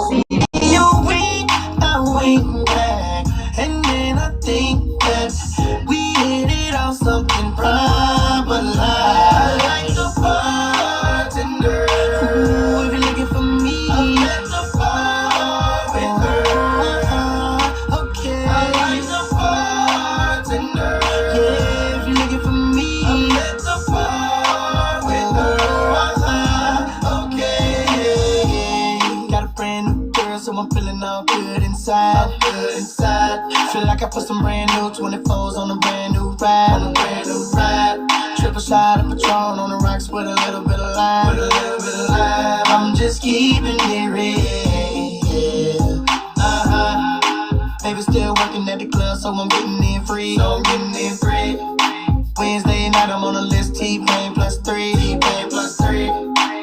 See you wink, I wink back, and then I think that we hit it on something proper like the bartender. Ooh, if you're looking for me, I'm at the bar with her. Okay, I like the bartender. Yeah, if you're looking for me, I'm at the bar with her. Okay, got a brand new girl, so I'm feeling all good inside. Good inside. Feel like I put some brand new 24s on a brand new ride. On a brand new ride. Triple shot of Patron on the rocks with a little bit of lime. With a little bit of lime. I'm just keeping it real. Baby still working at the club, so I'm getting in free. Wednesday night I'm on the list, T-Pain plus 3.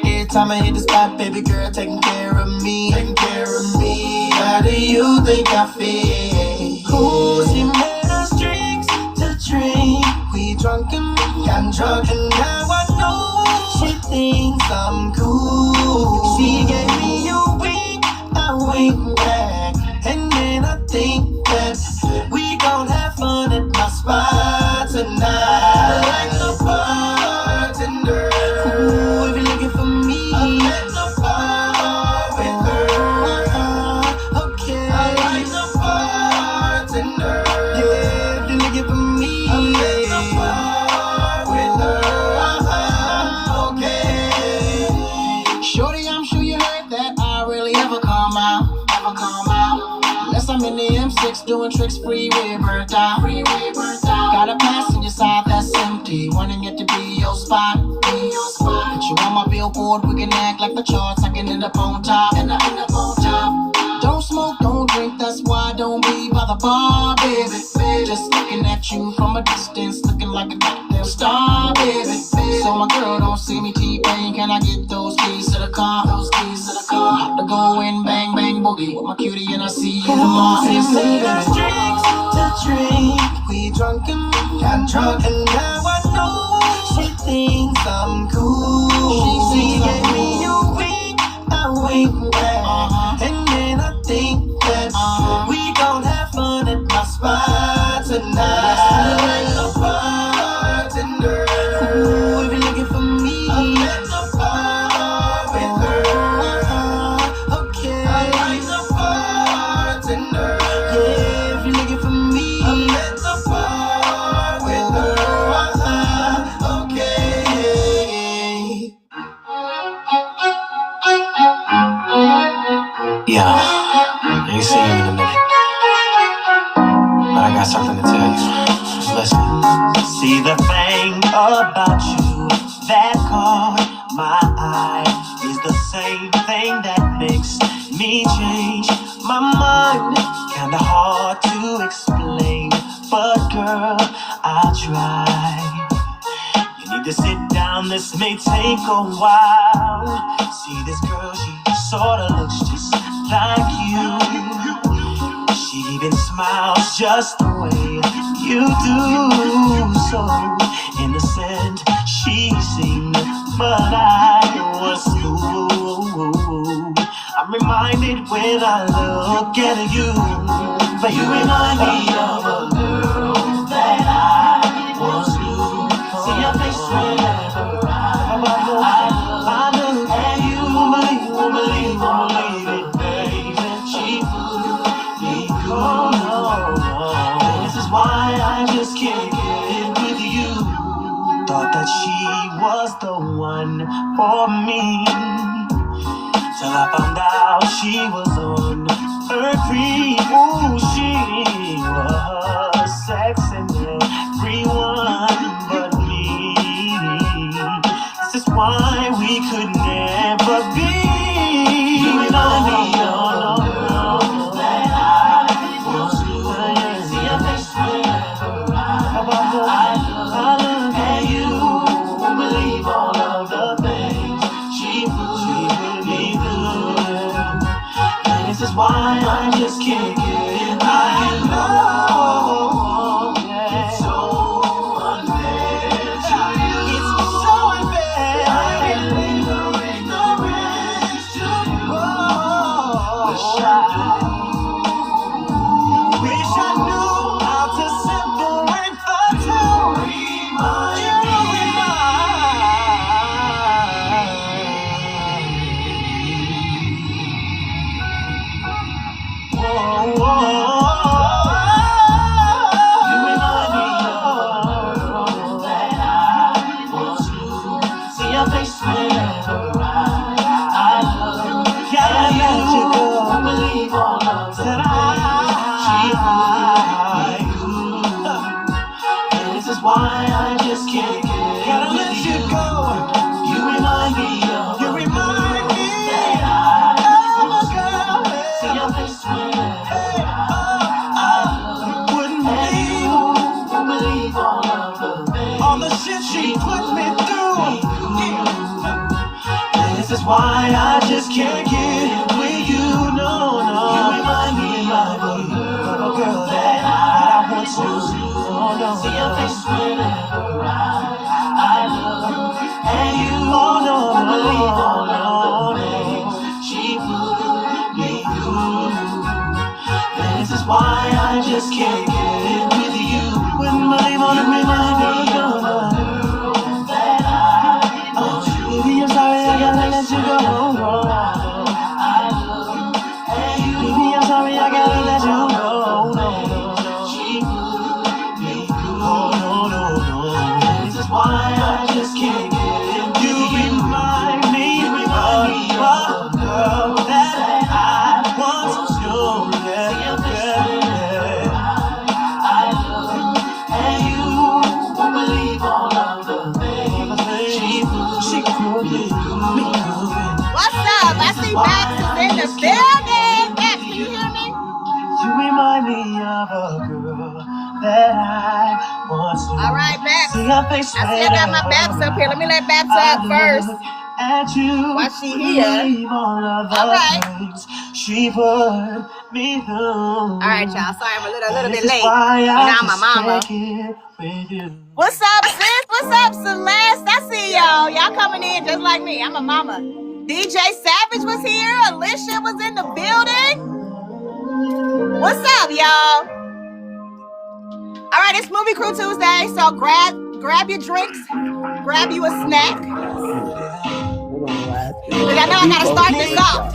Every time I hit the spot, baby girl taking care of me. How do you think I feel? Ooh, she made us drinks to drink. We drunk and got drunk, and now I know she thinks I'm cool. She gave me a wink, I wink back, and then I think that we gon' have fun at my spot tonight. Like the bartender. Ooh, if you're looking for me, I'm at the bar with her. Okay, I like the bartender. Yeah, if you're looking for me, I'm at the bar with her. Okay. Shorty, I'm sure you heard that I really ever come out. Unless I'm in the M6 doing tricks, freeway burnt out. Got a passenger side that's empty, wanting it to be your spot. Put you on my billboard, we can act like the charts. I can end up on top. Don't smoke, don't drink, that's why I don't be by the bar, baby. Just looking at you from a distance, looking like a goddamn star, baby. So my girl don't see me T-Pain, can I get those keys to the car? Hop to go in, bang, bang, boogie with my cutie and I see you tomorrow. She made us drinks to drink. We drunk and got drunk, and now I know she thinks I'm cool. She gave me a wink, I wink back, and then I think that we gon' have fun at my spot tonight. Like the bartender. Ooh, if you're looking for me, I'm at the bar with her. Okay, I like the bartender. Yeah, if you're looking for me, I'm at the bar with her. Okay. Yeah, I ain't seen you in a minute, but I got something to tell you. Listen. See, the thing about you that caught my eye is the same thing that makes me change my mind. Kinda hard to explain, but girl, I'll try. You need to sit down, this may take a while. See, this girl, she sorta looks just like you. She even smiles just the way you do. So innocent she seemed, but I was fooled. I'm reminded when I look at you, but you remind me of a girl that I once knew. See your face whenever I look at you. Won't believe it, baby. She put me through. This is why I just can't get with you. Thought that she was the one for me, till I found out she was on her creep. Ooh, she was sexing everyone but me. This is why we could never be. You remind me of a girl that I once knew. See your face whenever I look at you. Won't believe all of the things she put me through. And this is why I just can't get it. I know it's so unfair to you. It's so unfair. I can't live her ignorance. This is why I just can't get with you. No, no. You remind me of a girl that I want to. Oh, no. See your face whenever I look at you. Oh, no, I believe all of the things she put me through. This is why I just can't get with you. When my wanna remind me of a girl that I want to. Baby, I'm sorry I gotta let you go. I look at you. Baby, I'm sorry I gotta let you go. No, she put me through. Oh, no, no, no. This is why I just can't get with you. Remind me of a girl that I want to. Yeah, yeah. I look at you. Won't believe all of the things she could do. What's up? I see Max is in the building. Max, can you hear me? You remind me of a girl that I want to. All right, Max. See her face. I see I got my Babs up here. Let me let Babs up first. At you. Why she here? All right. She put me through. All right, y'all. Sorry, I'm a little bit late. And I'm my mama. What's up, sis? What's up, Celeste? I see y'all. Y'all coming in just like me. I'm a mama. DJ Savage was here. Alicia was in the building. What's up, y'all? All right, it's Movie Crew Tuesday, so grab your drinks, grab you a snack. Because I know I gotta start this off.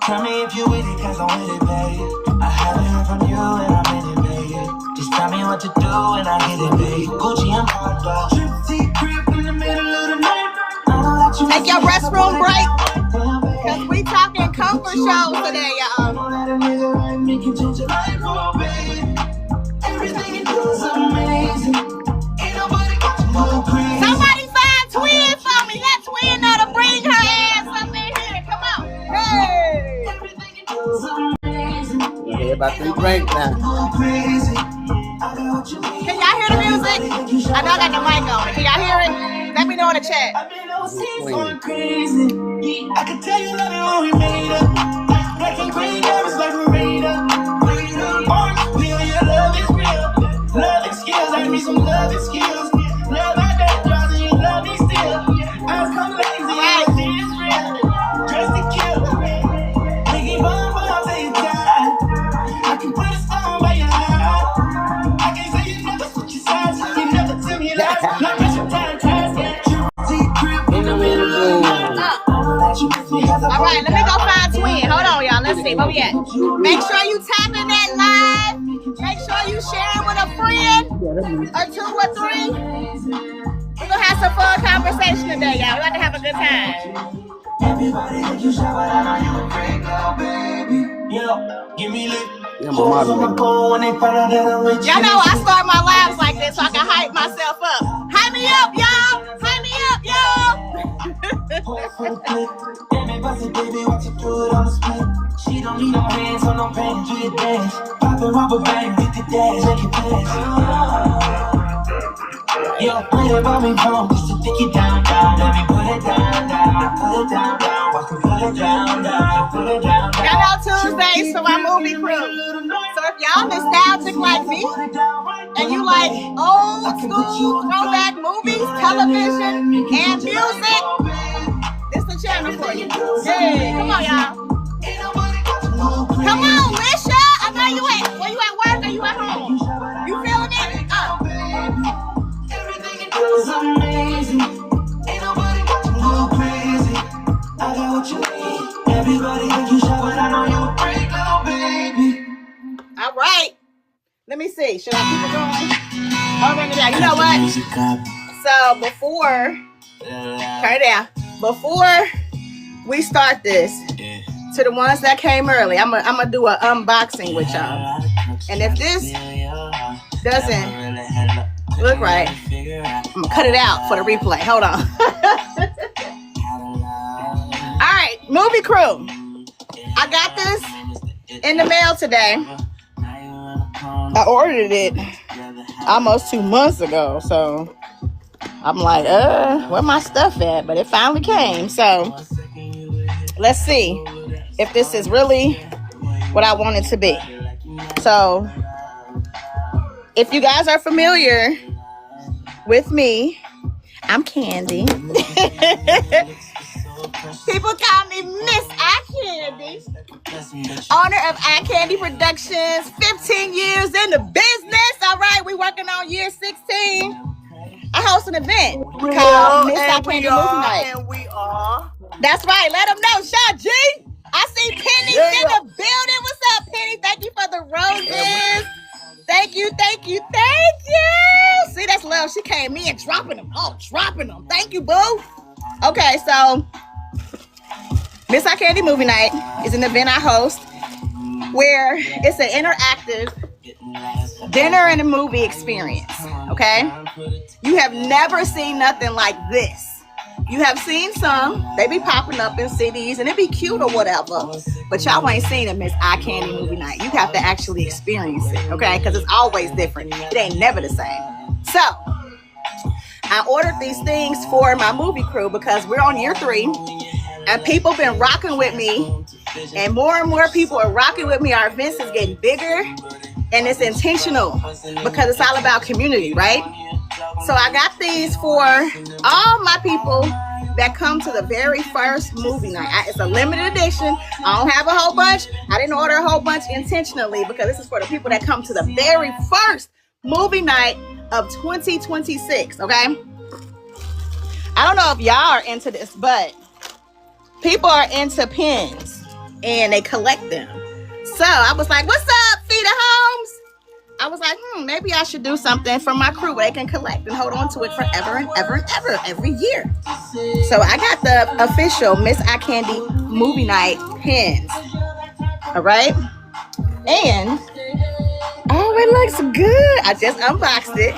Tell me if you with it, cause I'm with it, babe. I haven't heard from you and I'm in it, babe. Just tell me what to do and I get it, babe. Gucci and Prada. Crib in the middle of the night. Take your restroom break, cause we talking comfort shows today, y'all. Somebody find Twin for me. Let Twin know to bring her ass up in here. Come on. Hey. Yeah, about 3 drinks now. Can y'all hear the music? I know I got the mic on. Can y'all hear it? Let me know in the chat. I can tell you love it when we made up. Black and green diamonds like Marina. Orange peel, your love is real. Love and skills, I need some love and skills. Love my bad draws and you love me still. I was come lazy, I see it's real. Dressed to kill. Making bombs till you die. I can put a stone by your eye. I can say you never switch your sides. You never tell me lies. Not rest your time, in the middle of the night. All right, let me go find Twin. Hold on, y'all. Let's see. Where we at? Make sure you tapping that live. Make sure you sharing with a friend or 2 or 3. We're going to have some fun conversation today, y'all. We're about to have a good time. Everybody think you shy, but I know you a great girl, baby. Yo, give me lit. Y'all know I start my lives like this so I can hype myself up. Hype me up, y'all. Hype me up, Baby, what you do it on the split. She don't need no hands on no pain, do your dance. Pop and rubber bang, get the dash, make it dance. Yo, play it by me, bro, just to take it down, down. Let me put it down, down, put it down, down. Watch me put it down, down, put it down, down. Y'all know Tuesdays for my movie crew. So if y'all nostalgic like me, and you like old school throwback movies, television, and music, this the channel for you. Hey, come on, y'all. Come on, Lisha. I know you at. Where you at work or you at home? You feeling it? Everything you do is amazing. Ain't nobody got you go crazy. I got what you need. Everybody think you shy, but I know you a great little baby. All right. Let me see. Should I keep it going? I'll bring it down. You know what? So before, turn it down. Before we start this, to the ones that came early, I'm gonna do an unboxing with y'all. And if this doesn't look right, I'm gonna cut it out for the replay. Hold on. All right, movie crew. I got this in the mail today. I ordered it almost 2 months ago, so I'm like, where my stuff at? But it finally came. So let's see if this is really what I want it to be. So if you guys are familiar with me, I'm Candi. People call me Miss I Candi, owner of I Candi Productions, 15 years in the business. All right, we working on year 16. I host an event called Miss I Candi Movie Night. And we are. That's right. Let them know. Shaw G. I see Penny's in the building. What's up, Penny? Thank you for the roses. Thank you. See, that's love. She came in dropping them. Oh, dropping them. Thank you, boo. Okay, so Miss I Candi Movie Night is an event I host where it's an interactive dinner and a movie experience, okay? You have never seen nothing like this. You have seen some, they be popping up in CDs and it be cute or whatever, but y'all ain't seen a Miss I Candi Movie Night. You have to actually experience it, okay? Because it's always different. It ain't never the same. So, I ordered these things for my movie crew because we're on year 3 and people been rocking with me and more people are rocking with me. Our events is getting bigger and it's intentional because it's all about community, right? So I got these for all my people that come to the very first movie night. It's a limited edition. I don't have a whole bunch. I didn't order a whole bunch intentionally because this is for the people that come to the very first movie night of 2026, okay? I don't know if y'all are into this, but people are into pins and they collect them. So I was like, what's up, Feeder Homes? I was like, maybe I should do something for my crew where they can collect and hold on to it forever and ever and ever, every year. So I got the official Miss I Candi Movie Night pins. All right. And, oh, it looks good. I just unboxed it.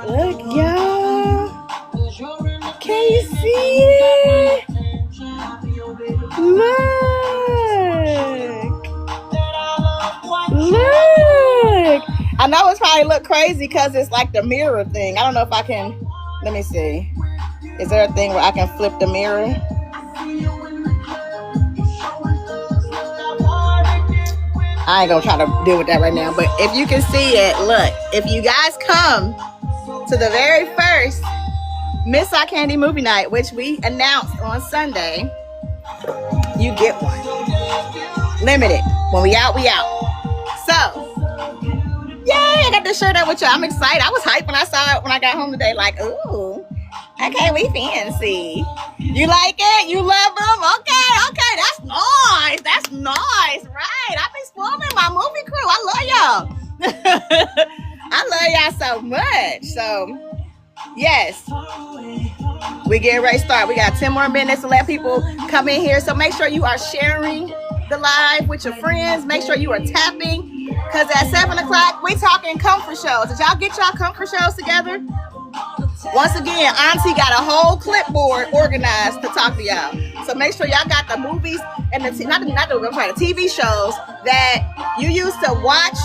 Look, y'all. Can you see it? Look. I know it's probably look crazy because it's like the mirror thing. I don't know if I can. Let me see. Is there a thing where I can flip the mirror? I ain't gonna try to deal with that right now. But if you can see it, look. If you guys come to the very first Miss I Candi Movie Night, which we announced on Sunday, you get one. Limited. When we out, we out. So, yay, I got to share that with y'all. I'm excited. I was hyped when I saw it when I got home today. Like, ooh, okay, we fancy. You like it? You love them? Okay, that's nice. Right, I be spoiling my movie crew. I love y'all. I love y'all so much. So, yes, we getting ready to start. We got 10 more minutes to let people come in here. So make sure you are sharing the live with your friends. Make sure you are tapping. Because at 7 o'clock, we talking comfort shows. Did y'all get y'all comfort shows together? Once again, Auntie got a whole clipboard organized to talk to y'all. So make sure y'all got the movies and the TV shows that you used to watch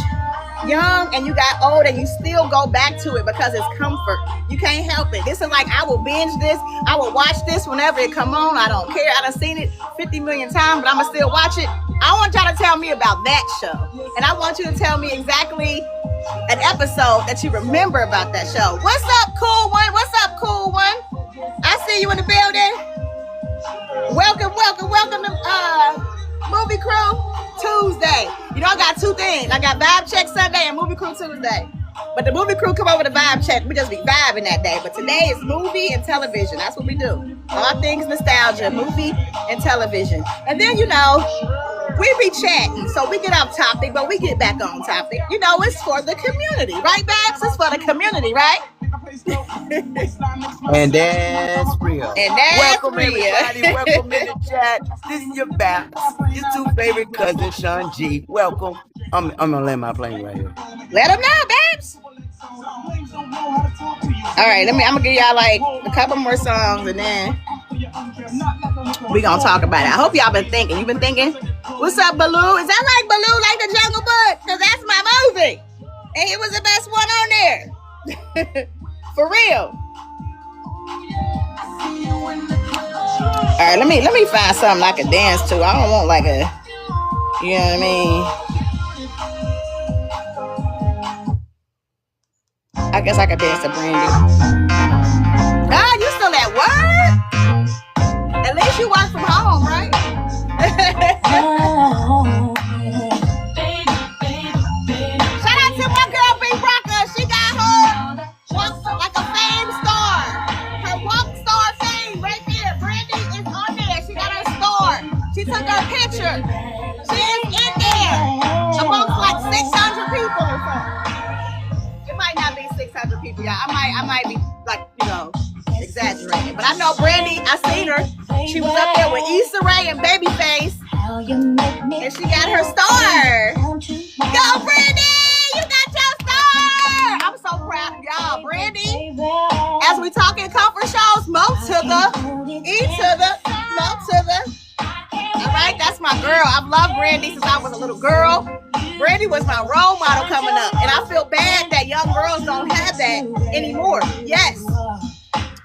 young and you got old and you still go back to it because it's comfort. You can't help it. This is like, I will binge this. I will watch this whenever it come on. I don't care. I done seen it 50 million times, but I'm going to still watch it. I want y'all to tell me about that show. And I want you to tell me exactly an episode that you remember about that show. What's up, cool one? What's up, cool one? I see you in the building. Welcome to Movie Crew Tuesday. You know, I got 2 things. I got Vibe Check Sunday and Movie Crew Tuesday. But the Movie Crew come over to Vibe Check. We just be vibing that day. But today is movie and television. That's what we do. All things nostalgia, movie and television. And then, you know, we be chatting. So we get off topic, but we get back on topic. You know, it's for the community. Right, Babs? It's for the community, right? And that's real. And that's welcome real. Everybody. Welcome in the chat. This is your Babs, your 2 favorite cousins, Sean G. Welcome. I'm gonna land my plane right here. Let them know, babes. All right, I'm gonna give y'all like a couple more songs and then we gonna talk about it. I hope y'all been thinking. You been thinking? What's up, Baloo? Is that like Baloo, like the Jungle Book? Cause that's my movie, and he was the best one on there. For real. All right, let me find something I can dance to. I don't want like a, you know what I mean? I guess I could dance to Brandy. Ah, you still at work? At least you work from home, right? Shout out to my girl, B. Rocker. She got her walk like a fame star. Her walk star fame right there. Brandy is on there. She got her star. She took her picture. She is in there amongst like 600 people or something. It might not be 600 people, y'all. I might be like, you know, exaggerating. But I know Brandy, I seen her. She was up there with Issa Rae and Babyface. And she got her star. Go, Brandy! You got your star! I'm so proud of y'all, Brandy. As we talking comfort shows, mo to the, E to the, mo to the. All right, that's my girl. I've loved Brandy since I was a little girl. Brandy was my role model coming up. And I feel bad that young girls don't have that anymore. Yes,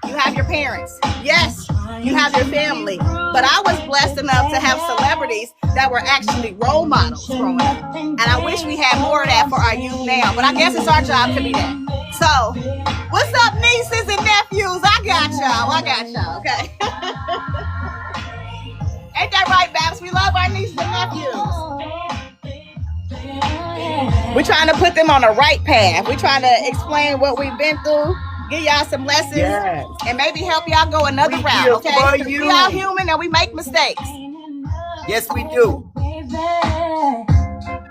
you have your parents. Yes, you have your family. But I was blessed enough to have celebrities that were actually role models growing up. And I wish we had more of that for our youth now. But I guess it's our job to be that. So, what's up, nieces and nephews? I got y'all, okay? Ain't that right, Babs? We love our nieces and nephews. We're trying to put them on the right path. We're trying to explain what we've been through, give y'all some lessons, yes, and maybe help y'all go another route, okay? We all human and we make mistakes. Yes, we do.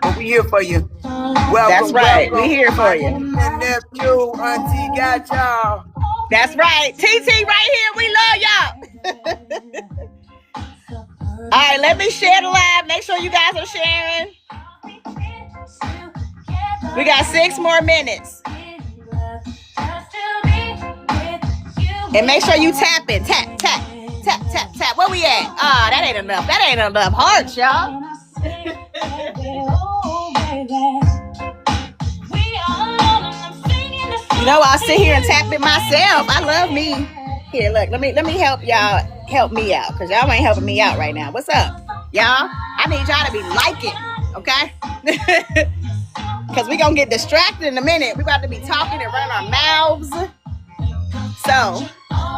But we here for you. Welcome. That's right. We here for you. And nephew, auntie got y'all. That's right. TT right here. We love y'all. All right, let me share the live. Make sure you guys are sharing. We got 6 more minutes. And make sure you tap it. Tap, tap, tap, tap, tap. Where we at? Ah, that ain't enough. That ain't enough hearts, y'all. You know, I sit here and tap it myself. I love me. Here, look. Let me help y'all. Help me out, because y'all ain't helping me out right now. What's up, y'all? I need y'all to be liking, okay? Because we gonna get distracted in a minute. We about to be talking and running our mouths.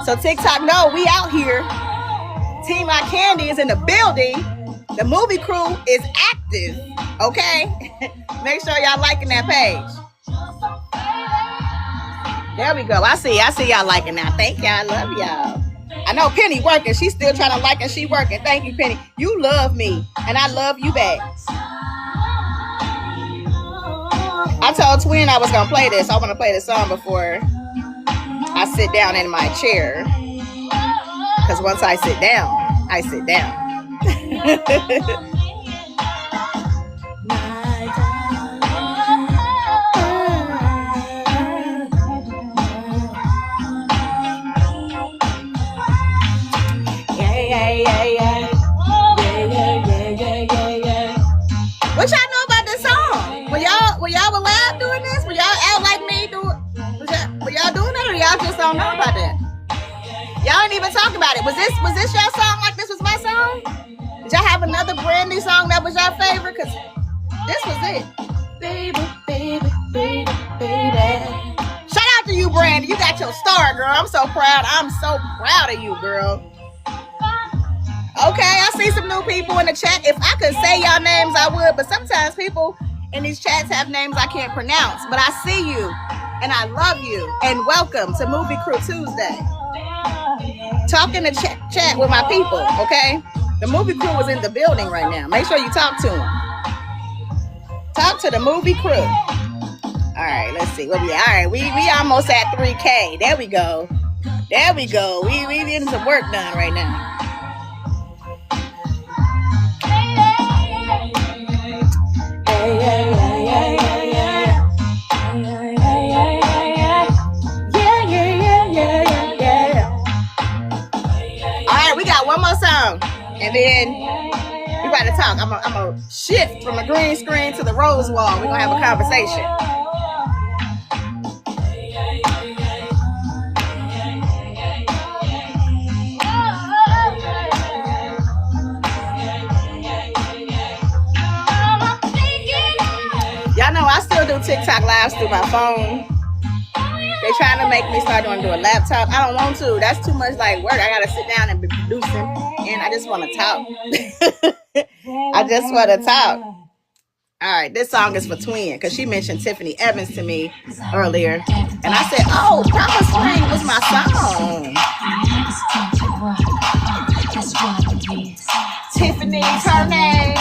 So TikTok, no, we out here. Team like Candi is in the building. The movie crew is active, okay? Make sure y'all liking that page. There we go. I see y'all liking that. Thank y'all. I love y'all. I know Penny working. She's still trying to like and she working. Thank you, Penny. You love me and I love you back. I told Twin I was gonna play this. I want to play this song before I sit down in my chair. Because once I sit down, I sit down. What y'all know about this song? Were y'all alive doing this? Were y'all out like me doing? Were y'all doing it, or y'all just don't know about that? Y'all ain't even talk about it. Was this your song? Like this was my song? Did y'all have another brand new song that was your favorite? Cause this was it. Baby, baby, baby, baby. Shout out to you, Brandy. You got your star, girl. I'm so proud. I'm so proud of you, girl. Okay, I see some new people in the chat. If I could say y'all names, I would. But sometimes people in these chats have names I can't pronounce. But I see you, and I love you. And welcome to Movie Crew Tuesday. Talking to chat with my people, okay? The movie crew is in the building right now. Make sure you talk to them. Talk to the movie crew. All right, let's see. What we at? All right, we almost at 3K. There we go. There we go. We getting some work done right now. One more song, and then we about to talk. I'm gonna shift from the green screen to the rose wall. We're gonna have a conversation. TikTok lives through my phone. They trying to make me start doing a laptop. I don't want to. That's too much like work. I gotta sit down and be producing, and I just want to talk. I just want to talk. All right, this song is for Twin because she mentioned Tiffany Evans to me earlier, and I said, "Oh, Promise Ring was my song." Tiffany's her name.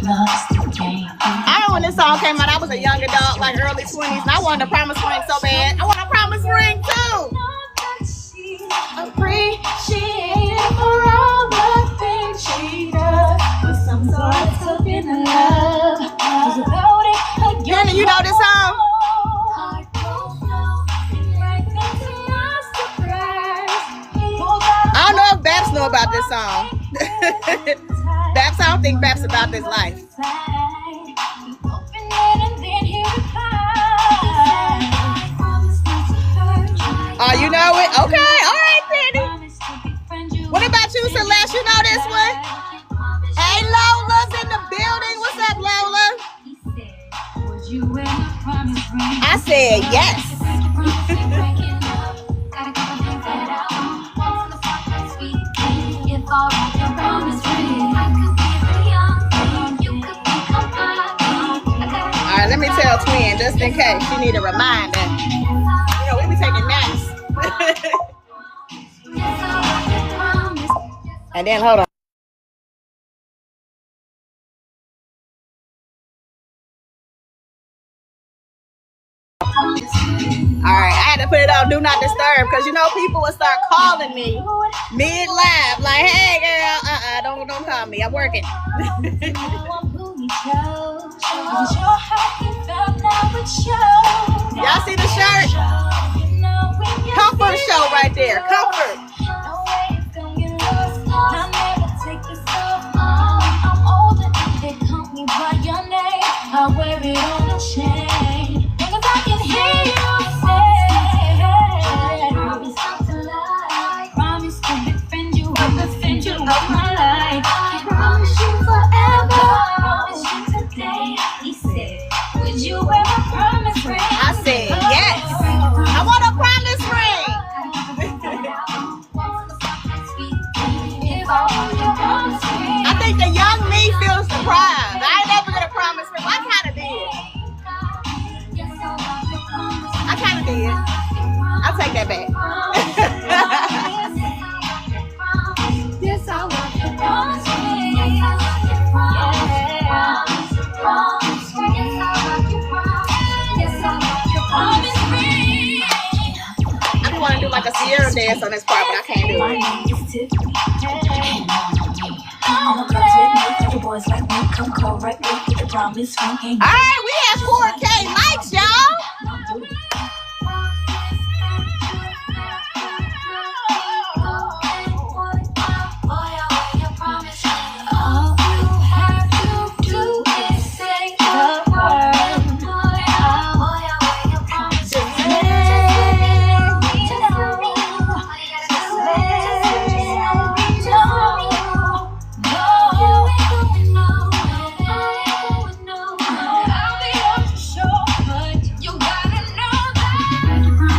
I remember when this song came out, I was a young adult, like early 20s, and I wanted a promise ring so bad. I want a promise ring too. Appreciated for all the things she does, with some sort of token of love. Jenny, you know this song? I don't know if Babs know about this song. Babs, I don't think Babs about this life. Oh, you know it? Okay, all right, Penny. What about you, Celeste? You know this one? Hey, Lola's in the building. What's up, Lola? I said yes. All right, let me tell Twin, just in case she need a reminder. You know, we be taking naps. And then, hold on. All right, I had to put it on Do Not Disturb because you know people will start calling me mid-live, like, "Hey, girl, don't call me. I'm working." Y'all see the shirt? Comfort show right there. Comfort. I wear it on a chain. Because I can hear you say, promise not to lie. Promise to defend you, I'll defend you all my life. I promise you forever. I promise you today. He said, would you wear my promise ring? I said, yes. I want a promise ring. I think the young me feels surprised. I ain't never gonna promise ring. I kind of did. I'll take that back. Yes, I want to promise I want to do like a Sierra dance on this part, but I can't do it. Alright, we have 4K likes, y'all.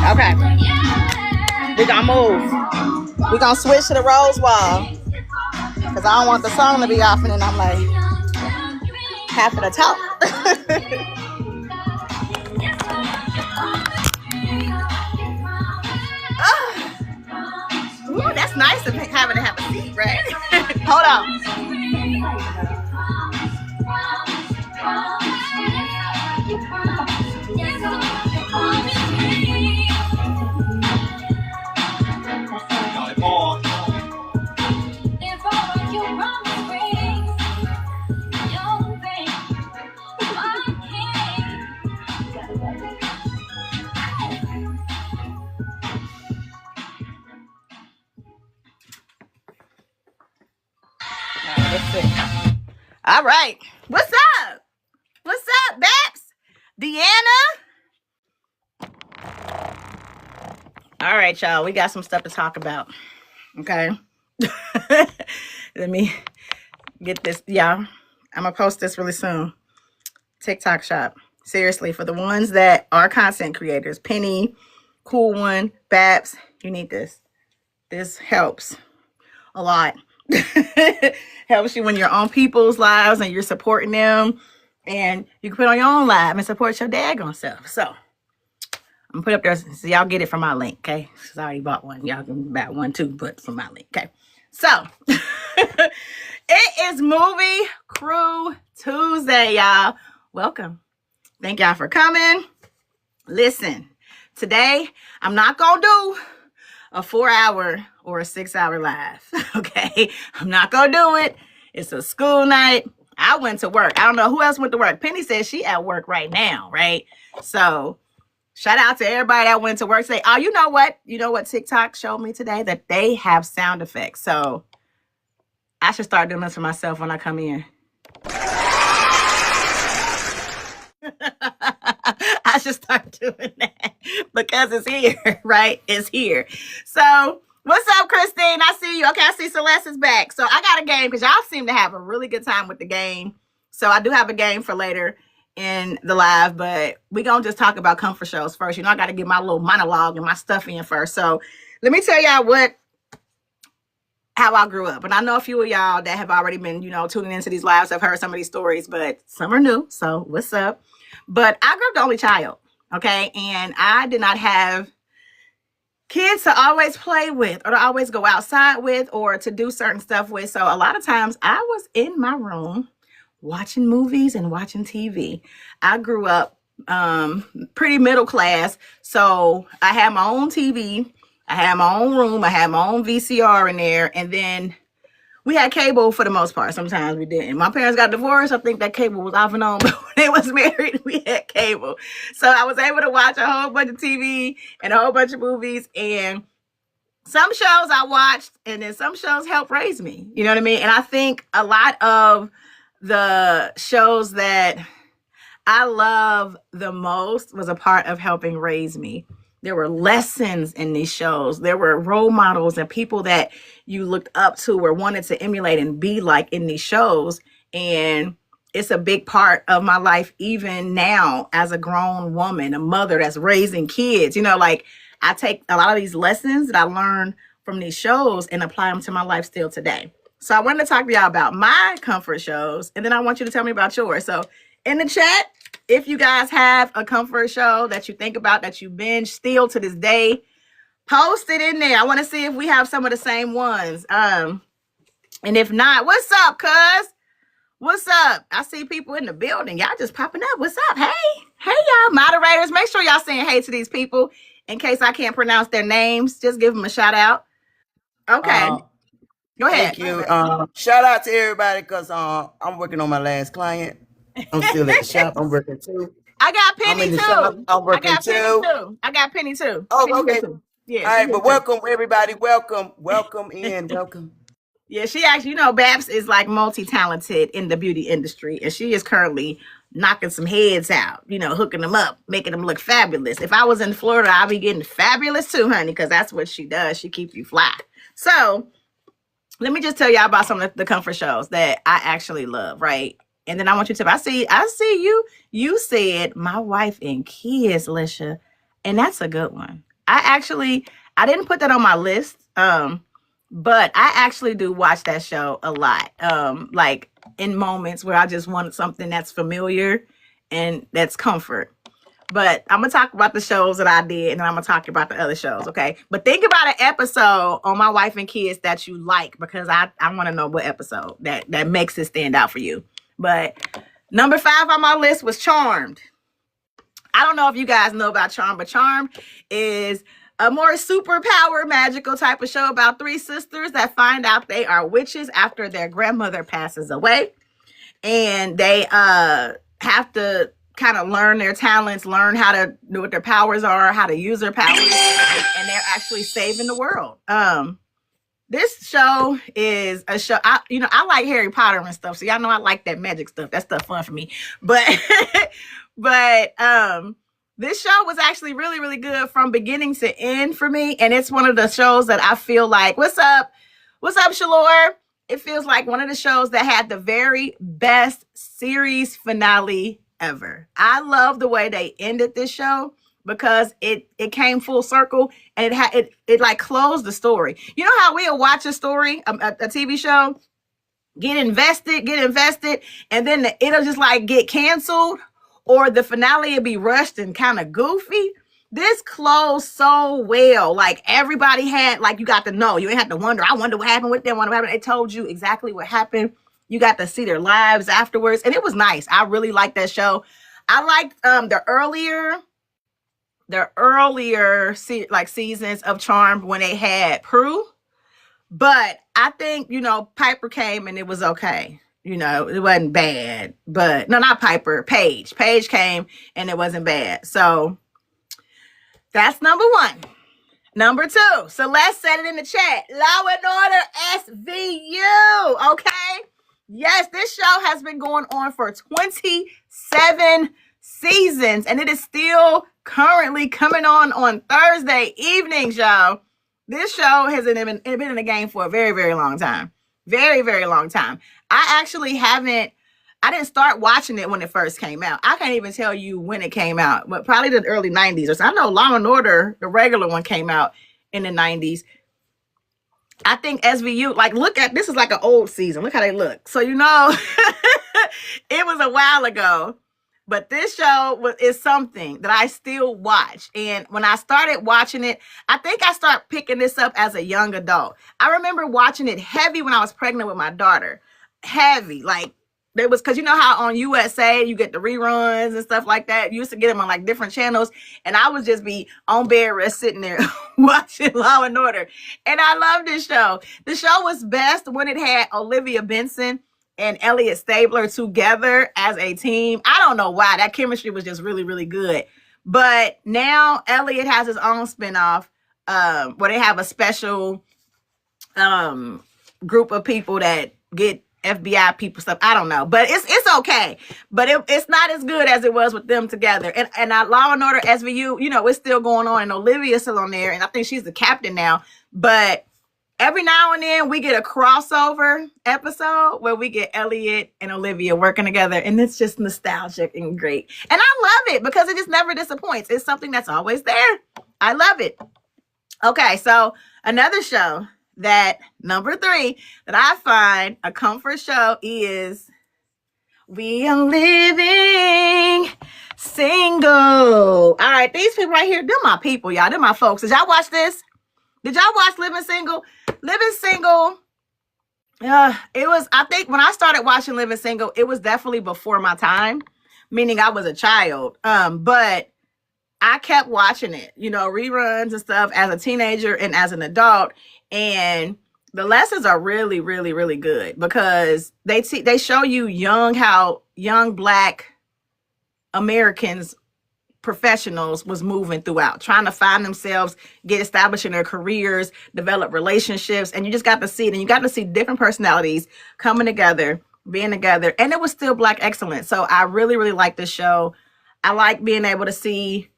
Okay, we gonna move. We gonna switch to the rose wall because I don't want the song to be off and then I'm like having to talk. Ooh, that's nice to having to have a seat, right? Hold on. All right. What's up? What's up, Babs? Deanna? All right, y'all. We got some stuff to talk about. Okay. Let me get this. Yeah. I'm going to post this really soon. TikTok shop. Seriously, for the ones that are content creators, Penny, Cool One, Babs, you need this. This helps a lot. Helps you when you're on people's lives and you're supporting them. And you can put on your own live and support your daggone self. So I'm gonna put up there so y'all get it from my link, okay? Because I already bought one. Y'all can buy one too, but from my link, okay? So it is Movie Crew Tuesday, y'all. Welcome. Thank y'all for coming. Listen, today I'm not gonna do a 4-hour or a 6-hour live, okay? I'm not gonna do it. It's a school night. I went to work. I don't know who else went to work. Penny says she at work right now, right? So shout out to everybody that went to work today. Oh, you know what? You know what TikTok showed me today? That they have sound effects. So I should start doing this for myself when I come in. I should start doing that because it's here, right? It's here. So what's up, Christine? I see you. Okay, I see Celeste is back. So I got a game because y'all seem to have a really good time with the game. So I do have a game for later in the live, but we're going to just talk about comfort shows first. You know, I got to get my little monologue and my stuff in first. So let me tell y'all how I grew up. And I know a few of y'all that have already been, tuning into these lives have heard some of these stories, but some are new. So what's up? But I grew up the only child, okay? And I did not have kids to always play with or to always go outside with or to do certain stuff with. So a lot of times I was in my room watching movies and watching TV. I grew up pretty middle class. So I had my own TV. I had my own room. I had my own VCR in there. And then we had cable for the most part. Sometimes we didn't. My parents got divorced. I think that cable was off and on. But when they was married, we had cable. So I was able to watch a whole bunch of TV and a whole bunch of movies. And some shows I watched, and then some shows helped raise me. You know what I mean? And I think a lot of the shows that I love the most was a part of helping raise me. There were lessons in these shows. There were role models and people that you looked up to or wanted to emulate and be like in these shows. And it's a big part of my life even now as a grown woman, a mother that's raising kids. I take a lot of these lessons that I learned from these shows and apply them to my life still today. So I wanted to talk to y'all about my comfort shows, and then I want you to tell me about yours. So in the chat, if you guys have a comfort show that you think about, that you binge still to this day, post it in there. I want to see if we have some of the same ones. And if not, what's up, cuz? What's up? I see people in the building. Y'all just popping up. What's up? Hey, y'all moderators. Make sure y'all saying hey to these people in case I can't pronounce their names. Just give them a shout out. Okay. Go ahead. Thank you. Shout out to everybody because I'm working on my last client. I'm still at the shop. I'm working too. I got Penny too. I'm working too. I got Penny too. Oh, Penny okay. Too. Yeah. All right, but welcome everybody. Welcome in. Welcome. Yeah, she actually, Babs is like multi-talented in the beauty industry, and she is currently knocking some heads out, hooking them up, making them look fabulous. If I was in Florida, I'd be getting fabulous too, honey, because that's what she does. She keeps you fly. So let me just tell y'all about some of the comfort shows that I actually love, right? And then I want you to, I see you said My Wife and Kids, Lisha, and that's a good one. I didn't put that on my list, but I actually do watch that show a lot, like in moments where I just want something that's familiar and that's comfort. But I'm going to talk about the shows that I did, and then I'm going to talk about the other shows, okay? But think about an episode on My Wife and Kids that you like, because I want to know what episode that makes it stand out for you. But number 5 on my list was Charmed. I don't know if you guys know about Charmed, but Charmed is a more superpower magical type of show about 3 sisters that find out they are witches after their grandmother passes away. And they have to kind of learn their talents, learn how to know what their powers are, how to use their powers, and they're actually saving the world. This show is a show. I like Harry Potter and stuff, so y'all know I like that magic stuff. That stuff fun for me. But this show was actually really, really good from beginning to end for me, and it's one of the shows that I feel like, what's up, Shalor? It feels like one of the shows that had the very best series finale ever. I love the way they ended this show because it came full circle and it like closed the story. You know how we'll watch a story, a TV show, get invested, and then it'll just like get canceled, or the finale will be rushed and kind of goofy. This closed so well. Like everybody had, like, you got to know. You ain't have to wonder. I wonder what happened with them. What happened? They told you exactly what happened. You got to see their lives afterwards, and it was nice. I really liked that show. I liked the earlier seasons of Charmed when they had Prue, but I think, you know, Piper came and it was okay. You know, it wasn't bad, but no, not Piper, Paige. Paige came and it wasn't bad. So that's number one. Number two, Celeste said it in the chat. Law and Order SVU. Okay. Yes, this show has been going on for 27 seasons, and it is still currently coming on Thursday evenings, y'all. This show has been in the game for a very, very long time. Very, very long time. I didn't start watching it when it first came out. I can't even tell you when it came out, but probably the early 90s or so. I know Law and Order, the regular one, came out in the 90s. I think SVU, like, look at, this is like an old season. Look how they look. So, you know, it was a while ago, but this show is something that I still watch. And when I started watching it, I think I started picking this up as a young adult. I remember watching it heavy when I was pregnant with my daughter. Heavy, like, there was, because you know how on USA you get the reruns and stuff like that. You used to get them on like different channels, and I would just be on bed rest sitting there watching Law and Order. And I love this show. The show was best when it had Olivia Benson and Elliot Stabler together as a team. I don't know why. That chemistry was just really, really good. But now Elliot has his own spinoff where they have a special group of people that get FBI people stuff. I don't know, but it's okay. But it's not as good as it was with them together. And Law and Order SVU, you know, it's still going on, and Olivia's still on there, and I think she's the captain now. But every now and then we get a crossover episode where we get Elliot and Olivia working together, and it's just nostalgic and great. And I love it because it just never disappoints. It's something that's always there. I love it. Okay, so another show that, number 3, that I find a comfort show is We Are Living Single. All right, these people right here, they're my people, y'all. They're my folks. Did y'all watch this? Did y'all watch Living Single? Living Single, it was, I think when I started watching Living Single, it was definitely before my time, meaning I was a child. But I kept watching it, you know, reruns and stuff as a teenager and as an adult. And the lessons are really, really, really good because they show you how young Black Americans, professionals, was moving throughout, trying to find themselves, get established in their careers, develop relationships. And you just got to see it. And you got to see different personalities coming together, being together. And it was still Black excellence. So I really, really like this show. I like being able to see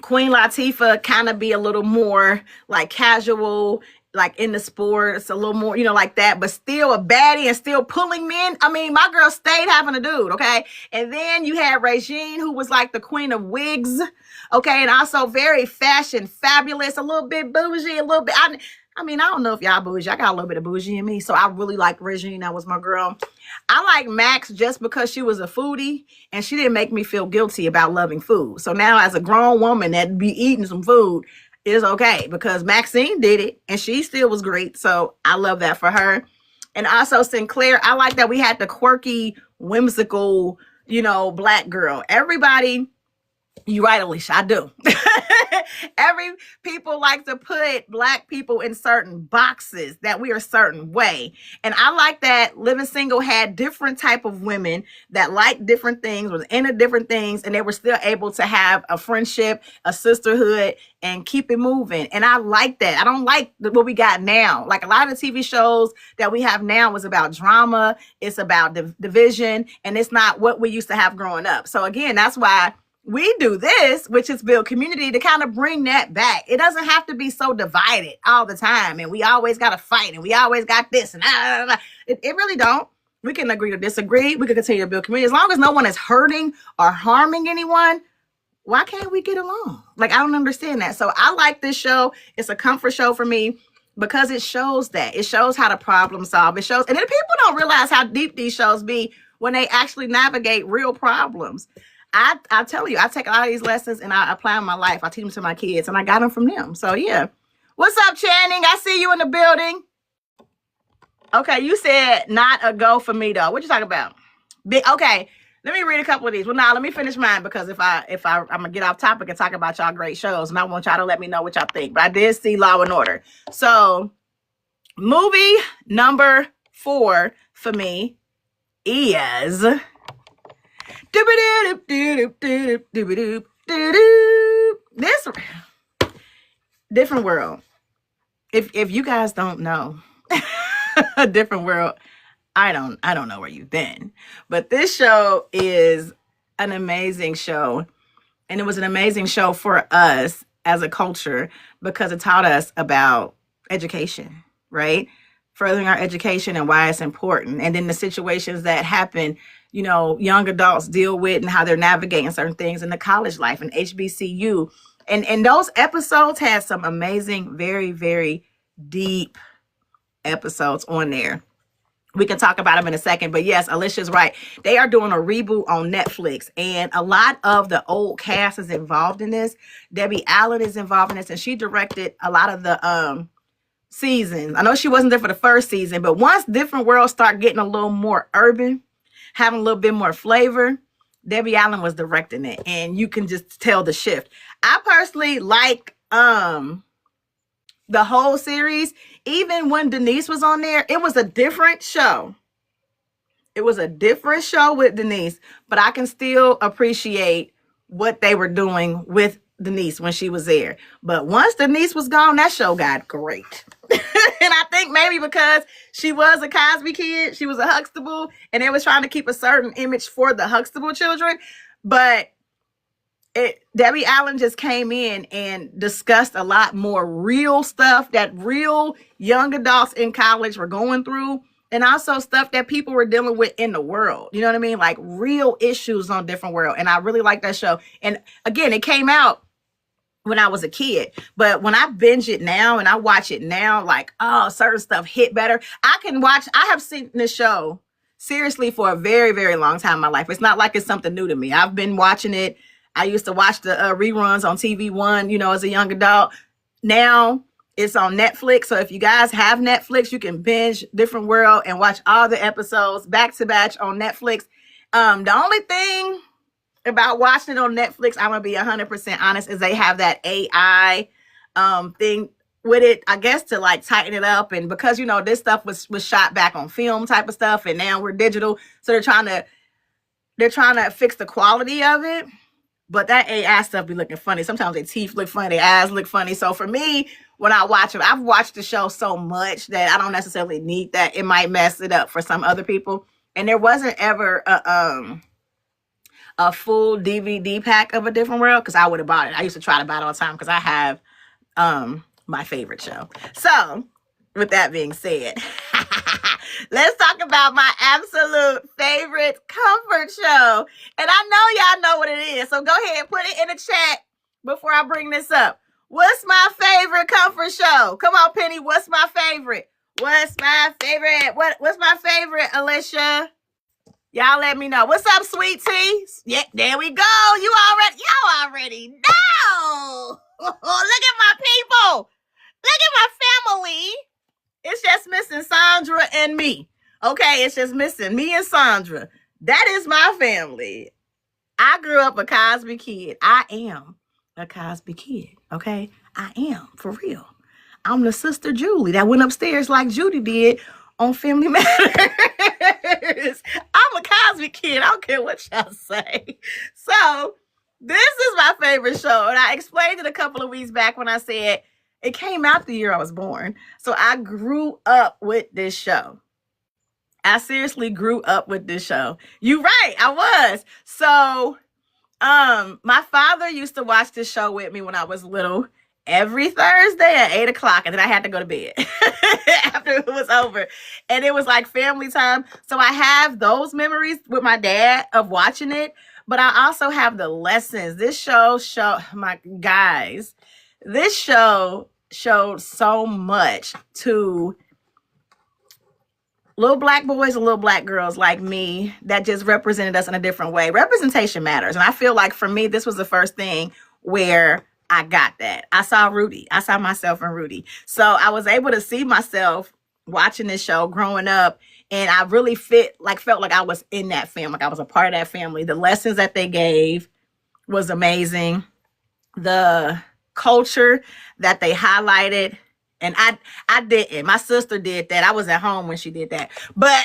Queen Latifah kind of be a little more like casual, like in the sports, a little more, you know, like that, but still a baddie and still pulling men. I mean, my girl stayed having a dude, okay? And then you had Regine, who was like the queen of wigs, okay? And also very fashion, fabulous, a little bit bougie, a little bit, I mean, I don't know if y'all bougie. I got a little bit of bougie in me, so I really like Regine. That was my girl. I like Max just because she was a foodie and she didn't make me feel guilty about loving food. So now as a grown woman that be eating some food is okay because Maxine did it and she still was great. So I love that for her. And also Sinclair, I like that we had the quirky, whimsical, you know, Black girl. Everybody, you right, Alicia, I do. People like to put Black people in certain boxes, that we are a certain way. And I like that Living Single had different type of women that liked different things, was into different things, and they were still able to have a friendship, a sisterhood, and keep it moving. And I like that. I don't like what we got now. Like a lot of the TV shows that we have now was about drama. It's about division, and it's not what we used to have growing up. So again, that's why we do this, which is build community, to kind of bring that back. It doesn't have to be so divided all the time, and we always got to fight, and we always got this, and it really don't. We can agree to disagree. We can continue to build community. As long as no one is hurting or harming anyone, why can't we get along? Like, I don't understand that. So I like this show. It's a comfort show for me because it shows that. It shows how to problem solve. It shows, and then people don't realize how deep these shows be when they actually navigate real problems. I tell you, I take a lot of these lessons and I apply in my life. I teach them to my kids and I got them from them. So yeah. What's up, Channing? I see you in the building. Okay, you said not a go for me though. What you talking about? Okay, let me read a couple of these. Well, now let me finish mine because if I'm gonna get off topic and talk about y'all great shows, and I want y'all to let me know what y'all think. But I did see Law and Order. So, movie number 4 for me is this Different World. If you guys don't know A Different World, I don't know where you've been. But this show is an amazing show. And it was an amazing show for us as a culture because it taught us about education, right? Furthering our education and why it's important. And then the situations that happen, you know, young adults deal with and how they're navigating certain things in the college life and HBCU. And those episodes had some amazing, very, very deep episodes on there. We can talk about them in a second, but yes, Alicia's right. They are doing a reboot on Netflix, and a lot of the old cast is involved in this. Debbie Allen is involved in this, and she directed a lot of the seasons. I know she wasn't there for the first season, but once Different World start getting a little more urban, having a little bit more flavor, Debbie Allen was directing it, and you can just tell the shift. I personally like the whole series. Even when Denise was on there, it was a different show. It was a different show with Denise, but I can still appreciate what they were doing with Denise when she was there. But once Denise was gone, that show got great. And I think maybe because she was a Cosby kid, she was a Huxtable, and they was trying to keep a certain image for the Huxtable children. But Debbie Allen just came in and discussed a lot more real stuff that real young adults in college were going through, and also stuff that people were dealing with in the world. You know what I mean? Like real issues on Different World. And I really like that show. And again, it came out when I was a kid, but when I binge it now and I watch it now, like, oh, certain stuff hit better. I have seen this show seriously for a very, very long time in my life. It's not like it's something new to me. I've been watching it. I used to watch the reruns on TV One, you know, as a young adult. Now it's on Netflix. So if you guys have Netflix, you can binge Different World and watch all the episodes back to back on Netflix. The only thing about watching it on Netflix, I'm going to be 100% honest, is they have that AI thing with it, I guess, to like tighten it up. And because, you know, this stuff was shot back on film type of stuff, and now we're digital. So they're trying to fix the quality of it. But that AI stuff be looking funny. Sometimes their teeth look funny, their eyes look funny. So for me, when I watch it, I've watched the show so much that I don't necessarily need that. It might mess it up for some other people. And there wasn't ever a full DVD pack of A Different World, because I would have bought it. I used to try to buy it all the time because I have my favorite show. So with that being said, let's talk about my absolute favorite comfort show. And I know y'all know what it is. So go ahead and put it in the chat before I bring this up. What's my favorite comfort show? Come on, Penny. What's my favorite? What's my favorite? What's my favorite, Alicia? Y'all let me know. What's up, sweet tea? Yeah, there we go. Y'all already know. Look at my people. Look at my family. It's just missing Sandra and me. Okay, it's just missing me and Sandra. That is my family. I grew up a Cosby kid. I am a Cosby kid. Okay, I am, for real. I'm the sister Julie that went upstairs like Judy did on Family Matters. I'm a Cosby kid. I don't care what y'all say. So this is my favorite show. And I explained it a couple of weeks back when I said it came out the year I was born. So I grew up with this show. I seriously grew up with this show. You're right, I was. So my father used to watch this show with me when I was little. every Thursday at 8 o'clock, and then I had to go to bed after it was over. And it was like family time. So I have those memories with my dad of watching it, but I also have the lessons. This show my guys, this show showed so much to little black boys and little black girls like me that just represented us in a different way. Representation matters. And I feel like for me, this was the first thing where I got that. I saw Rudy. I saw myself in Rudy. So I was able to see myself watching this show growing up. And I really felt like I was in that family. Like I was a part of that family. The lessons that they gave was amazing. The culture that they highlighted. And I didn't. My sister did that. I was at home when she did that. But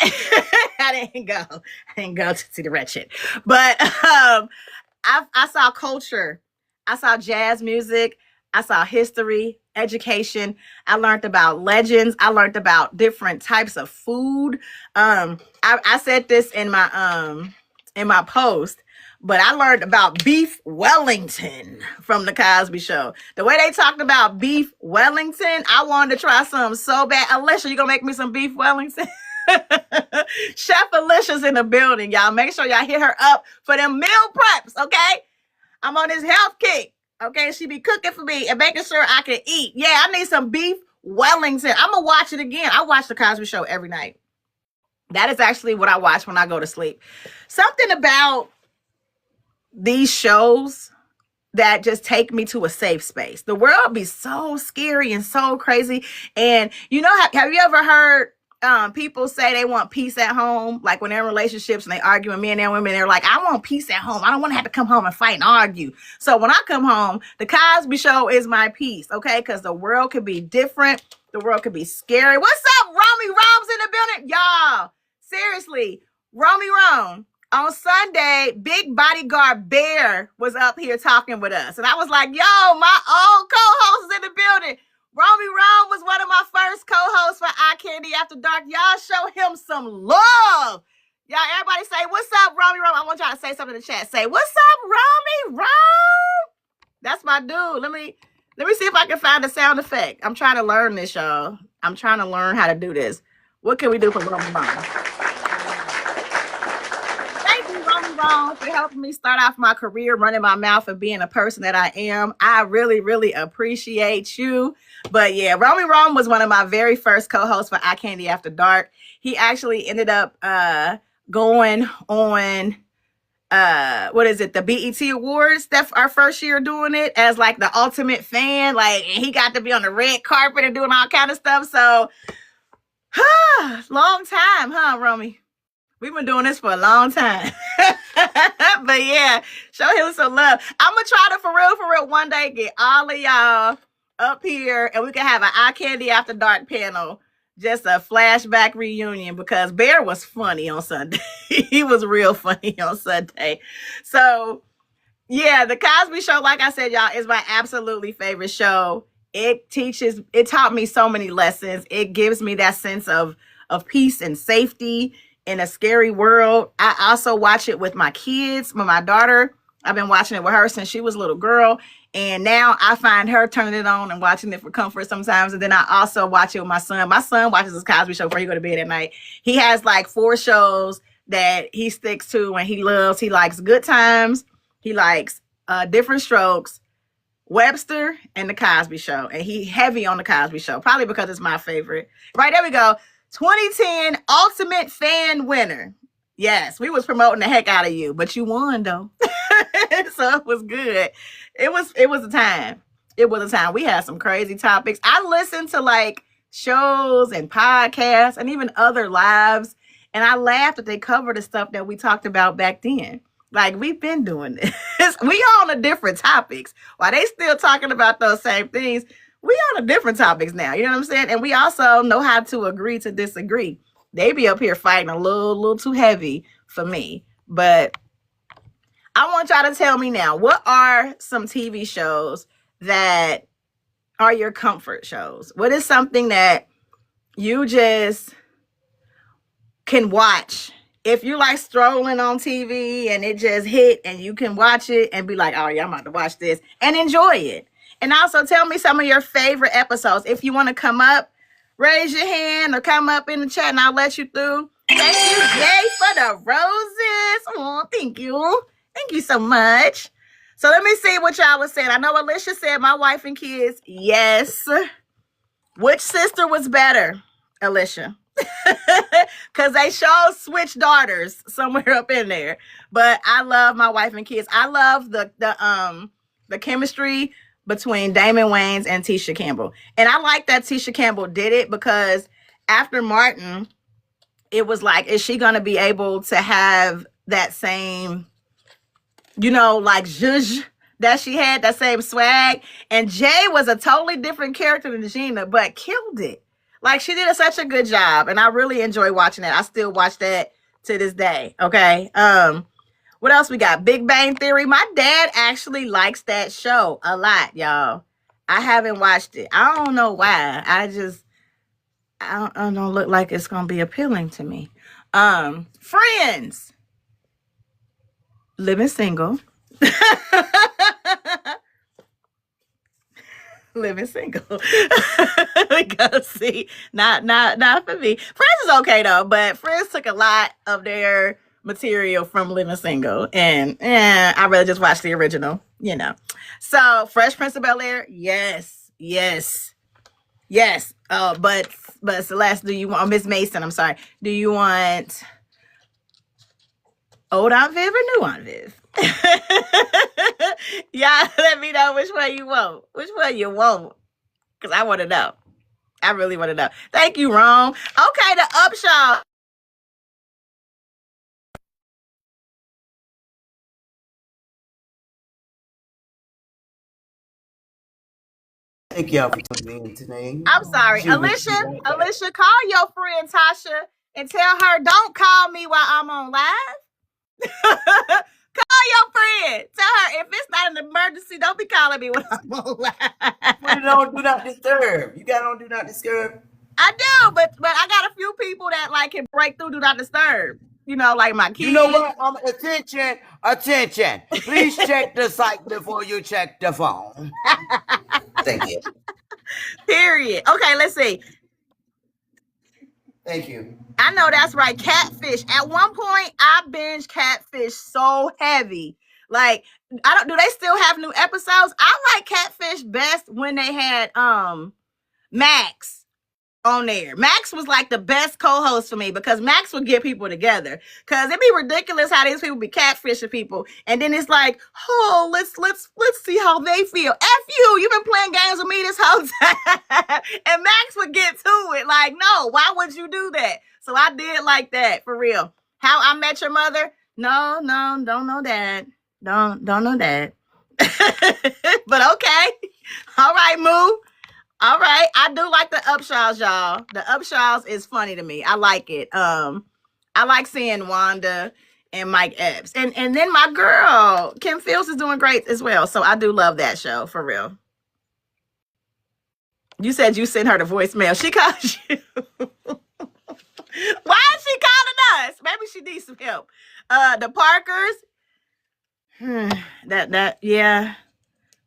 I didn't go. I didn't go to see the wretched. But I saw culture. I saw jazz music. I saw history, education. I learned about legends. I learned about different types of food. I said this in my post, but I learned about beef Wellington from the Cosby Show. The way they talked about beef Wellington, I wanted to try some so bad. Alicia, you gonna make me some beef Wellington? Chef Alicia's in the building, y'all. Make sure y'all hit her up for them meal preps, okay? I'm on this health kick, okay? She be cooking for me and making sure I can eat. Yeah, I need some beef Wellington. I'm gonna watch it again. I watch the Cosby Show every night. That is actually what I watch when I go to sleep. Something about these shows that just take me to a safe space. The world be so scary and so crazy. And you know, have you ever heard people say they want peace at home? Like when they're in relationships and they argue with men and women, they're like, I want peace at home. I don't want to have to come home and fight and argue. So when I come home, the Cosby Show is my peace, okay? Because the world could be different. The world could be scary. What's up, Romy Rome's in the building? Y'all, seriously, Romy Rome. On Sunday, big bodyguard Bear was up here talking with us. And I was like, yo, my old co-host is in the building. Romy Rome was one of my first co-hosts for Candi After Dark. Y'all show him some love. Y'all, everybody say, what's up, Romy Rome? I want y'all to say something in the chat. Say, what's up, Romy Rome? That's my dude. Let me see if I can find a sound effect. I'm trying to learn this, y'all. I'm trying to learn how to do this. What can we do for Romy Rome? For helping me start off my career running my mouth and being a person that I am. I really, really appreciate you. But yeah, Romy Rome was one of my very first co-hosts for Candi After Dark. He actually ended up going on the BET Awards. That's our first year doing it as like the ultimate fan. Like, and he got to be on the red carpet and doing all kind of stuff. So long time, huh, Romy? We've been doing this for a long time. But yeah, show him some love. I'm going to try to, for real, one day get all of y'all up here and we can have an Candi After Dark panel. Just a flashback reunion because Bear was funny on Sunday. He was real funny on Sunday. So yeah, the Cosby Show, like I said, y'all, is my absolutely favorite show. It taught me so many lessons. It gives me that sense of peace and safety in a scary world. I also watch it with my kids, with my daughter. I've been watching it with her since she was a little girl. And now I find her turning it on and watching it for comfort sometimes. And then I also watch it with my son. My son watches this Cosby Show before he go to bed at night. He has like 4 shows that he sticks to and he loves. He likes Good Times. He likes Different Strokes, Webster, and the Cosby Show. And he heavy on the Cosby Show, probably because it's my favorite. Right, there we go. 2010 Ultimate Fan Winner. Yes, we was promoting the heck out of you, but you won though. So it was good. It was a time. It was a time. We had some crazy topics. I listened to like shows and podcasts and even other lives, and I laughed that they covered the stuff that we talked about back then. Like, we've been doing this. We on the different topics. While they still talking about those same things, we on the different topics now. You know what I'm saying? And we also know how to agree to disagree. They be up here fighting a little too heavy for me. But I want y'all to tell me now, what are some TV shows that are your comfort shows? What is something that you just can watch? If you like strolling on TV and it just hit and you can watch it and be like, oh yeah, I'm about to watch this and enjoy it. And also tell me some of your favorite episodes. If you want to come up, raise your hand or come up in the chat and I'll let you through. Thank you, Jay, for the roses. Oh, thank you. Thank you so much. So let me see what y'all was saying. I know Alicia said my wife and kids. Yes. Which sister was better, Alicia? Because they showed switch daughters somewhere up in there. But I love my wife and kids. I love the chemistry between Damon Wayans and Tisha Campbell. And I like that Tisha Campbell did it because after Martin, it was like, is she going to be able to have that same, like zhuzh that she had, that same swag? And Jay was a totally different character than Gina, but killed it. Like, she did such a good job, and I really enjoy watching that. I still watch that to this day, okay? What else we got? Big Bang Theory. My dad actually likes that show a lot, y'all. I haven't watched it. I don't know why. I don't look like it's going to be appealing to me. Friends. Living Single. Living Single. We go see. Not for me. Friends is okay though, but Friends took a lot of their material from Living Single, and I'd rather just watch the original, So Fresh Prince of Bel-Air, yes. But Celeste, do you want Miss Mason? I'm sorry. Do you want old Aunt Viv or new Aunt Viv? Yeah, let me know which one you want. Which one you want? Because I want to know. I really want to know. Thank you, Ron. Okay, the Upshaw. Thank y'all for tuning in today. I'm sorry. Alicia, call your friend Tasha and tell her don't call me while I'm on live. Call your friend. Tell her if it's not an emergency, don't be calling me when I'm on live. Put it on Do Not Disturb. You got it on Do Not Disturb? I do, but I got a few people that can break through Do Not Disturb. Like my kids. You know what? Attention. Please check the site before you check the phone. Thank you. Period. Okay, let's see. Thank you. I know that's right. Catfish. At one point, I binged Catfish so heavy. Do they still have new episodes? I like Catfish best when they had Max on there. Max was like the best co-host for me because Max would get people together. Cause it'd be ridiculous how these people be catfishing people, and then it's like, oh, let's see how they feel. F you, you've been playing games with me this whole time. And Max would get to it. Like, no, why would you do that? So I did like that for real. How I Met Your Mother? No, don't know that. Don't know that. But okay. All right, Moo. All right. I do like the Upshaws, y'all. The Upshaws is funny to me. I like it. I like seeing Wanda and Mike Epps. And then my girl, Kim Fields, is doing great as well. So I do love that show, for real. You said you sent her the voicemail. She called you. Why is she calling us? Maybe she needs some help. The Parkers. Yeah.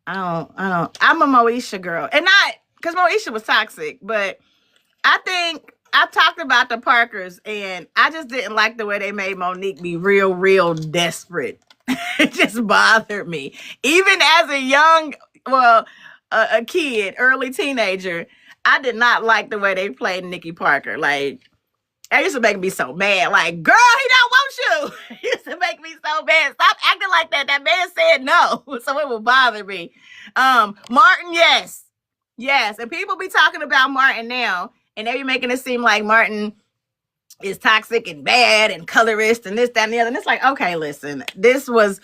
I don't. I'm a Moesha girl. And not because Moesha was toxic, but I think I talked about the Parkers and I just didn't like the way they made Monique be real desperate. It just bothered me. Even as a kid, early teenager, I did not like the way they played Nikki Parker. Like, it used to make me so mad. Like, girl, he don't want you. It used to make me so mad. Stop acting like that. That man said no. So it would bother me. Martin, yes. And people be talking about Martin now, and they be making it seem like Martin is toxic and bad and colorist and this, that, and the other. And it's like, okay, listen, this was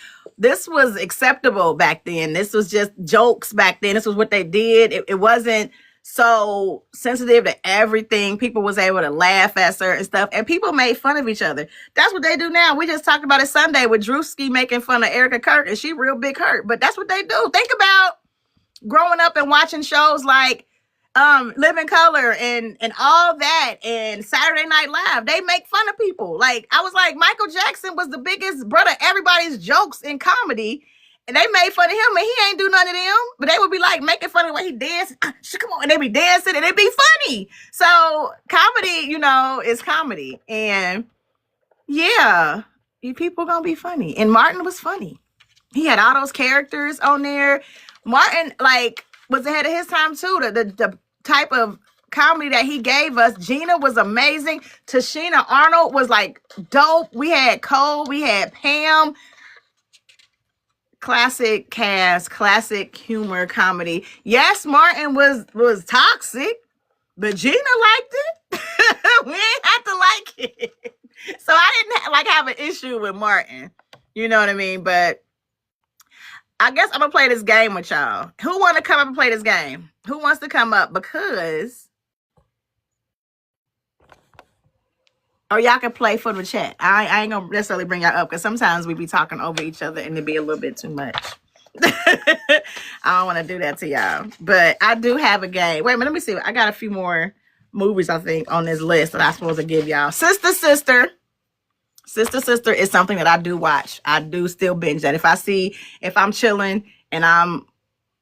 acceptable back then. This was just jokes back then. This was what they did. It wasn't so sensitive to everything. People was able to laugh at certain stuff, and people made fun of each other. That's what they do now. We just talked about it Sunday with Drewski making fun of Erica Kirk, and she real big hurt. But that's what they do. Think about growing up and watching shows like Living Color and all that, and Saturday Night Live. They make fun of people. Like, I was like, Michael Jackson was the biggest brother, everybody's jokes in comedy. And they made fun of him, and he ain't do none of them. But they would be like making fun of the way he danced. Come on, and they be dancing, and it be funny. So comedy, is comedy, and yeah, you people gonna be funny. And Martin was funny. He had all those characters on there. Martin was ahead of his time too. The type of comedy that he gave us. Gina was amazing. Tashina Arnold was dope. We had Cole. We had Pam. Classic cast, classic humor comedy. Yes, Martin was toxic, but Gina liked it. We ain't have to like it. So I didn't have an issue with Martin. You know what I mean? But I guess I'm gonna play this game with y'all. Who want to come up and play this game? Who wants to come up? Or y'all can play for the chat. I ain't gonna necessarily bring y'all up because sometimes we be talking over each other and it be a little bit too much. I don't want to do that to y'all. But I do have a game. Wait a minute, let me see. I got a few more movies, I think, on this list that I'm supposed to give y'all. Sister is something that I do watch. I do still binge that. If I'm chilling and I'm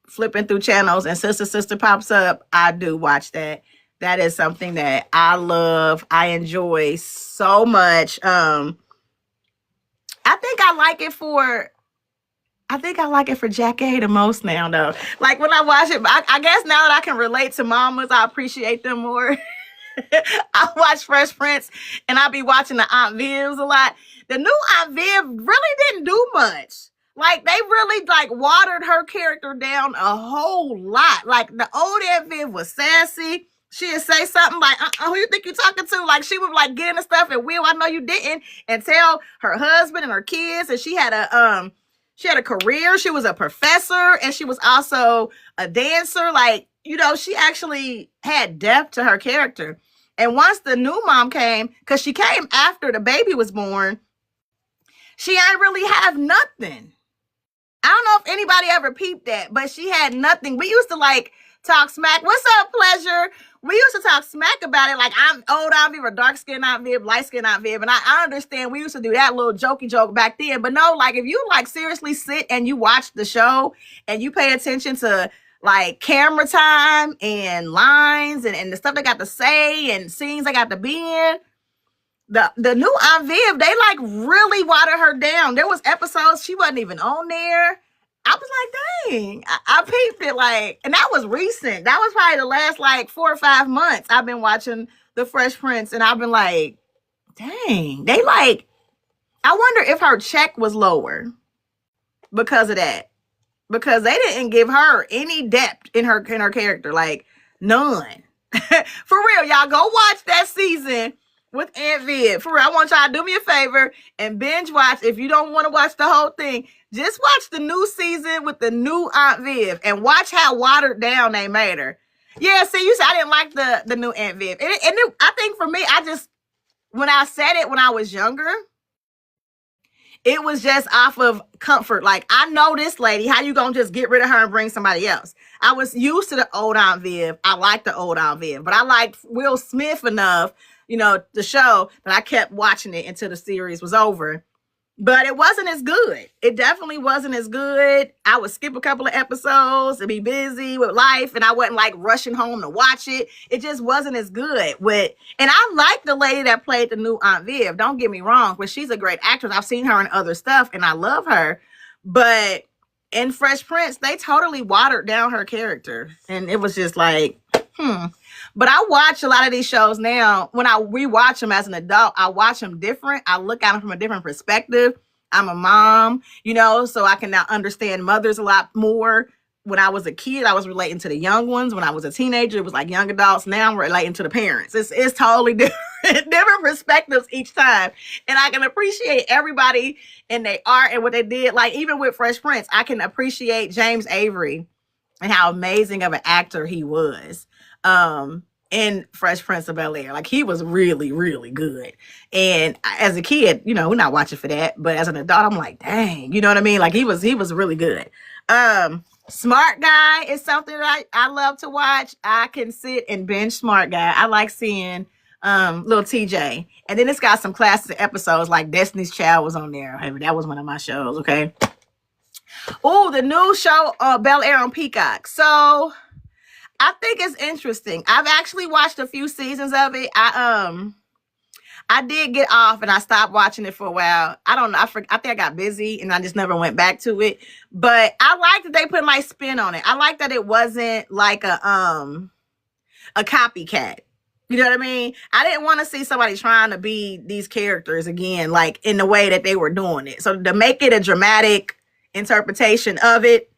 flipping through channels and Sister pops up, I do watch that. That is something that I love. I enjoy so much. I think I like it for Jackie the most now, though. Like when I watch it, I guess now that I can relate to mamas, I appreciate them more. I watch Fresh Prince and I be watching the Aunt Vivs a lot. The new Aunt Viv really didn't do much. They really watered her character down a whole lot. The old Aunt Viv was sassy. She'd say something like, who you think you're talking to? She would get into stuff and I know you didn't, and tell her husband and her kids. And she had a career. She was a professor and she was also a dancer. She actually had depth to her character. And once the new mom came, because she came after the baby was born, she ain't really have nothing. I don't know if anybody ever peeped that, but she had nothing. We used to talk smack. What's up, Pleasure? We used to talk smack about it. I'm old Aunt Viv or dark skin Aunt Viv, light skin Aunt Viv. And I understand we used to do that little jokey joke back then. But no, if you seriously sit and you watch the show and you pay attention to camera time and lines and the stuff they got to say and scenes they got to be in, the new Aunt Viv, they really watered her down. There was episodes she wasn't even on there. I was dang, I peeped it and that was recent. That was probably the last 4 or 5 months I've been watching the Fresh Prince, and I've been dang, they I wonder if her check was lower because of that. Because they didn't give her any depth in her character, none. For real, y'all go watch that season with Aunt Viv. For real, I want y'all to do me a favor and binge watch. If you don't want to watch the whole thing, just watch the new season with the new Aunt Viv and watch how watered down they made her. Yeah, see, you said I didn't like the new Aunt Viv. I think for me, when I said it when I was younger, it was just off of comfort. I know this lady. How you gonna just get rid of her and bring somebody else? I was used to the old Aunt Viv. I liked the old Aunt Viv, but I liked Will Smith enough, the show, that I kept watching it until the series was over. But it wasn't as good. It definitely wasn't as good. I would skip a couple of episodes and be busy with life, and I wasn't rushing home to watch it. It just wasn't as good. And I like the lady that played the new Aunt Viv. Don't get me wrong, but she's a great actress. I've seen her in other stuff, and I love her. But in Fresh Prince, they totally watered down her character, and it was just But I watch a lot of these shows now. When I rewatch them as an adult, I watch them different. I look at them from a different perspective. I'm a mom, so I can now understand mothers a lot more. When I was a kid, I was relating to the young ones. When I was a teenager, it was young adults. Now I'm relating to the parents. It's totally different perspectives each time. And I can appreciate everybody and their art and what they did. Even with Fresh Prince, I can appreciate James Avery and how amazing of an actor he was. In Fresh Prince of Bel-Air. He was really, really good. And as a kid, we're not watching for that. But as an adult, I'm dang, you know what I mean? He was really good. Smart Guy is something that I love to watch. I can sit and binge Smart Guy. I like seeing little TJ. And then it's got some classic episodes Destiny's Child was on there. That was one of my shows, okay? Oh, the new show, Bel-Air on Peacock. So I think it's interesting. I've actually watched a few seasons of it. I did get off and I stopped watching it for a while. I don't know. I think I got busy and I just never went back to it. But I like that they put my spin on it. I like that it wasn't like a copycat. You know what I mean? I didn't want to see somebody trying to be these characters again, like in the way that they were doing it. So to make it a dramatic interpretation of it,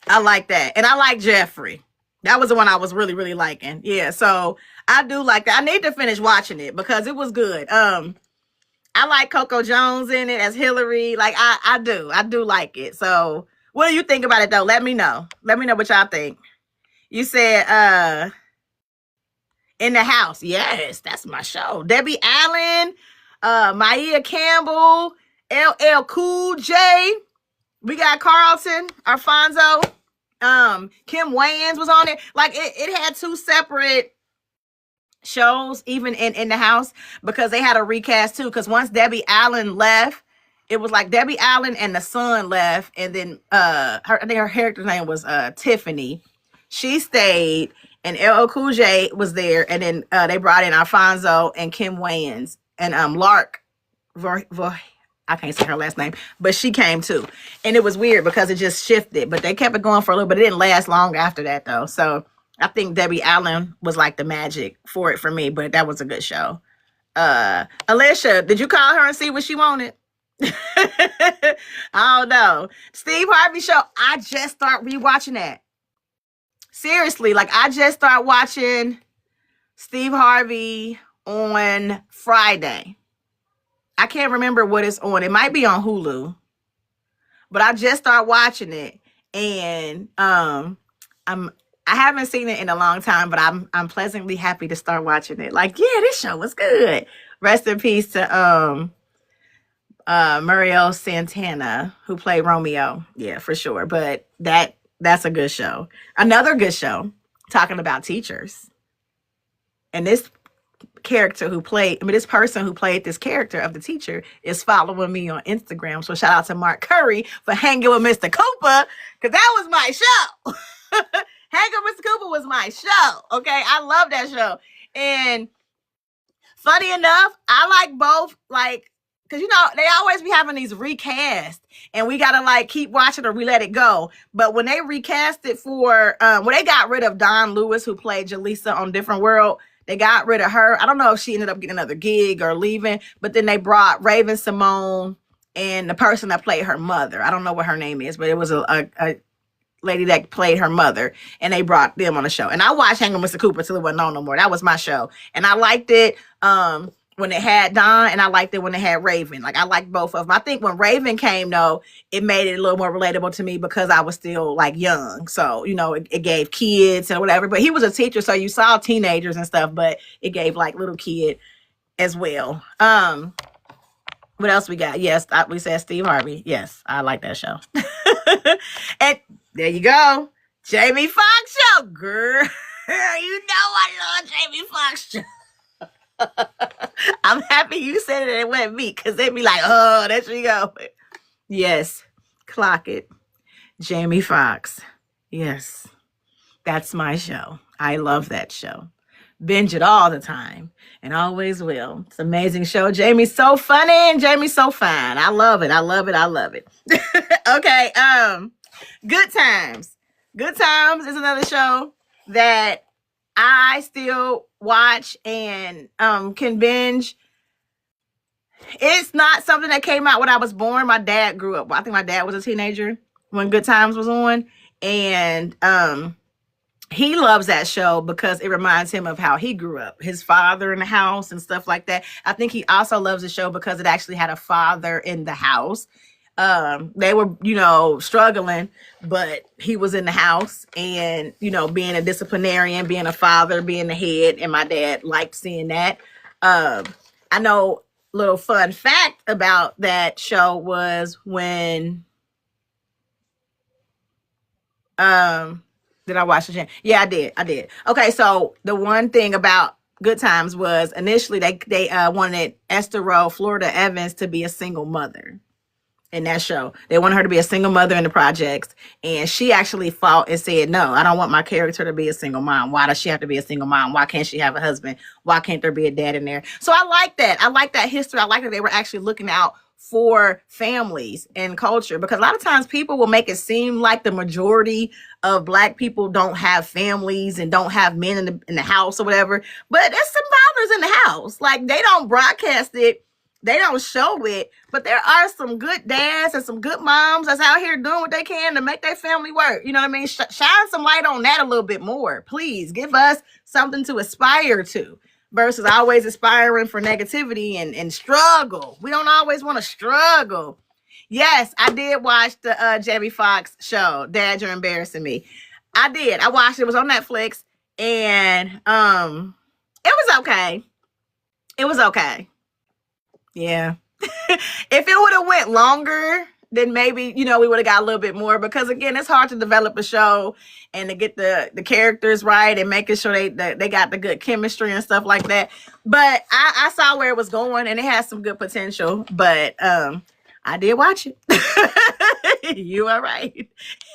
I like that. And I like Jeffrey. That was the one I was really, really liking. Yeah, so I do like that. I need to finish watching it because it was good. I like Coco Jones in it as Hillary. Like I do like it. So what do you think about it though? Let me know. Let me know what y'all think. You said In the House. Yes, that's my show. Debbie Allen, Maya Campbell, LL Cool J. We got Carlton, Alfonso. Kim Wayans was on it. Like it had two separate shows, even in the house, because they had a recast too. Because once Debbie Allen left, it was like Debbie Allen and the son left, and then I think her character's name was Tiffany. She stayed, and LL Cool J was there, and then they brought in Alfonso and Kim Wayans and Lark. I can't say her last name, but she came too. And it was weird because it just shifted, but they kept it going for a little bit. It didn't last long after that though. So I think Debbie Allen was like the magic for it for me, but that was a good show. Alicia, did you call her and see what she wanted? I don't know. Steve Harvey show. I just start rewatching that. Seriously, like I just start watching Steve Harvey on Friday. I can't remember what it's on. It might be on Hulu, but I just started watching it, and I haven't seen it in a long time, but I'm pleasantly happy to start watching it. Like, yeah, this show was good. Rest in peace to Muriel Santana, who played Romeo. Yeah, for sure. But that's a good show. Another good show talking about teachers, and this person who played this character of the teacher is following me on Instagram. So shout out to Mark Curry for hanging with Mr. Cooper, because that was my show. Hanging with Mr. Cooper was my show. Okay, I love that show. And funny enough, I like both, like, because you know they always be having these recasts, and we gotta like keep watching or we let it go. But when they recast it for when they got rid of Dawn Lewis, who played Jaleesa on Different World, they got rid of her. I don't know if she ended up getting another gig or leaving, but then they brought Raven Simone and the person that played her mother. I don't know what her name is, but it was a lady that played her mother, and they brought them on the show. And I watched Hanging with Mr. Cooper till it wasn't on no more. That was my show. And I liked it when it had Dawn, and I liked it when it had Raven. Like, I liked both of them. I think when Raven came, though, it made it a little more relatable to me because I was still, like, young. So, you know, it gave kids and whatever. But he was a teacher, so you saw teenagers and stuff, but it gave, like, little kid as well. What else we got? Yes, we said Steve Harvey. Yes, I like that show. And there you go. Jamie Foxx show. Girl, you know I love Jamie Foxx show. I'm happy you said it wasn't me, because they'd be like, oh, there she go. Yes, clock it. Jamie Foxx. Yes, that's my show. I love that show. Binge it all the time and always will. It's an amazing show. Jamie's so funny and Jamie's so fine. I love it. I love it. I love it. Okay. Good Times. Good Times is another show that I still watch and can binge. It's not something that came out when I was born. My dad grew up. I think my dad was a teenager when Good Times was on. And he loves that show because it reminds him of how he grew up, his father in the house and stuff like that. I think he also loves the show because it actually had a father in the house. They were, you know, struggling, but he was in the house and, you know, being a disciplinarian, being a father, being the head. And my dad liked seeing that. I know a little fun fact about that show was when, did I watch the channel? Yeah, I did. Okay, so the one thing about Good Times was initially they wanted Esther Rowe, Florida Evans, to be a single mother. in that show. They wanted her to be a single mother in the projects. And she actually fought and said, no, I don't want my character to be a single mom. Why does she have to be a single mom? Why can't she have a husband? Why can't there be a dad in there? So I like that. I like that history. I like that they were actually looking out for families and culture, because a lot of times people will make it seem like the majority of Black people don't have families and don't have men in the house or whatever. But there's some fathers in the house. Like, they don't broadcast it. They don't show it, but there are some good dads and some good moms that's out here doing what they can to make their family work. You know what I mean? Shine some light on that a little bit more. Please give us something to aspire to versus always aspiring for negativity and struggle. We don't always want to struggle. Yes, I did watch the Jamie Foxx show, Dad, You're Embarrassing Me. I did. I watched it. It was on Netflix, and it was okay. It was okay. Yeah. If it would have went longer, then maybe, you know, we would have got a little bit more, because again, it's hard to develop a show and to get the characters right and making sure they got the good chemistry and stuff like that. But I saw where it was going, and it has some good potential, but I did watch it. You are right.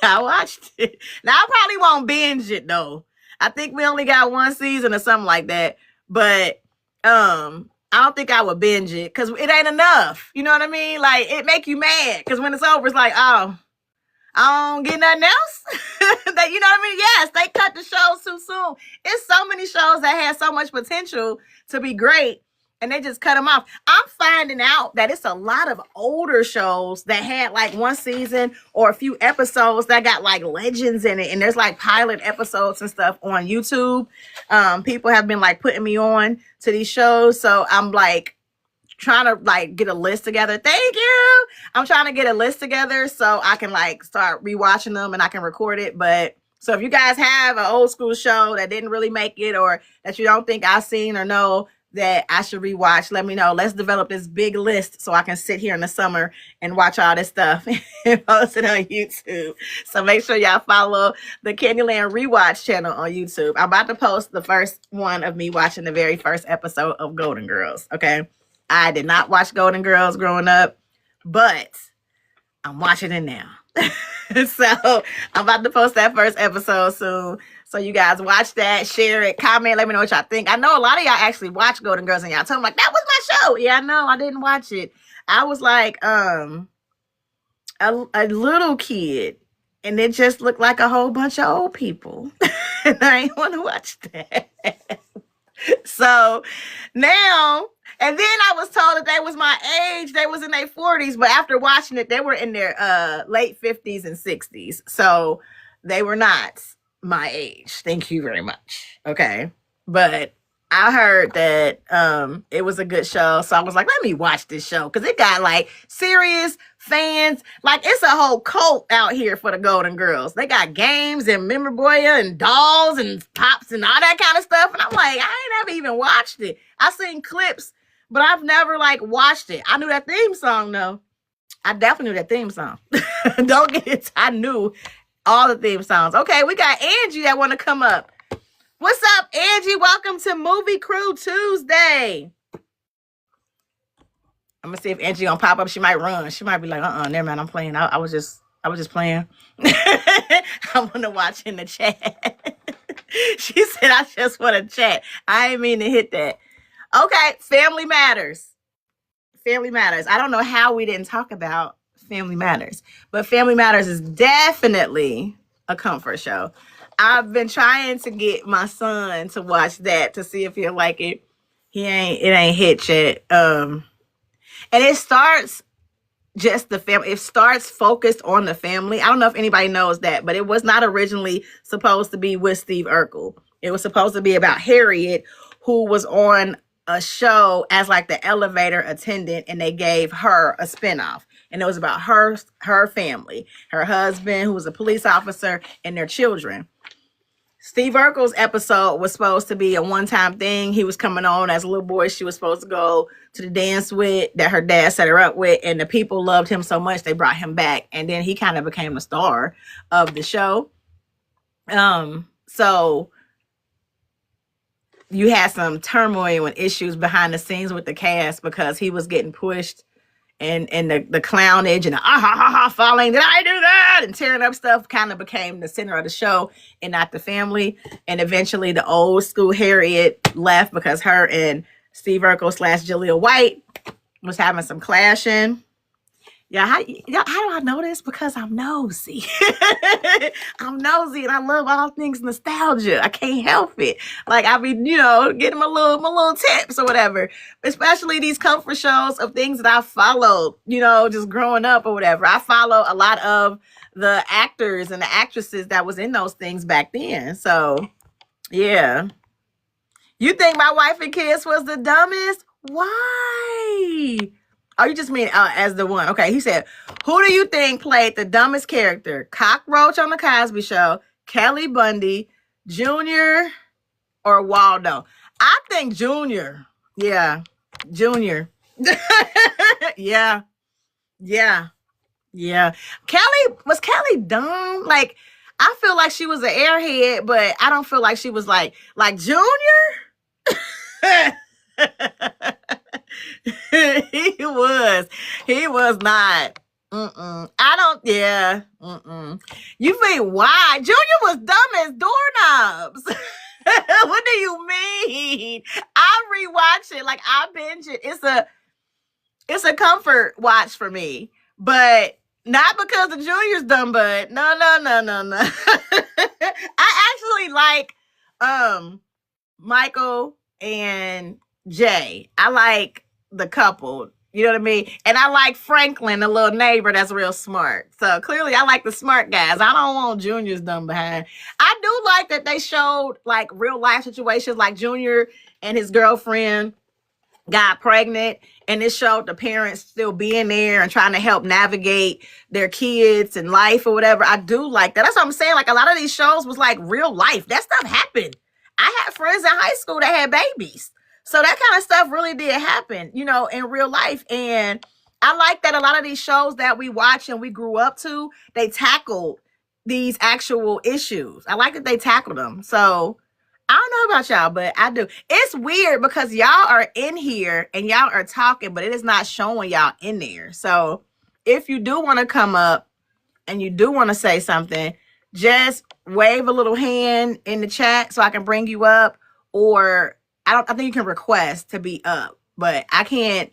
I watched it. Now I probably won't binge it though. I think we only got one season or something like that, but I don't think I would binge it because it ain't enough. You know what I mean? Like, it make you mad because when it's over, it's like, oh, I don't get nothing else. That, you know what I mean? Yes, they cut the shows too soon. It's so many shows that have so much potential to be great, and they just cut them off. I'm finding out that it's a lot of older shows that had like one season or a few episodes that got like legends in it, and there's like pilot episodes and stuff on YouTube. People have been like putting me on to these shows, so I'm like trying to like get a list together. Thank you. I'm trying to get a list together so I can like start rewatching them and I can record it. But so if you guys have an old school show that didn't really make it, or that you don't think I've seen or know that I should rewatch, let me know. Let's develop this big list so I can sit here in the summer and watch all this stuff and post it on YouTube. So make sure y'all follow the Candyland Rewatch channel on YouTube. I'm about to post the first one of me watching the very first episode of Golden Girls. Okay. I did not watch Golden Girls growing up, but I'm watching it now. So I'm about to post that first episode soon. So you guys watch that, share it, comment, let me know what y'all think. I know a lot of y'all actually watch Golden Girls, and y'all tell me like, that was my show. Yeah, I know. I didn't watch it. I was like a little kid, and it just looked like a whole bunch of old people. And I didn't want to watch that. So now, and then I was told that they was my age. They was in their 40s, but after watching it, they were in their late 50s and 60s. So they were not my age. Thank you very much. Okay. But I heard that it was a good show. So I was like, let me watch this show, because it got like serious fans. Like, it's a whole cult out here for the Golden Girls. They got games and memorabilia and dolls and pops and all that kind of stuff. And I'm like, I ain't never even watched it. I've seen clips, but I've never like watched it. I knew that theme song though. I definitely knew that theme song. Don't get it. I knew all the theme songs. Okay, we got Angie that want to come up. What's up, Angie? Welcome to Movie Crew Tuesday. I'm gonna see if Angie gonna pop up. She might run. She might be like, never mind, I'm playing. I was just playing. I want to watch in the chat. She said, I just want to chat. I ain't mean to hit that. Okay, Family Matters. Family Matters. I don't know how we didn't talk about Family Matters, but Family Matters is definitely a comfort show. I've been trying to get my son to watch that to see if he'll like it. It ain't hit yet. And it starts just the family. It starts focused on the family. I don't know if anybody knows that, but it was not originally supposed to be with Steve Urkel. It was supposed to be about Harriet, who was on a show as like the elevator attendant, and they gave her a spinoff. And it was about her family, her husband, who was a police officer, and their children. Steve Urkel's episode was supposed to be a one-time thing. He was coming on as a little boy. She was supposed to go to the dance with that her dad set her up with, and the people loved him so much they brought him back, and then he kind of became a star of the show. So you had some turmoil and issues behind the scenes with the cast because he was getting pushed and the clownage and the ah ha ha ha falling, did I do that? And tearing up stuff kind of became the center of the show and not the family. And eventually the old school Harriet left because her and Steve Urkel / Julia White was having some clashing. Yeah, how do I know this? Because I'm nosy. I'm nosy and I love all things nostalgia. I can't help it. Like I be, getting my little tips or whatever. Especially these comfort shows of things that I followed, just growing up or whatever. I follow a lot of the actors and the actresses that was in those things back then. So, yeah. You think my wife and kids was the dumbest? Why? Oh, you just mean as the one. Okay, he said, who do you think played the dumbest character? Cockroach on the Cosby Show, Kelly Bundy, Junior, or Waldo? I think Junior. Yeah, Junior. Yeah. Was Kelly dumb? Like, I feel like she was an airhead, but I don't feel like she was like Junior. He was not. You mean why? Junior was dumb as doorknobs. What do you mean? I rewatch it, like I binge it. It's a comfort watch for me, but not because the Junior's dumb, but no. I actually like Michael and Jay. I like the couple, you know what I mean? And I like Franklin, the little neighbor that's real smart. So clearly I like the smart guys. I don't want Junior's dumb behind. I do like that they showed like real life situations, like Junior and his girlfriend got pregnant, and it showed the parents still being there and trying to help navigate their kids and life or whatever. I do like that. That's what I'm saying. Like a lot of these shows was like real life. That stuff happened. I had friends in high school that had babies. So that kind of stuff really did happen, in real life. And I like that a lot of these shows that we watch and we grew up to, they tackled these actual issues. I like that they tackled them. So I don't know about y'all, but I do. It's weird because y'all are in here and y'all are talking, but it is not showing y'all in there. So if you do want to come up and you do want to say something, just wave a little hand in the chat so I can bring you up, or I think you can request to be up, but I can't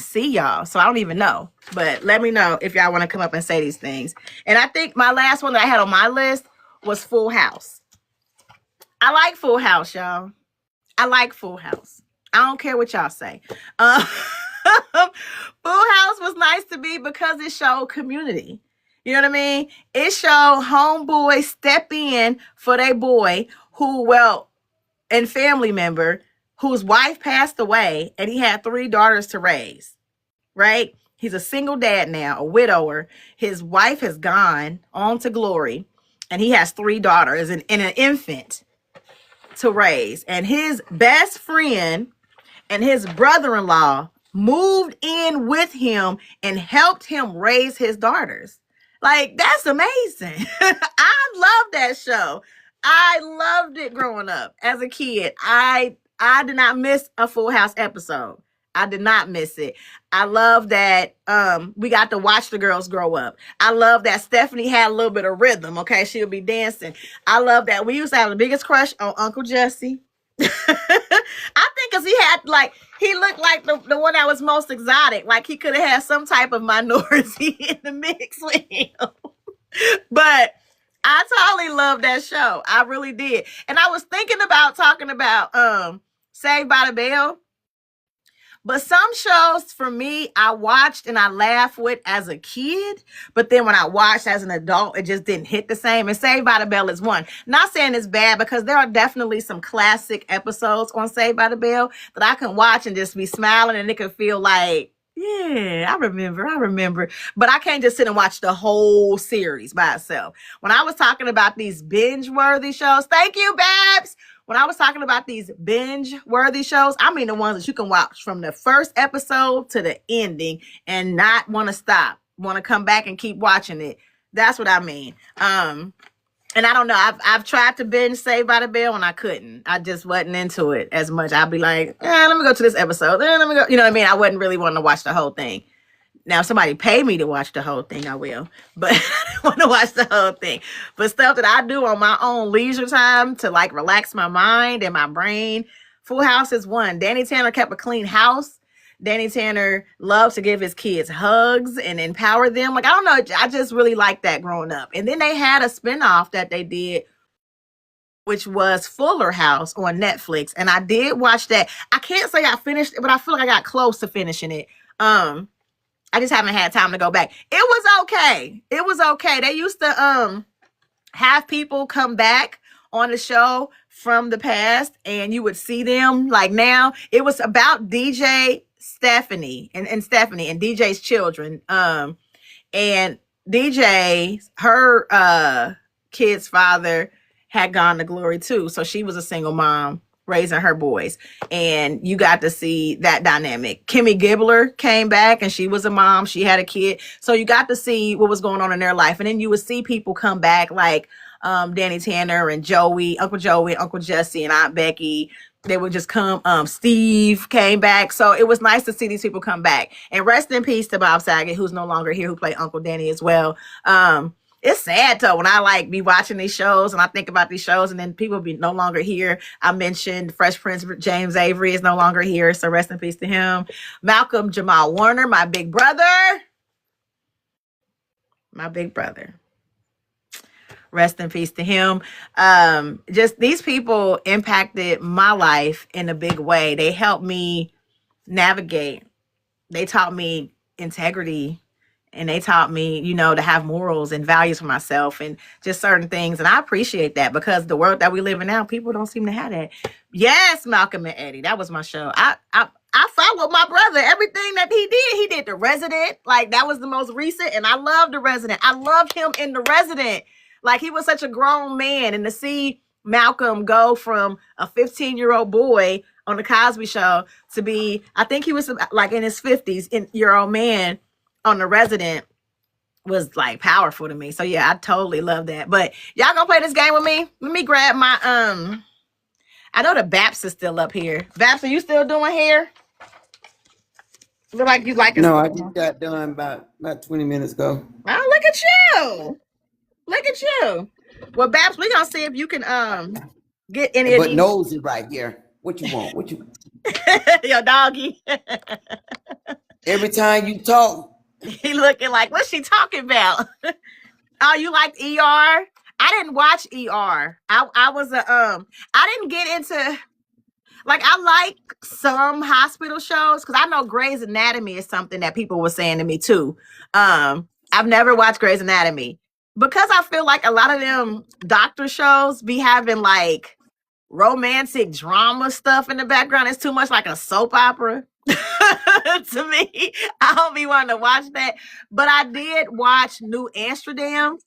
see y'all, so I don't even know. But let me know if y'all want to come up and say these things. And I think my last one that I had on my list was Full House. I like Full House, y'all. I like Full House. I don't care what y'all say. Full House was nice to me because it showed community. You know what I mean? It showed homeboys step in for their boy and family member whose wife passed away, and he had 3 daughters to raise, right? He's a single dad now, a widower. His wife has gone on to glory, and he has 3 daughters and an infant to raise. And his best friend and his brother-in-law moved in with him and helped him raise his daughters. Like, that's amazing. I love that show. I loved it growing up as a kid. I did not miss a Full House episode. I did not miss it. I love that we got to watch the girls grow up. I love that Stephanie had a little bit of rhythm. Okay, she'll be dancing. I love that we used to have the biggest crush on Uncle Jesse. I think because he looked like the one that was most exotic. Like he could have had some type of minority in the mix with him. But I totally love that show. I really did. And I was thinking about talking about Saved by the Bell. But some shows for me, I watched and I laughed with as a kid. But then when I watched as an adult, it just didn't hit the same. And Saved by the Bell is one. Not saying it's bad, because there are definitely some classic episodes on Saved by the Bell that I can watch and just be smiling, and it can feel like, yeah, I remember. But I can't just sit and watch the whole series by itself. When I was talking about these binge-worthy shows, thank you, Babs. When I was talking about these binge-worthy shows, I mean the ones that you can watch from the first episode to the ending and not want to stop, want to come back and keep watching it. That's what I mean. And I don't know. I've tried to binge Saved by the Bell and I couldn't. I just wasn't into it as much. I'd be like, let me go to this episode. Let me go. You know what I mean? I wasn't really wanting to watch the whole thing. Now, if somebody pay me to watch the whole thing, I will. But I don't want to watch the whole thing. But stuff that I do on my own leisure time to like relax my mind and my brain. Full House is one. Danny Tanner kept a clean house. Danny Tanner loves to give his kids hugs and empower them. Like, I don't know. I just really liked that growing up. And then they had a spinoff that they did, which was Fuller House on Netflix. And I did watch that. I can't say I finished it, but I feel like I got close to finishing it. I just haven't had time to go back. It was okay. It was okay. They used to have people come back on the show from the past and you would see them. Like now, it was about DJ Stephanie and Stephanie and DJ's children. And DJ, her kid's father had gone to glory too. So she was a single mom raising her boys. And you got to see that dynamic. Kimmy Gibbler came back and she was a mom. She had a kid. So you got to see what was going on in their life. And then you would see people come back like Danny Tanner and Joey, Uncle Jesse and Aunt Becky. They would just come. Steve came back. So it was nice to see these people come back. And rest in peace to Bob Saget, who's no longer here, who played Uncle Danny as well. It's sad though when I like be watching these shows and I think about these shows and then people be no longer here. I mentioned Fresh Prince James Avery is no longer here, so rest in peace to him. Malcolm Jamal Warner, my big brother. Rest in peace to him. Just these people impacted my life in a big way. They helped me navigate. They taught me integrity. And they taught me, you know, to have morals and values for myself and just certain things. And I appreciate that because the world that we live in now, people don't seem to have that. Yes, Malcolm and Eddie. That was my show. I followed my brother. Everything that he did The Resident. Like, that was the most recent. And I loved The Resident. I loved him in The Resident. Like, he was such a grown man. And to see Malcolm go from a 15-year-old boy on the Cosby Show to be, I think he was like in his 50s-year-old man on The Resident was like powerful to me. So yeah, I totally love that. But y'all gonna play this game with me? Let me grab my I know the Baps is still up here. Baps, are you still doing hair? Look like you like it. No, I just got done about 20 minutes ago. Oh, look at you. Look at you. Well, Baps, we're gonna see if you can get any of these. But nose is right here. What you want? What you Your doggy. Every time you talk, he looking like, what's she talking about? Oh, you liked ER? I didn't watch ER. I was I didn't get into, like, I like some hospital shows because I know Grey's Anatomy is something that people were saying to me too. I've never watched Grey's Anatomy because I feel like a lot of them doctor shows be having like romantic drama stuff in the background. It's too much like a soap opera. To me, I don't be wanting to watch that. But I did watch New Amsterdam,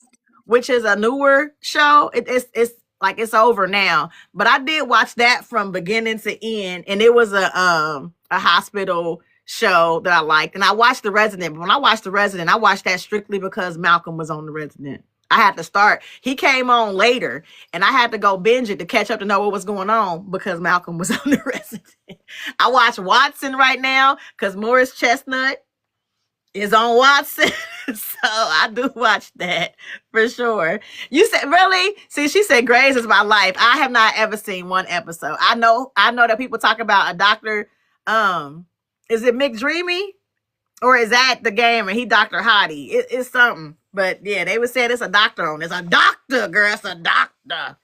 which is a newer show. It's like it's over now, but I did watch that from beginning to end, and it was a hospital show that I liked. And I watched The Resident, but when I watched The Resident, I watched that strictly because Malcolm was on The Resident. I had to start. He came on later, and I had to go binge it to catch up to know what was going on because Malcolm was on The Resident. I watch Watson right now because Morris Chestnut is on Watson. So I do watch that for sure. You said, really? See, she said Grey's is my life. I have not ever seen one episode. I know that people talk about a doctor. Is it McDreamy? Or is that the game and he Dr. Hottie? It's something. But yeah, they would say it's a doctor on. It's a doctor, girl. It's a doctor.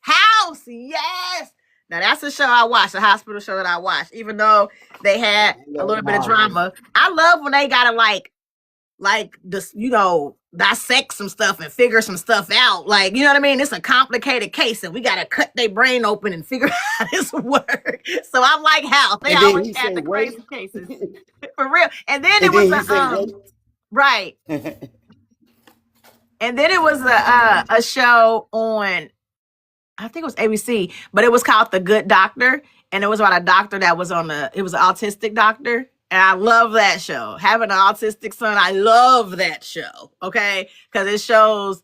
House, yes. Now that's the show I watched, the hospital show that I watched. Even though they had a little bit of drama, I love when they gotta like this, you know, dissect some stuff and figure some stuff out. Like, you know what I mean? It's a complicated case, and we gotta cut their brain open and figure out how this works. So I like House. They always had the crazy cases for real. And then it was right. And then it was a show on, I think it was ABC, but it was called The Good Doctor. And it was about a doctor that was it was an autistic doctor. And I love that show. Having an autistic son, I love that show. Okay. Because it shows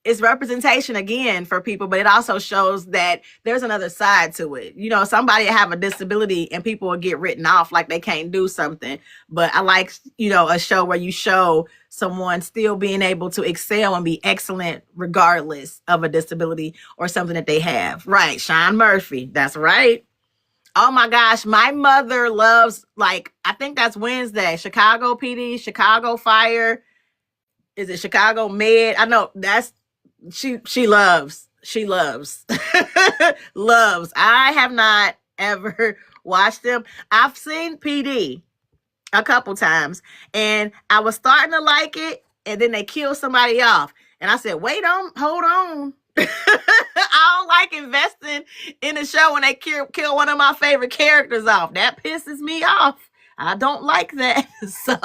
it's representation again for people, but it also shows that there's another side to it. You know, somebody have a disability and people will get written off like they can't do something. But I like, you know, a show where you show someone still being able to excel and be excellent regardless of a disability or something that they have. Right. Sean Murphy. That's right. Oh my gosh. My mother loves, like, I think that's Wednesday, Chicago PD, Chicago Fire. Is it Chicago Med? I know that's, she loves loves. I have not ever watched them. I've seen PD a couple times and I was starting to like it, and then they killed somebody off and I said, hold on. I don't like investing in a show when they kill one of my favorite characters off. That pisses me off. I don't like that. So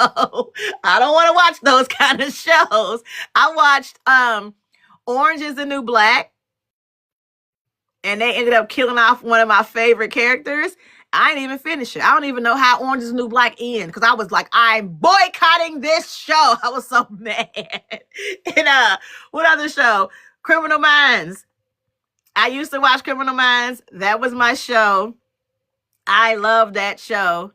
I don't want to watch those kind of shows. I watched Orange is the New Black, and they ended up killing off one of my favorite characters. I didn't even finish it. I don't even know how Orange is the New Black ends, because I was like, I'm boycotting this show. I was so mad. And what other show? Criminal Minds. I used to watch Criminal Minds. That was my show. I love that show.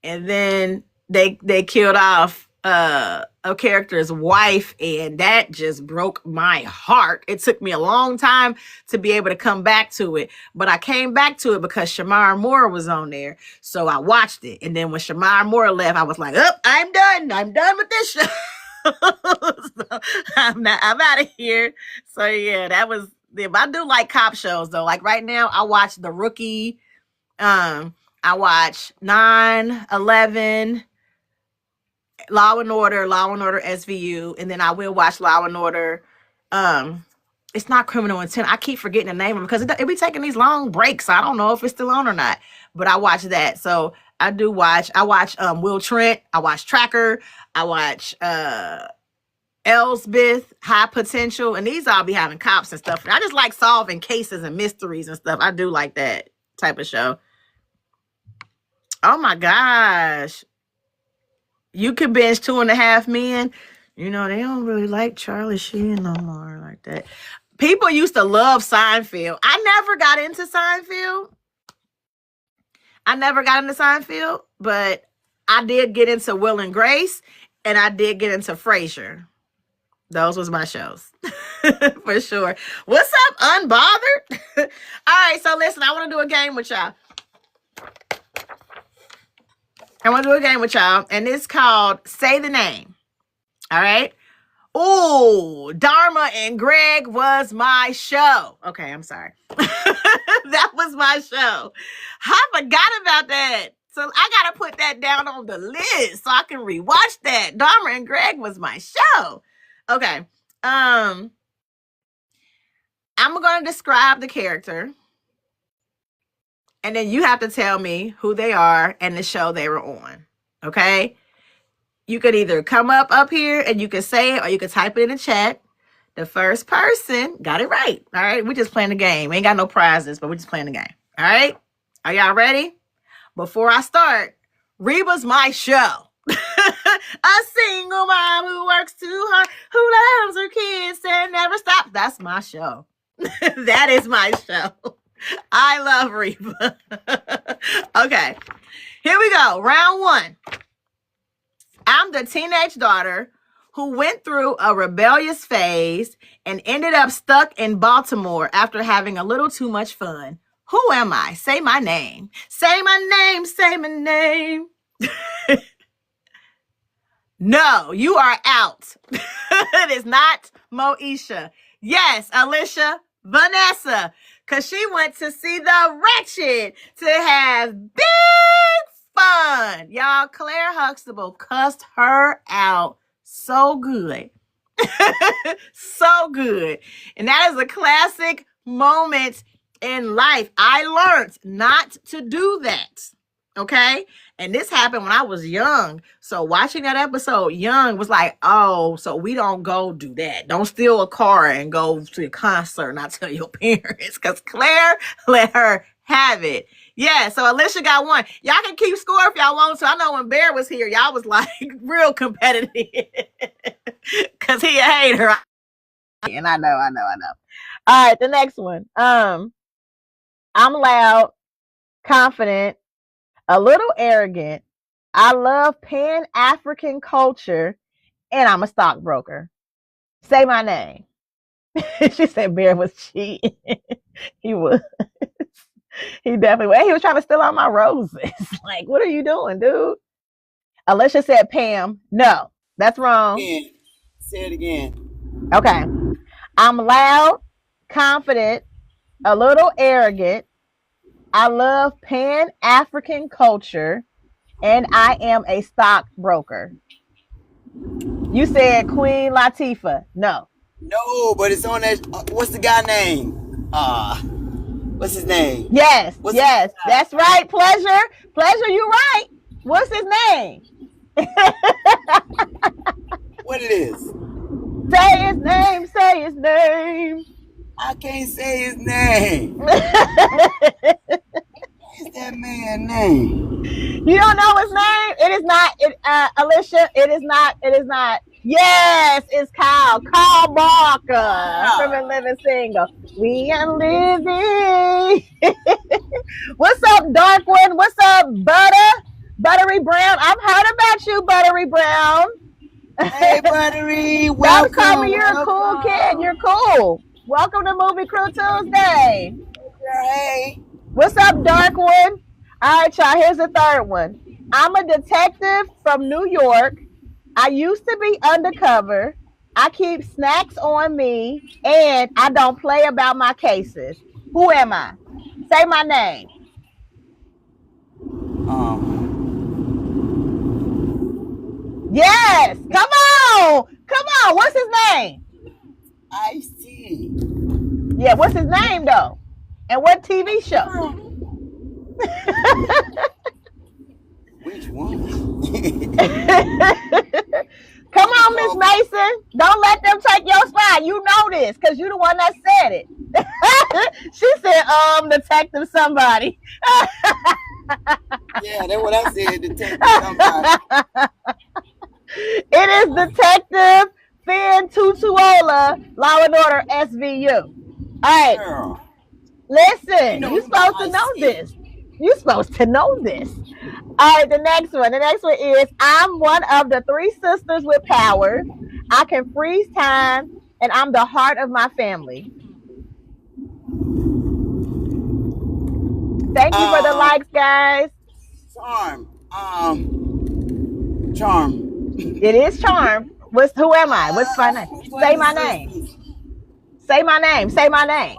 And then they killed off a character's wife, and that just broke my heart. It took me a long time to be able to come back to it, but I came back to it because Shamar Moore was on there, so I watched it. And then when Shamar Moore left, I was like, oh, I'm done with this show. So I'm out of here. So yeah, that was them. I do like cop shows though. Like right now I watch The Rookie. I watch 9/11, Law and Order SVU, and then I will watch Law and Order. It's not Criminal Intent. I keep forgetting the name of it because it be taking these long breaks. So I don't know if it's still on or not. But I watch that. So I do watch. I watch Will Trent. I watch Tracker. I watch Elsbeth, High Potential, and these all be having cops and stuff. I just like solving cases and mysteries and stuff. I do like that type of show. Oh my gosh. You can binge 2.5 Men. You know, they don't really like Charlie Sheen no more like that. People used to love Seinfeld. I never got into Seinfeld, but I did get into Will and Grace, and I did get into Frasier. Those was my shows. For sure. What's up, Unbothered? All right, so listen, I want to do a game with y'all. And it's called Say the Name. All right? Ooh, Dharma and Greg was my show. Okay, I'm sorry. That was my show. I forgot about that. So I got to put that down on the list so I can rewatch that. Dharma and Greg was my show. Okay. I'm going to describe the character. And then you have to tell me who they are and the show they were on. Okay? You could either come up here and you can say it, or you could type it in the chat. The first person got it right. All right? We're just playing the game. We ain't got no prizes, but we're just playing the game. All right? Are y'all ready? Before I start, Reba's my show. A single mom who works too hard, who loves her kids and never stops. That's my show. That is my show. I love Reba. Okay, here we go. Round one. I'm the teenage daughter who went through a rebellious phase and ended up stuck in Baltimore after having a little too much fun. Who am I? Say my name. Say my name. Say my name. No, you are out. It is not Moesha. Yes, Alicia, Vanessa. Because she went to see The Wretched to have big fun. Y'all, Claire Huxtable cussed her out so good. So good. And that is a classic moment in life. I learned not to do that. Okay? And this happened when I was young. So watching that episode young was like, oh, so we don't go do that. Don't steal a car and go to a concert and not tell your parents. Because Claire let her have it. Yeah, so Alicia got one. Y'all can keep score if y'all want to. I know when Bear was here, y'all was like real competitive. Because he a hater. And I know. All right, the next one. I'm loud, confident, a little arrogant. I love Pan-African culture, and I'm a stockbroker. Say my name. She said Bear was cheating. He was. He definitely was. He was trying to steal all my roses. Like, what are you doing, dude? Alicia said Pam. No, that's wrong. Again. Say it again. Okay. I'm loud, confident, a little arrogant. I love Pan-African culture, and I am a stockbroker. You said Queen Latifah. No. No, but it's on that. What's the guy name? What's his name? Yes, yes, that's right. Pleasure, you right. What's his name? What it is? Say his name. Say his name. I can't say his name. What's that man's name? You don't know his name? It is not. Alicia. It is not. Yes, it's Kyle Barker from A Living Single. We are living. What's up, Dark One? What's up, Buttery Brown? I've heard about you, Buttery Brown. Hey, Buttery. Welcome. Don't call me. You're a cool kid. You're cool. Welcome to Movie Crew Tuesday. Hey. What's up, Dark One? All right, y'all. Here's the third one. I'm a detective from New York. I used to be undercover. I keep snacks on me, and I don't play about my cases. Who am I? Say my name. Yes. Come on. What's his name? Ice-T. Yeah, what's his name, though? And what TV show? Which one? Come on, Miss Mason. Don't let them take your spot. You know this because you're the one that said it. She said, detective somebody. Yeah, that's what I said, detective somebody. It is Detective Finn Tutuola, Law and Order SVU. All right. Girl. Listen, you're supposed to know this. You're supposed to know this. All right, the next one is I'm one of the 3 sisters with power. I can freeze time, and I'm the heart of my family. Thank you for the likes, guys. Charm. It is Charm. Who am I? What's my name? Say my name. Say my name. Say my name.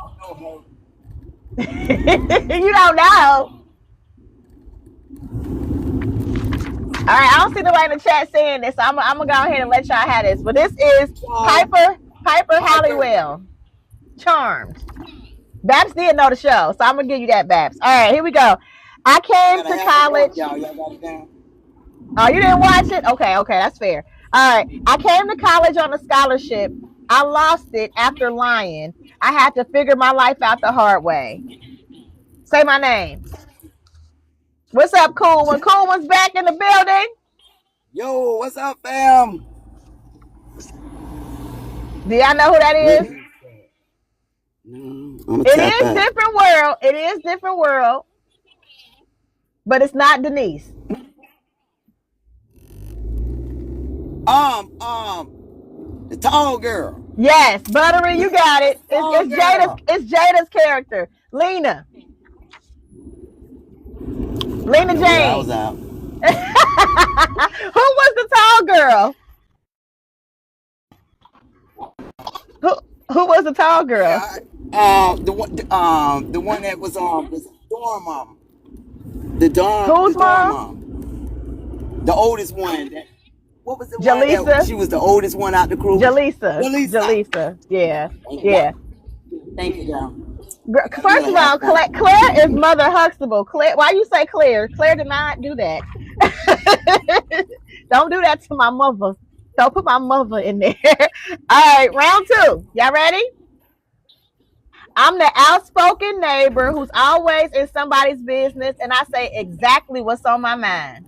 You don't know. All right, I don't see nobody in the chat saying this, so I'm gonna go ahead and let y'all have this. But this is Piper Halliwell. Charmed. Babs did know the show, so I'm gonna give you that, Babs. All right, here we go. I came to college. Y'all got it down. Oh, you didn't watch it? Okay, that's fair. All right, I came to college on a scholarship. I lost it after lying. I had to figure my life out the hard way. Say my name. What's up, Cool One? Cool One's back in the building. Yo, what's up, fam? Do y'all know who that is? No, It is different world. It is different world. But it's not Denise. The tall girl. Yes, Buttery, you got it. It's Jada's character, Lena. Lena James. I was out. Who was the tall girl? Who was the tall girl? The one that was the dorm mom. Whose mom? The oldest one. What was the Jaleesa? one? She was the oldest one out the crew. Jaleesa. Yeah. Thank you, girl. First of all, Claire is Mother Huxtable. Claire, why you say Claire? Claire did not do that. Don't do that to my mother. Don't put my mother in there. All right, round 2. Y'all ready? I'm the outspoken neighbor who's always in somebody's business, and I say exactly what's on my mind.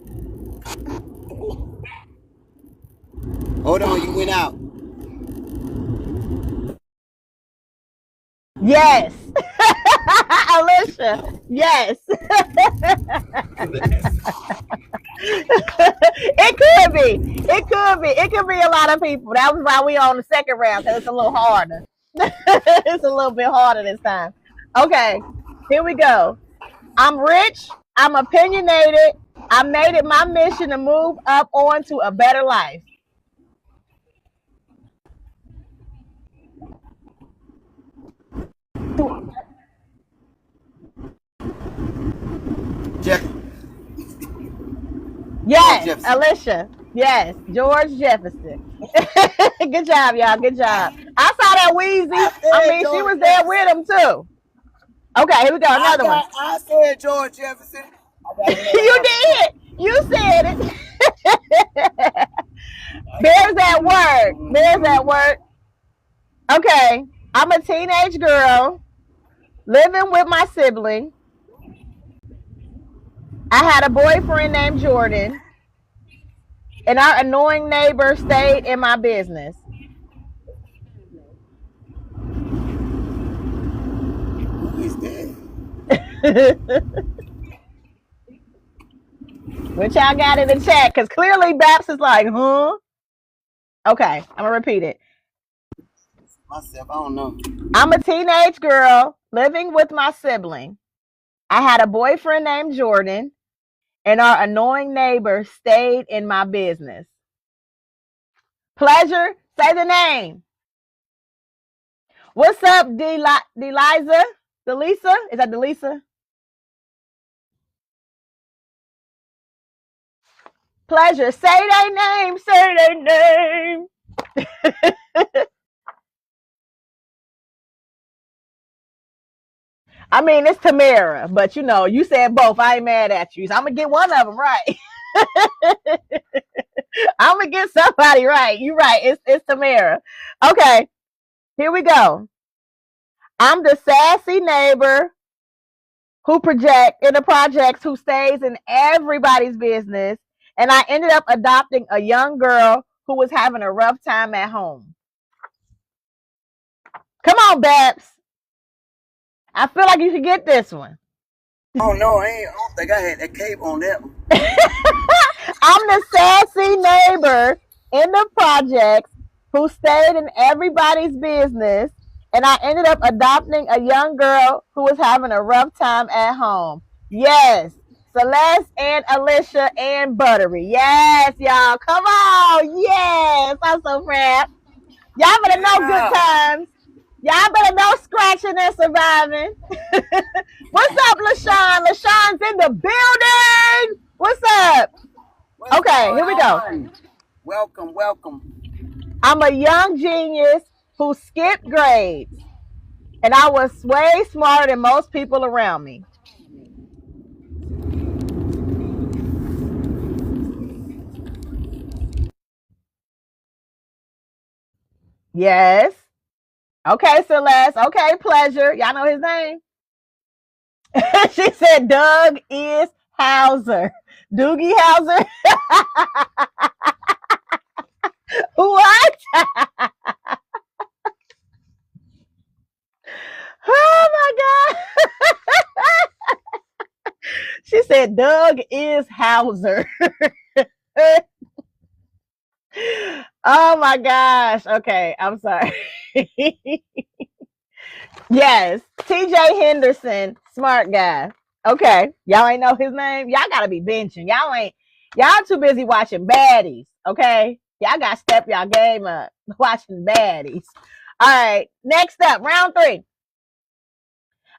Hold on, you went out. Yes. Alicia. Yes. It could be. It could be. It could be a lot of people. That was why we on the second round, because it's a little harder. It's a little bit harder this time. Okay, here we go. I'm rich. I'm opinionated. I made it my mission to move up onto a better life. Jeff. Yes, Alicia. Yes, George Jefferson. Good job, y'all. Good job. I saw that Wheezy. I mean, she was there with him too. Okay, here we go. Another one. I said George Jefferson. You did. You said it. There's that word. There's that word. Okay, I'm a teenage girl living with my sibling. I had a boyfriend named Jordan, and our annoying neighbor stayed in my business. Who is that? Which y'all got in the chat, because clearly Babs is like, huh? Okay, I'm going to repeat it. Myself, I don't know. I'm a teenage girl living with my sibling. I had a boyfriend named Jordan, and our annoying neighbor stayed in my business. Pleasure, say the name. What's up, Delisa? Delisa? Is that Delisa? Pleasure, say their name, say their name. I mean, it's Tamara, but you know, you said both. I ain't mad at you. So I'm going to get one of them right. I'm going to get somebody right. You're right. It's Tamara. Okay, here we go. I'm the sassy neighbor who projects who stays in everybody's business. And I ended up adopting a young girl who was having a rough time at home. Come on, Babs. I feel like you should get this one. Oh no, I don't think I had that cape on that one. I'm the sassy neighbor in the projects who stayed in everybody's business, and I ended up adopting a young girl who was having a rough time at home. Yes, Celeste and Alicia and Buttery. Yes, y'all. Come on. Yes, I'm so proud. Y'all better know good times. Y'all better know scratching and surviving. What's up, LaShawn? LaShawn's in the building. What's up? Okay, here we go. Welcome, welcome. I'm a young genius who skipped grades, and I was way smarter than most people around me. Yes. Okay, Celeste. Okay, Pleasure. Y'all know his name? She said Doug is Hauser. Doogie Howser. What? Oh my God. She said Doug is Hauser. Oh my gosh. Okay, I'm sorry. Yes, TJ Henderson, smart guy. Okay, y'all ain't know his name. Y'all gotta be benching. Y'all too busy watching baddies. Okay, y'all gotta step y'all game up watching baddies. All right, next up, round 3.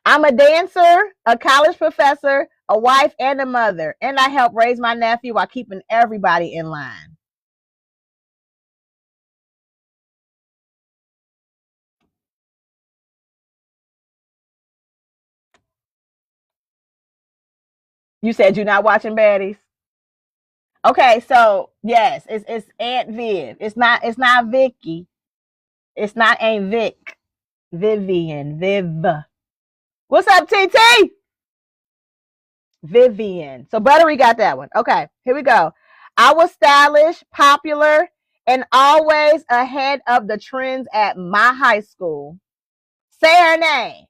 I'm a dancer, a college professor, a wife, and a mother, and I help raise my nephew while keeping everybody in line. You said you're not watching baddies? Okay, so yes, it's Aunt Viv. It's not Vicky. It's not Aunt Vic. Vivian. Viv. What's up, TT? Vivian. So Buttery got that one. Okay, here we go. I was stylish, popular, and always ahead of the trends at my high school. Say her name.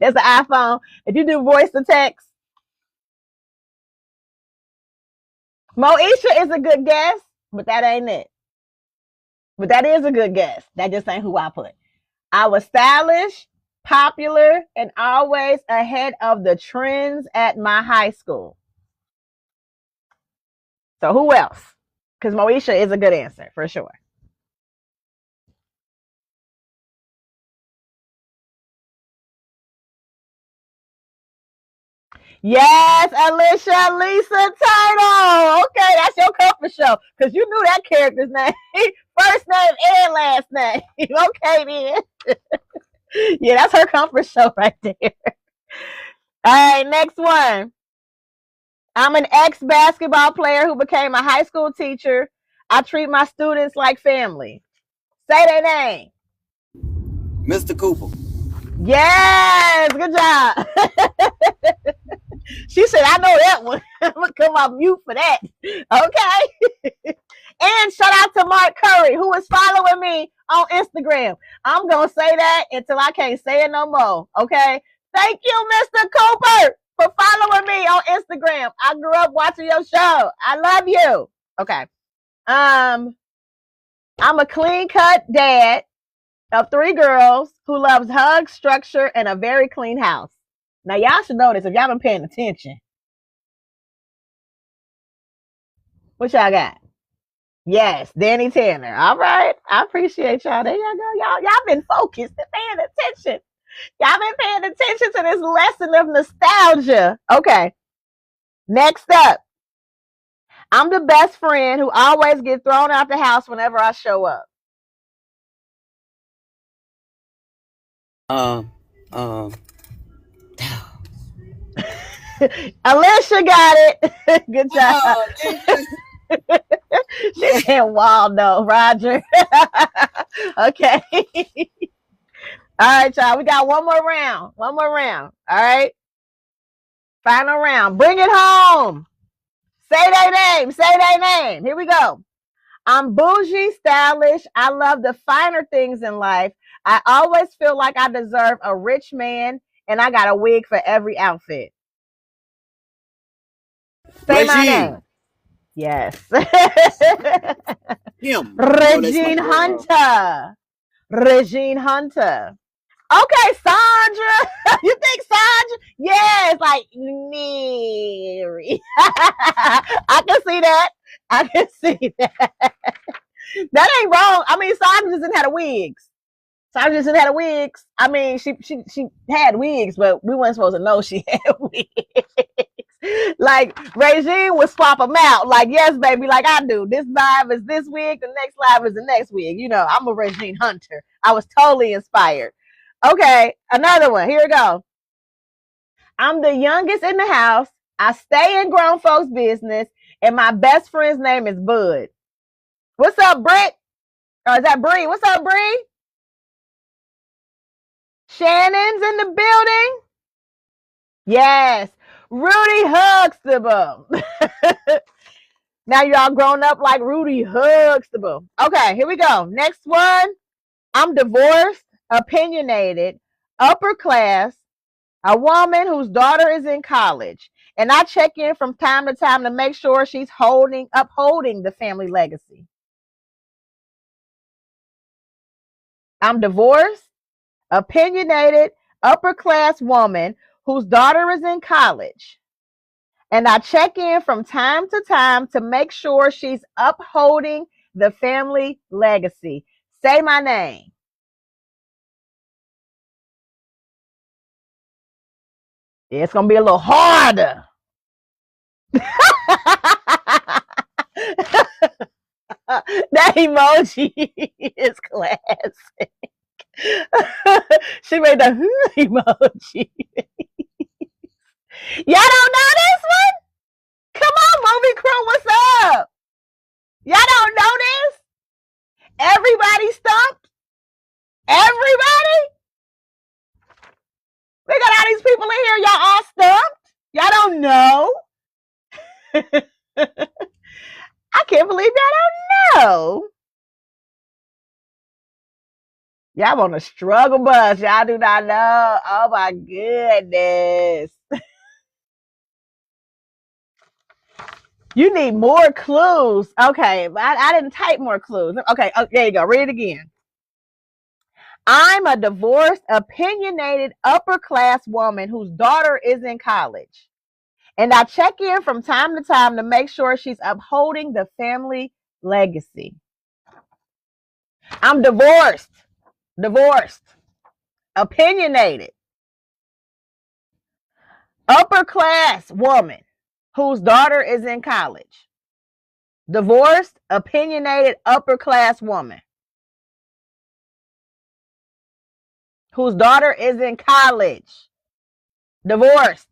That's an iPhone. If you do voice to text, Moesha is a good guess, but that ain't it. But that is a good guess. That just ain't who I put. I was stylish, popular, and always ahead of the trends at my high school. So who else? Because Moesha is a good answer for sure. Yes, Alicia Lisa Title. Okay, that's your comfort show. Because you knew that character's name. First name and last name. Okay, then. Yeah, that's her comfort show right there. All right, next one. I'm an ex-basketball player who became a high school teacher. I treat my students like family. Say their name. Mr. Cooper. Yes, good job. She said, I know that one. I'm going to come off mute for that. Okay. And shout out to Mark Curry, who is following me on Instagram. I'm going to say that until I can't say it no more. Okay. Thank you, Mr. Cooper, for following me on Instagram. I grew up watching your show. I love you. Okay. I'm a clean-cut dad of 3 girls who loves hugs, structure, and a very clean house. Now, y'all should know this if y'all been paying attention. What y'all got? Yes, Danny Tanner. All right. I appreciate y'all. There y'all go. Y'all been focused and paying attention. Y'all been paying attention to this lesson of nostalgia. Okay. Next up. I'm the best friend who always gets thrown out the house whenever I show up. Alicia got it. Good job. She said Waldo, Roger. Okay. All right, y'all. We got one more round. One more round. All right. Final round. Bring it home. Say their name. Say their name. Here we go. I'm bougie, stylish. I love the finer things in life. I always feel like I deserve a rich man, and I got a wig for every outfit. Say my name. Yes. Him. Regine Hunter. Regine Hunter. Okay, Sandra. You think Sandra? Yes, like Mary. I can see that. I can see that. That ain't wrong. I mean, Sandra just didn't have the wigs. Sandra just didn't have the wigs. I mean, she had wigs, but we weren't supposed to know she had wigs. Like, Regine would swap them out. Like, yes, baby, like I do. This live is this wig, the next live is the next wig. You know, I'm a Regine Hunter. I was totally inspired. Okay, another one. Here we go. I'm the youngest in the house. I stay in grown folks' business, and my best friend's name is Bud. What's up, Britt? Or is that Bree? What's up, Bree? Shannon's in the building. Yes. Rudy Huxtable. Now y'all grown up like Rudy Huxtable. Okay, here we go. Next one. I'm divorced, opinionated, upper class, a woman whose daughter is in college. And I check in from time to time to make sure she's upholding the family legacy. I'm divorced, opinionated, upper class woman whose daughter is in college. And I check in from time to time to make sure she's upholding the family legacy. Say my name. It's going to be a little harder. That emoji is classic. She made the emoji. Y'all don't know this one? Come on, movie crew, what's up? Y'all don't know this? Everybody stumped? Everybody? We got all these people in here, y'all all stumped? Y'all don't know? I can't believe y'all don't know. Y'all on a struggle bus. Y'all do not know. Oh my goodness. You need more clues. Okay, I didn't type more clues. Okay, there you go. Read it again. I'm a divorced, opinionated, upper-class woman whose daughter is in college. And I check in from time to time to make sure she's upholding the family legacy. I'm divorced, opinionated, upper-class woman whose daughter is in college. Divorced, opinionated, upper-class woman whose daughter is in college. Divorced.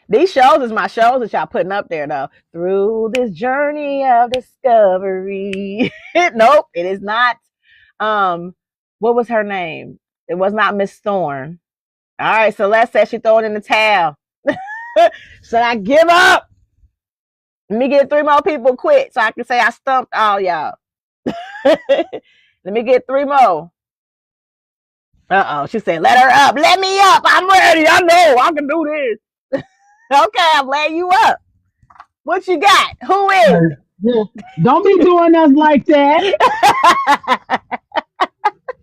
These shows is my shows that y'all putting up there, though. Through this journey of discovery. Nope, it is not. What was her name? It was not Miss Thorne. All right, Celeste said she throwing in the towel. Should I give up? Let me get 3 more people quick so I can say I stumped all y'all. Let me get 3 more. She said, let her up. Let me up. I'm ready. I know I can do this. Okay, I'm letting you up. What you got? Who is? Don't be doing us like that.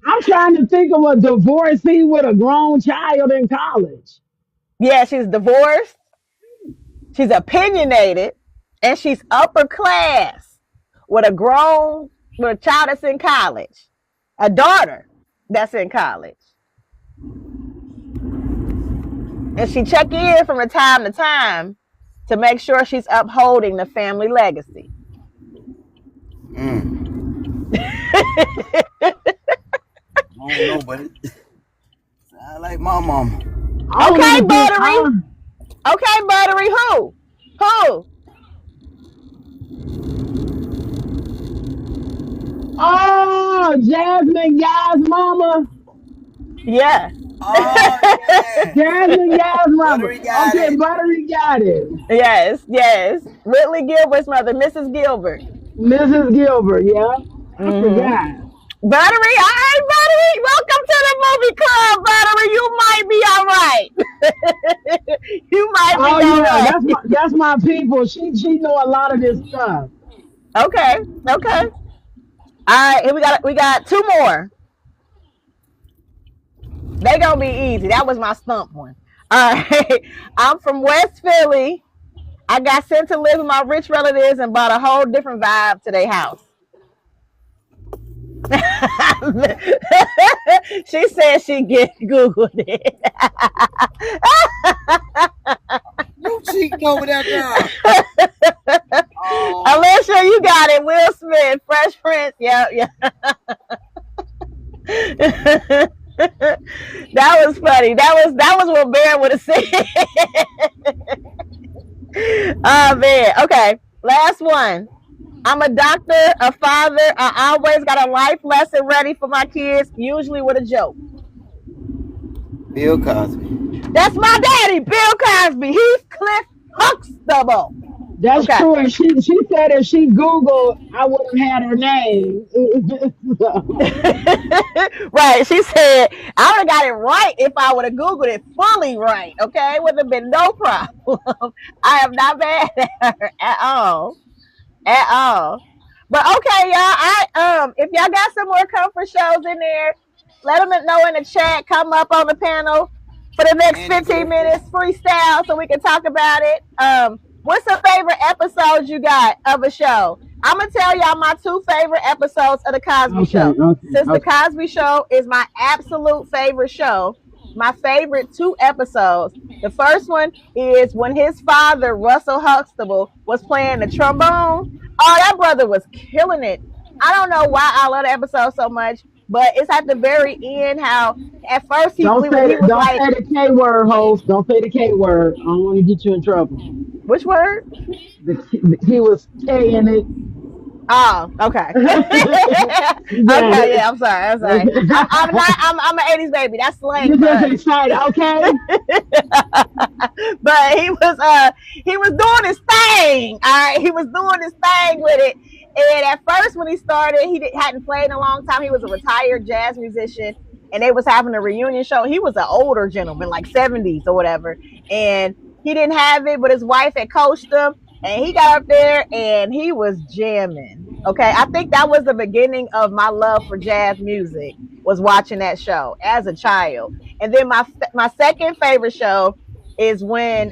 I'm trying to think of a divorcee with a grown child in college. Yeah, she's divorced. She's opinionated, and she's upper class with a child that's in college, a daughter that's in college. And she check in from time to time to make sure she's upholding the family legacy. I don't know, but I like my mom. Okay, Buttery. Okay, Buttery. Who? Oh, Jasmine Guy's mama. Yeah. Oh, yeah. Jasmine Guy's mama. Buttery got Okay, it. Buttery got it. Yes. Whitley Gilbert's mother, Mrs. Gilbert. Mrs. Gilbert, yeah. I forgot. Buttery, all right, Buttery. Welcome to the movie club, Buttery. You might be all right. You might be all right. That's my people. She know a lot of this stuff. Okay. All right, here we got 2 more. They gonna be easy. That was my stump one. All right. I'm from West Philly. I got sent to live with my rich relatives and brought a whole different vibe to their house. She said she Googled it. You cheating over that girl. Oh. Alicia, you got it. Will Smith, Fresh Prince. Yeah. That was funny. That was what Bear would have said. Oh man. Okay. Last one. I'm a doctor, a father. I always got a life lesson ready for my kids, usually with a joke. Bill Cosby. That's my daddy, Bill Cosby. He's Cliff Huxtable. That's true. And she said if she Googled, I would have had her name. Right. She said, I would have got it right if I would have Googled it fully right. Okay. It would have been no problem. I am not mad at her at all. But okay, y'all. If y'all got some more comfort shows in there, let them know in the chat. Come up on the panel for the next 15 minutes freestyle so we can talk about it. What's the favorite episodes you got of a show? I'm gonna tell y'all my 2 favorite episodes of the Cosby Show. Since the Cosby Show is my absolute favorite show, my favorite 2 episodes. The first one is when his father, Russell Huxtable, was playing the trombone. Oh, that brother was killing it. I don't know why I love the episode so much, but it's at the very end how at first he was like... Don't say the K word, host. Don't say the K word. I don't want to get you in trouble. Which word? He was K-ing it. Oh, okay. Okay, yeah, I'm sorry. I'm an 80s baby. That's slang. You're just excited, okay? But he was doing his thing. All right, he was doing his thing with it, And at first, when he started, hadn't played in a long time. He was a retired jazz musician, and they was having a reunion show. He was an older gentleman, like 70s or whatever, and he didn't have it, but his wife had coached him, and he got up there and he was jamming. Okay, I think that was the beginning of my love for jazz music. Was watching that show as a child, and then my second favorite show is when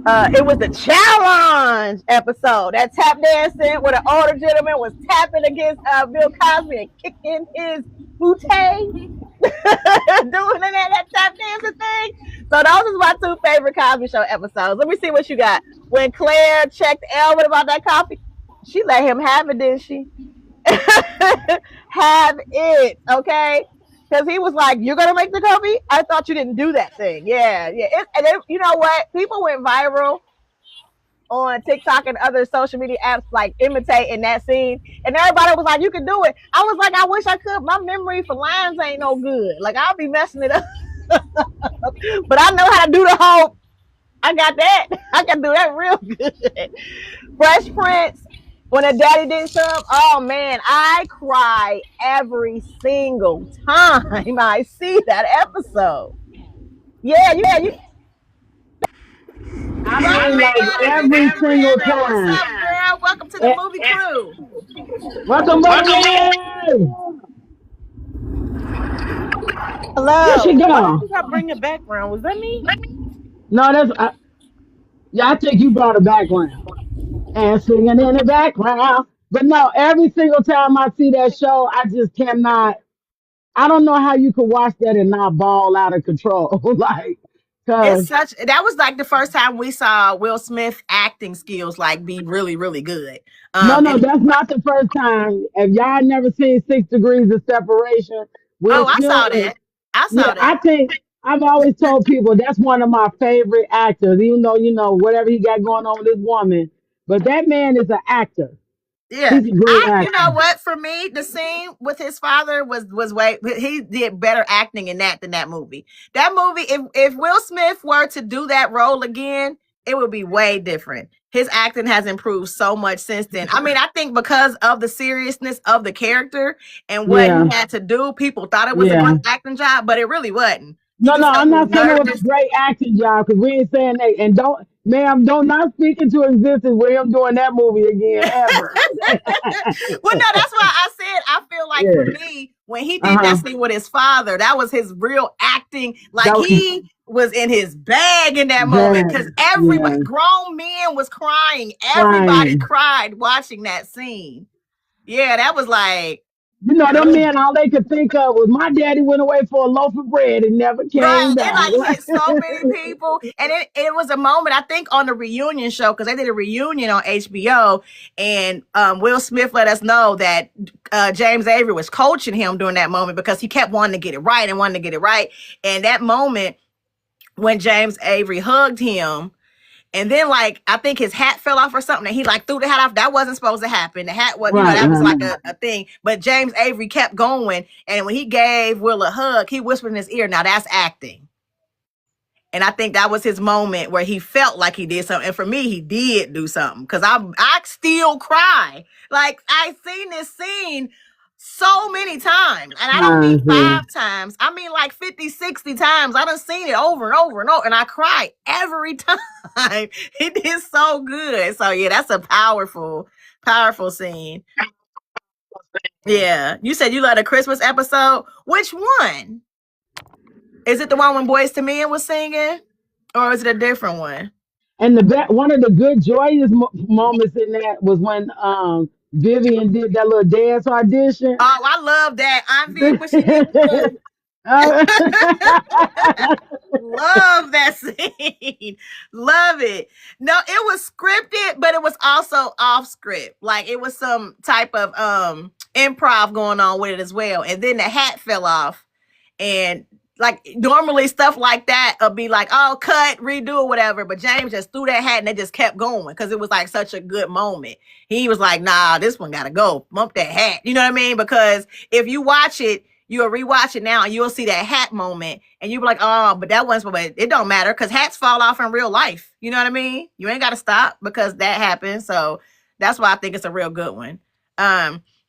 it was the challenge episode, that tap dancing where the older gentleman was tapping against Bill Cosby and kicking his bootay, doing that tap dancing thing. So those is my two favorite Cosby Show episodes. Let me see what you got. When Claire checked Elwood about that coffee, she let him have it, didn't she? Have it, okay? Because he was like, "You're gonna make the coffee? I thought you didn't do that thing." Yeah. You know what? People went viral on TikTok and other social media apps, like imitating that scene, and everybody was like, "You can do it." I was like, "I wish I could." My memory for lines ain't no good. Like, I'll be messing it up, but I know how to do the whole. I got that. I can do that real good. Fresh Prince. When a daddy did some, oh man, I cry every single time I see that episode. Yeah, you. I mean, like every single time. What's up, girl? Welcome to the movie crew. Welcome, Hello. Where she go? Why did I bring a background? Was that me? No, I think you brought a background and singing in the background. But no, every single time I see that show, I just cannot. I don't know how you could watch that and not ball out of control. Like, cause that was like the first time we saw Will Smith acting skills like be really, really good. No, that's not the first time. If y'all never seen 6 Degrees of Separation, Will I Smith saw that. I think I've always told people that's one of my favorite actors, even though, whatever he got going on with this woman. But that man is an actor. Yeah. He's a great actor. You know what? For me, the scene with his father was way, he did better acting in that than that movie. That movie, if Will Smith were to do that role again, it would be way different. His acting has improved so much since then. I mean, I think because of the seriousness of the character and what he had to do, people thought it was a great acting job, but it really wasn't. No, I'm not saying it was a great acting job, because we ain't saying that. And don't not speak into existence with him doing that movie again ever. Well, no, that's why I said I feel like for me, when he did that scene with his father, that was his real acting. Like, he was in his bag in that moment, because everybody, grown men was crying. Everybody cried watching that scene. Yeah, that was like, them men, all they could think of was, my daddy went away for a loaf of bread and never came back. It like hit so many people. And it was a moment, I think, on the reunion show, because they did a reunion on HBO, and Will Smith let us know that James Avery was coaching him during that moment, because he kept wanting to get it right. And that moment when James Avery hugged him, and then, like, I think his hat fell off or something, and he like threw the hat off. That wasn't supposed to happen. The hat was, that was like a thing. But James Avery kept going, and when he gave Will a hug, he whispered in his ear, "Now that's acting." And I think that was his moment where he felt like he did something. And for me, he did do something, because I still cry. Like, I've seen this scene so many times, and I don't mean 5 times. I mean like 50, 60 times. I done seen it over and over and over, and I cry every time. He did so good. So yeah, that's a powerful, powerful scene. Yeah. You said you love the Christmas episode. Which one? Is it the one when Boys to Men was singing, or is it a different one? And one of the good joyous moments in that was when Vivian did that little dance audition. Oh, I love that. Aunt Viv, when she did love that scene. Love it. No, it was scripted, but it was also off script. Like, it was some type of improv going on with it as well. And then the hat fell off, and like, normally stuff like that will be like, oh, cut, redo, or whatever. But James just threw that hat, and they just kept going, because it was like such a good moment. He was like, nah, this one gotta go. Bump that hat. You know what I mean? Because if you watch it, you'll rewatch it now, and you'll see that hat moment, and you'll be like, oh, but that one's, but it don't matter, because hats fall off in real life. You know what I mean? You ain't got to stop because that happens. So That's why I think it's a real good one.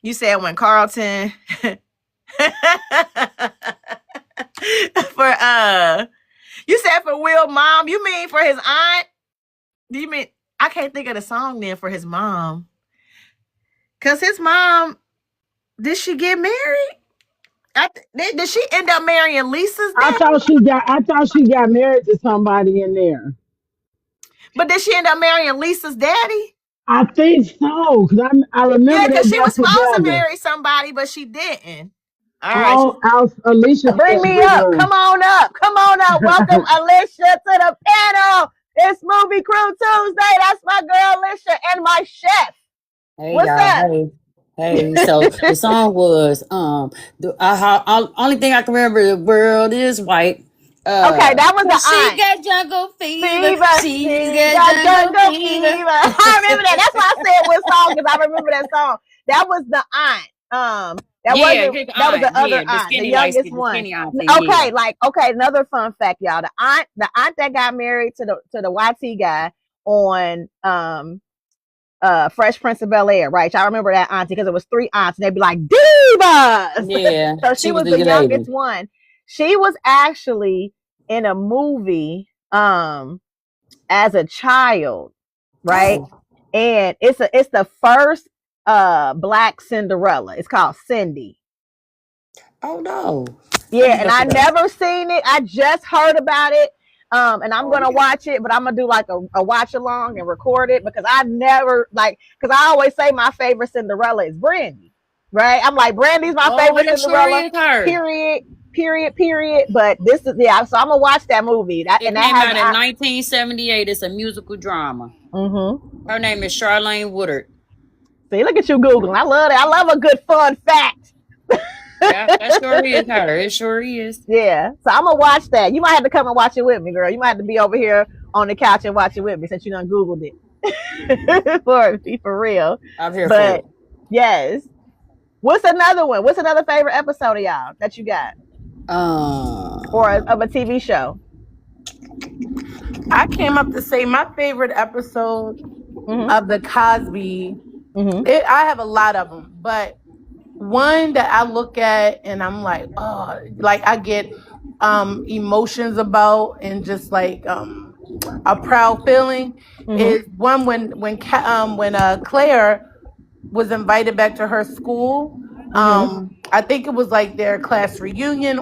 You said when Carlton for you said for Will mom. You mean for his aunt? Do you mean I can't think of the song then for his mom? Cause his mom, did she get married? Did she end up marrying Lisa's dad? I thought she got married to somebody in there. But did she end up marrying Lisa's daddy? I think so, because I remember Yeah, because they she was got supposed to together. marry somebody, but she didn't. All right. Alicia, bring me up. Come on up. Come on up. Welcome, Alicia, to the panel. It's Movie Crew Tuesday. That's my girl, Alicia, and my chef. Hey, What's y'all. up? Hey. So the song was only thing I can remember. The world is white. Okay, that was the She aunt. got jungle fever. She got jungle fever. I remember that. That's why I said what song, because I remember that song. That was the aunt. That was the other aunt, the youngest one. Okay, another fun fact, y'all. The aunt that got married to the YT guy on Fresh Prince of Bel-Air, right? Y'all remember that auntie, because it was 3 aunts and they'd be like divas. Yeah. So she was the youngest one. She was actually in a movie as a child, right? Oh. And it's the first Black Cinderella. It's called Cindy. Oh no. Yeah, and I never seen it. I just heard about it. And I'm gonna watch it, but I'm gonna do like a watch along and record it, because I never because I always say my favorite Cinderella is Brandy, right? I'm like, Brandy's my favorite Cinderella. Period. But this is so I'm gonna watch that movie. That came out in 1978. It's a musical drama. Mm-hmm. Her name is Charlene Woodard. See, look at you Googling. I love it. I love a good fun fact. Yeah, that sure is her. It sure is. Yeah. So I'm gonna watch that. You might have to come and watch it with me, girl. You might have to be over here on the couch and watch it with me, since you done Googled it. for real. I'm here for it. Yes. What's another one? What's another favorite episode of y'all that you got? Or of a TV show? I came up to say my favorite episode of the Cosby. I have a lot of them, but one that I look at and I'm like, oh, like I get emotions about, and just like a proud feeling is one when Claire was invited back to her school. I think it was like their class reunion,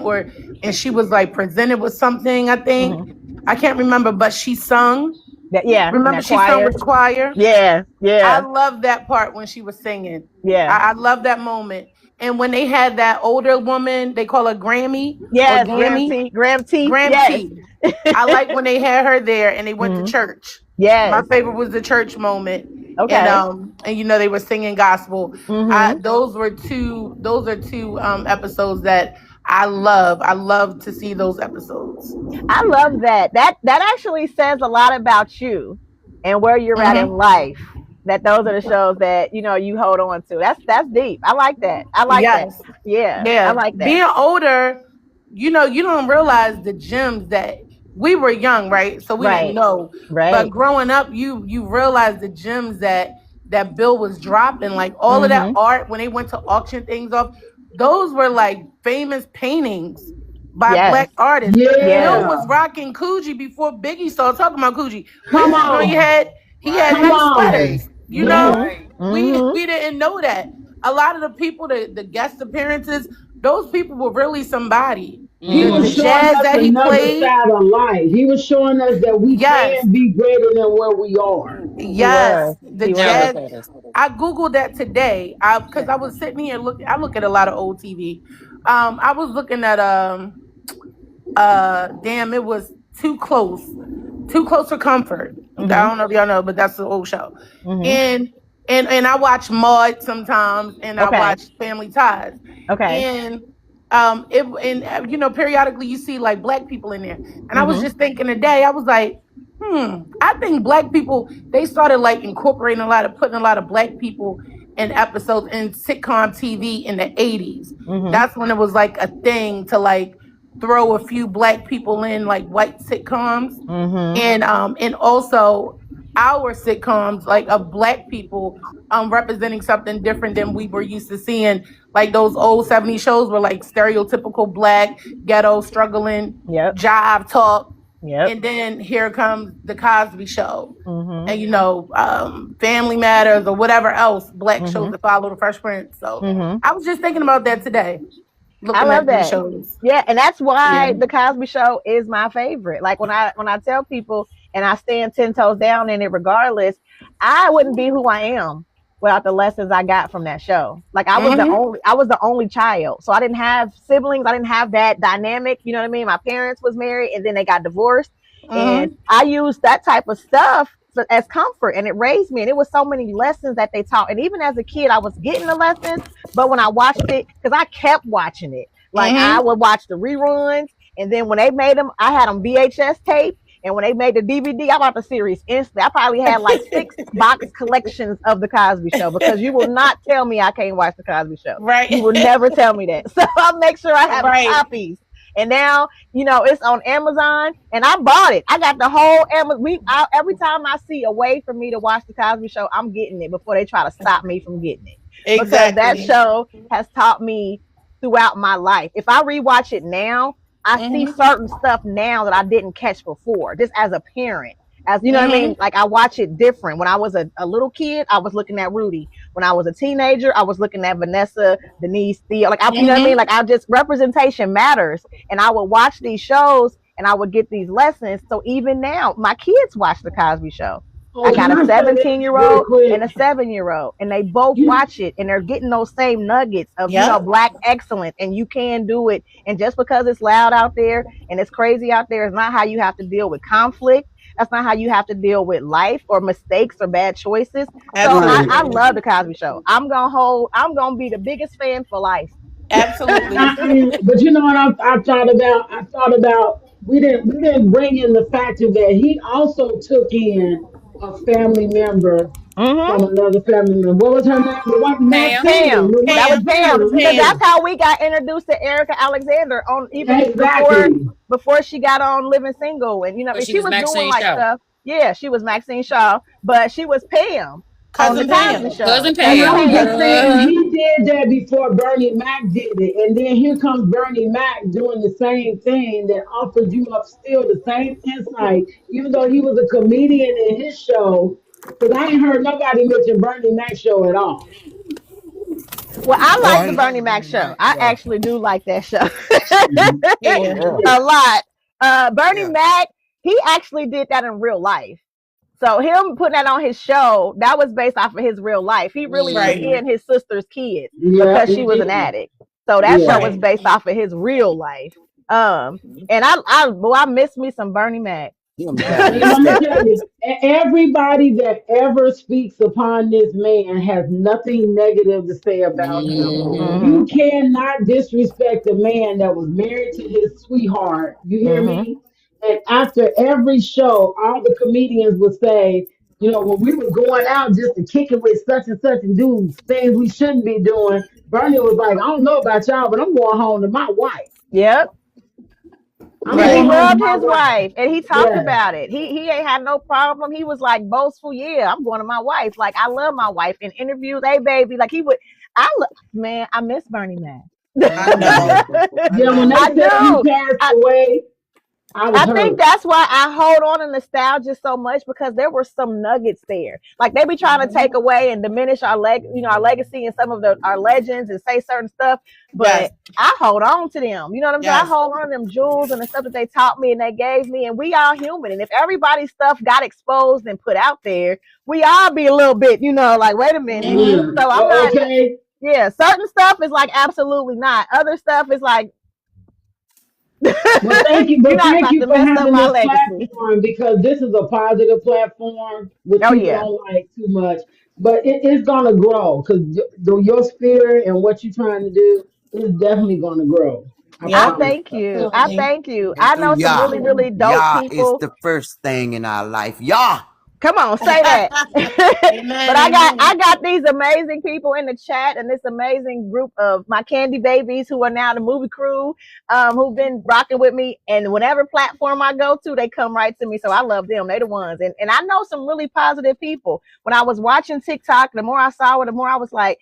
and she was like presented with something. I think I can't remember, but she sung. Remember she sung with the choir? Yeah. I love that part when she was singing. Yeah. I love that moment. And when they had that older woman, they call her Grammy. Yes, Graham T. I like when they had her there and they went to church. Yeah. My favorite was the church moment. Okay. And they were singing gospel. Those are two episodes that I love. I love to see those episodes. I love that. That actually says a lot about you and where you're at in life. That those are the shows that you hold on to. That's deep. I like that. That. Yeah. I like that. Being older, you don't realize the gems that we were young, right? So we didn't know. Right. But growing up, you realize the gems that Bill was dropping, like all of that art when they went to auction things off. Those were like famous paintings by Black artists. Yeah. Bill was rocking Coogee before Biggie started talking about Coogee. Come on. He had sweaters. We didn't know that. A lot of the people, the guest appearances, those people were really somebody. He was showing us another side of life. He was showing us that we can be greater than where we are. Yes, the jazz. I Googled that today because I was sitting here I look at a lot of old TV. I was looking at it was Too Close for Comfort. I don't know if y'all know, but that's the old show. And I watch Maude sometimes, and I watch Family Ties. Okay. And periodically you see like Black people in there. And I was just thinking today, I was like, I think Black people, they started like incorporating putting a lot of Black people in episodes in sitcom TV in the 80s. That's when it was like a thing to like throw a few Black people in like white sitcoms. And also our sitcoms, like of Black people, representing something different than we were used to seeing. Like those old 70s shows were like stereotypical Black, ghetto, struggling, job talk. And then here comes the Cosby Show, and you know, Family Matters or whatever else Black shows that follow the Fresh Prince. So I was just thinking about that today. I love that. Shows. Yeah, and that's why the Cosby Show is my favorite. Like when I tell people, and I stand 10 toes down in it regardless, I wouldn't be who I am without the lessons I got from that show. Like I was the only child. So I didn't have siblings. I didn't have that dynamic. You know what I mean? My parents was married and then they got divorced. And I used that type of stuff as comfort, and it raised me. And it was so many lessons that they taught. And even as a kid, I was getting the lessons, but when I watched it, because I kept watching it, like I would watch the reruns. And then when they made them, I had them VHS tape. And when they made the DVD, I bought the series instantly. I probably had like 6 box collections of the Cosby Show, because you will not tell me I can't watch the Cosby Show. Right. You will never tell me that. So I'll make sure I have copies. And now, you know, it's on Amazon, and I bought it. I got the whole Amazon. Every time I see a way for me to watch the Cosby Show, I'm getting it before they try to stop me from getting it. Exactly. Because that show has taught me throughout my life. If I rewatch it now, I see certain stuff now that I didn't catch before, just as a parent. As you know what I mean? Like I watch it different. When I was a little kid, I was looking at Rudy. When I was a teenager, I was looking at Vanessa, Denise, Theo. Like you know what I mean? Like representation matters. And I would watch these shows and I would get these lessons. So even now, my kids watch the Cosby Show. I got a 17-year-old and a 7-year-old, and they both watch it, and they're getting those same nuggets of you know, Black excellence, and you can do it. And just because it's loud out there and it's crazy out there is not how you have to deal with conflict. That's not how you have to deal with life or mistakes or bad choices. Absolutely. So I love the Cosby Show. I'm gonna be the biggest fan for life. Absolutely. But you know what I thought about? I thought about we didn't bring in the factor that he also took in a family member from another family member. What was her name? The one Pam. That was Pam. Because that's how we got introduced to Erica Alexander on before she got on Living Single, and you know she was doing like stuff. Yeah, she was Maxine Shaw, but she was Pam. Cousin Pam. He did that before Bernie Mac did it. And then here comes Bernie Mac doing the same thing that offers you up still the same insight, even though he was a comedian in his show. Because I ain't heard nobody mention Bernie Mac show at all. Well, I like the Bernie Mac show. I actually do like that show a lot. Bernie Mac, he actually did that in real life. So him putting that on his show, that was based off of his real life. He really took in his sister's kids because she was an addict. So that show was based off of his real life. And I miss me some Bernie Mac. Everybody that ever speaks upon this man has nothing negative to say about him. You cannot disrespect a man that was married to his sweetheart. You hear me? And after every show, all the comedians would say, you know, when we were going out just to kick it with such and such and do things we shouldn't be doing, Bernie was like, I don't know about y'all, but I'm going home to my wife. Yep. He loved his wife, and he talked about it. He ain't had no problem. He was like boastful. Yeah, I'm going to my wife. Like, I love my wife. In interviews, hey baby, like he would. I miss Bernie Mac. When they said he passed away. I think that's why I hold on to nostalgia so much, because there were some nuggets there. Like they be trying to take away and diminish our legacy and some of our legends and say certain stuff, but I hold on to them. You know what I'm saying? I hold on to them jewels and the stuff that they taught me and they gave me, and we all human. And if everybody's stuff got exposed and put out there, we all be a little bit, you know, like, wait a minute. So I'm not. Yeah, certain stuff is like absolutely not. Other stuff is like. Well, thank you for having this platform, because this is a positive platform, which you don't like too much, but it's gonna grow, because your spirit and what you're trying to do is definitely gonna grow. I thank you. I know some really, really dope people. It's the first thing in our life. Y'all. Come on, say that. Amen, But amen. I got these amazing people in the chat and this amazing group of my Candi babies who are now the movie crew, who've been rocking with me. And whatever platform I go to, they come right to me. So I love them. They the ones. And I know some really positive people. When I was watching TikTok, the more I saw it, the more I was like,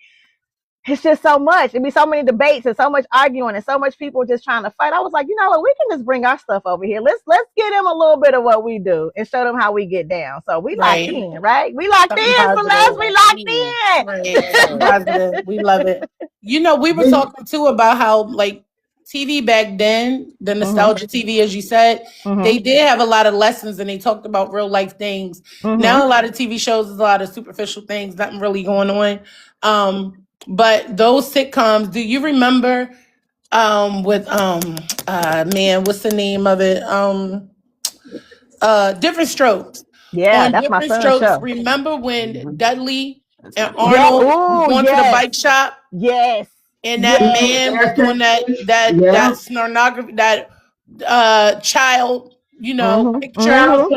it's just so much. It'd be so many debates and so much arguing and so much people just trying to fight. I was like, you know what? We can just bring our stuff over here. Let's get them a little bit of what we do and show them how we get down. So we locked in, right? We locked Something in, Celeste. We locked in. Right. Positive. We love it. You know, we were talking too about how like TV back then, the nostalgia TV, as you said, they did have a lot of lessons and they talked about real life things. Now a lot of TV shows is a lot of superficial things, nothing really going on. But those sitcoms, do you remember with man, what's the name of it? Different Strokes. Yeah, On that's my Different son's Strokes, show. remember when Dudley and Arnold was going to the bike shop? Yes. And that man was doing that snornography, that child, you know, picture. Child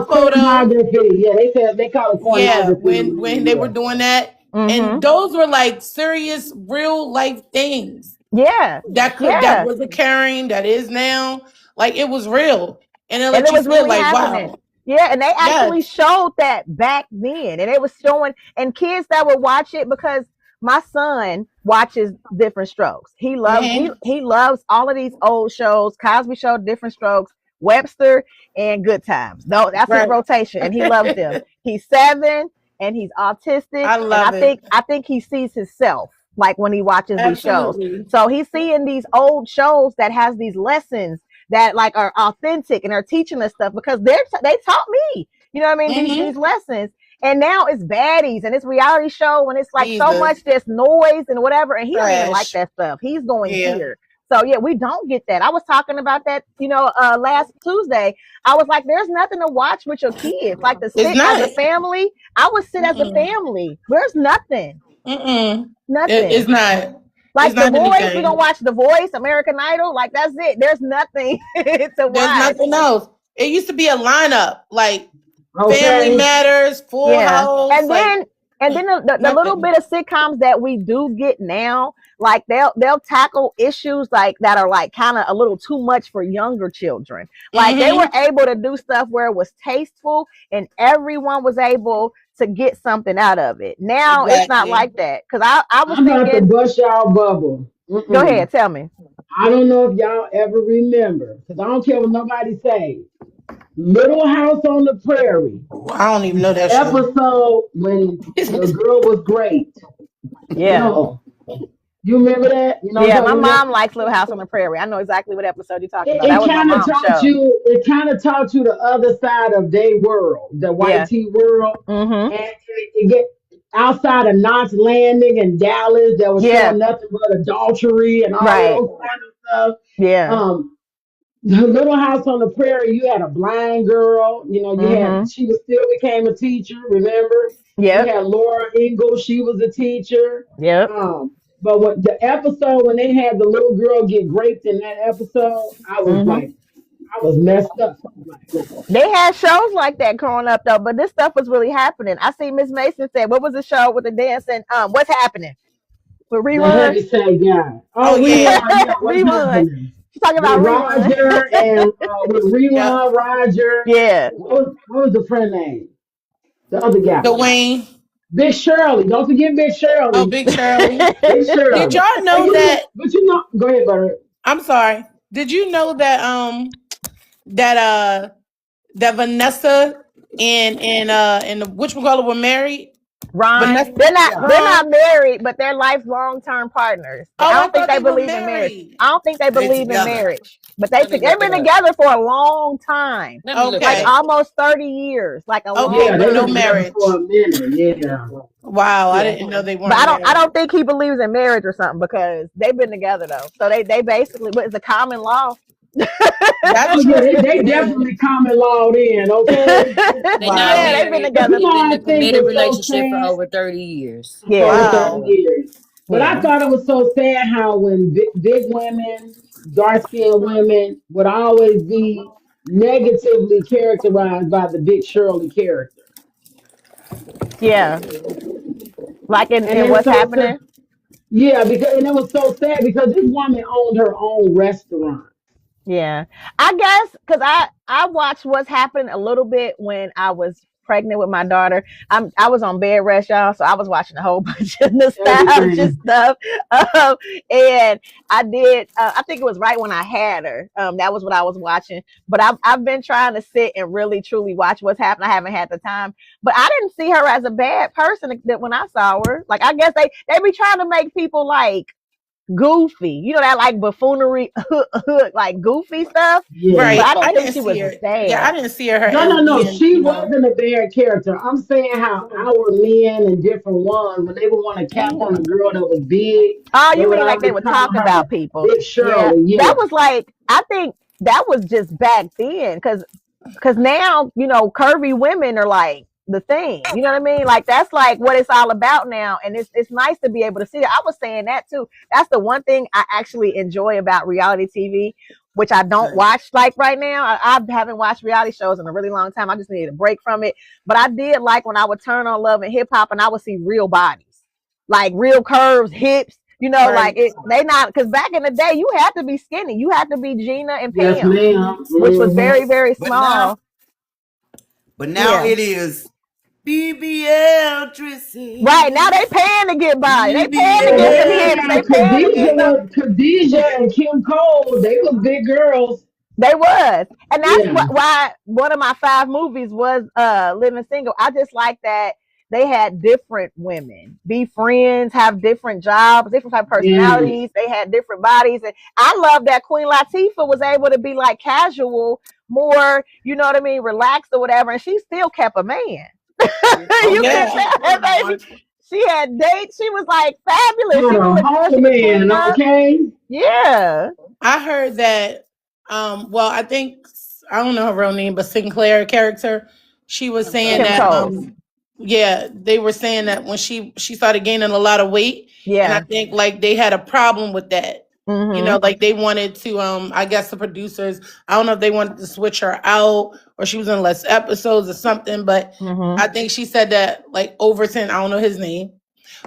pornography. Yeah, they call it pornography. Yeah, when they were doing that. And those were like serious real life things. Yeah. That was occurring, that is now. Like it was real. And it was really like, happening. Wow. Yeah, and they actually showed that back then. And it was showing, and kids that would watch it, because my son watches Different Strokes. He loves he loves all of these old shows, Cosby Show, Different Strokes, Webster, and Good Times. No, that's his rotation, and he loves them. He's 7 and he's autistic. I think he sees himself like when he watches these shows. So he's seeing these old shows that has these lessons that like are authentic and are teaching us stuff, because they taught me, you know what I mean, these lessons. And now it's baddies and it's reality show and it's like so much just noise and whatever, and he don't even like that stuff. He's going here. So yeah, we don't get that. I was talking about that, you know, last Tuesday. I was like, there's nothing to watch with your kids. Like to sit as a family. I would sit as a family. There's nothing. Nothing. It's not. Like The Voice, we're gonna watch The Voice, American Idol. Like that's it. There's nothing to watch. There's nothing else. It used to be a lineup, like Family Matters, Full House, and then the little bit of sitcoms that we do get now, like they'll tackle issues like that are like kind of a little too much for younger children. Like they were able to do stuff where it was tasteful and everyone was able to get something out of it. Now it's not like that, because I was thinking. About to bust y'all bubble. Go ahead, tell me. I don't know if y'all ever remember, because I don't care what nobody says. Little House on the Prairie. I don't even know that episode when the girl was great. Yeah. You remember that? You know, yeah, my mom likes Little House on the Prairie. I know exactly what episode you're talking about. That was my mom's show. It kind of taught you the other side of their world, the YT world. And it get outside of Knots Landing and Dallas, that was showing nothing but adultery and all those kind of stuff. Yeah. The Little House on the Prairie, you had a blind girl. You know, you had, she was still became a teacher. Remember? Yeah. You had Laura Ingalls. She was a teacher. Yeah. But what the episode when they had the little girl get raped in that episode, I was like, I was messed up. They had shows like that growing up though, but this stuff was really happening. I see Miss Mason said, what was the show with the dancing? What's happening? With Rerun? Rerun. She's talking about Roger and with Rerun, Roger. Yeah. What was the friend name? The other guy. Dwayne. Big Shirley. Don't forget Big Shirley. Oh, Big Shirley. Big Shirley. Did y'all know that? But you know, go ahead, Bird. I'm sorry. Did you know that that Vanessa and whatchamacallit were married? Ron, they're not married, but they're lifelong term partners. I don't think they believe in marriage. I don't think they believe in marriage. But they've been together for a long time. Like almost 30 years. Like a long time. No marriage. For a minute. Wow, I didn't know they weren't. But I don't think he believes in marriage or something, because they've been together though. So they basically, but it's a common law. They definitely common law in, okay? They've been together. They've been in a committed relationship for over 30 years. Yeah. Wow. 30 years. But I thought it was so sad how when big women, dark-skinned women would always be negatively characterized by the Big Shirley character. Yeah. Like And in then what's happening? yeah, because and it was so sad because this woman owned her own restaurant. Yeah, I guess because I watched what's happened a little bit when I was pregnant with my daughter. I was on bed rest, y'all, so I was watching a whole bunch of nostalgia Everything. stuff. And I did. I think it was right when I had her. That was what I was watching. But I've been trying to sit and really truly watch what's happened. I haven't had the time, but I didn't see her as a bad person that when I saw her. Like I guess they be trying to make people like goofy, you know, that like buffoonery, like goofy stuff. Yeah. But Right. I didn't I think didn't she see was her. Yeah, I bad. didn't see her No, as no, no. being, She wasn't a bad character. I'm saying how our men and different ones, when they would want to cap on a girl that was big, Oh, they you would mean like they always would call talk her about people? Big Yeah, Shirley. that Yeah. was like I think that was just back then because now you know curvy women are like the thing. You know what I mean? Like that's like what it's all about now, and it's nice to be able to see it. I was saying that too. That's the one thing I actually enjoy about reality TV, which I don't watch like right now. I haven't watched reality shows in a really long time. I just needed a break from it. But I did like when I would turn on Love and Hip Hop and I would see real bodies, like real curves, hips. You know, like right. they not because back in the day you had to be skinny. You had to be Gina and Yes, Pam, ma'am. which was Hmm. very, very But now, small. but now, Yeah. it is BBL Right. Now they dresses. paying to get by. They paying to Yeah, get they them BBL hips. They can. paying to get them. Khadijah and Kim Cole, they was big girls. They was. And that's Yeah. why one of my 5 movies was Living Single. I just like that they had different women be friends, have different jobs, different type of Yes. personalities. They had different bodies. And I love that Queen Latifah was able to be like casual, more, you know what I mean, relaxed or whatever. And she still kept a man. Oh You yeah, can Yeah. she tell that put baby. on. She had dates. She was like fabulous. Hold She would on, look good. whole She could clean man, up. okay? Yeah. I heard that well, I think I don't know her real name, but Sinclair character, she was saying Kim that Coles. yeah, they were saying that when she started gaining a lot of weight, and I Yeah. think like they had a problem with that. You know, Mm-hmm. like they wanted to I guess the producers, I don't know if they wanted to switch her out or she was in less episodes or something, but Mm-hmm. I think she said that like Overton, I don't know his name,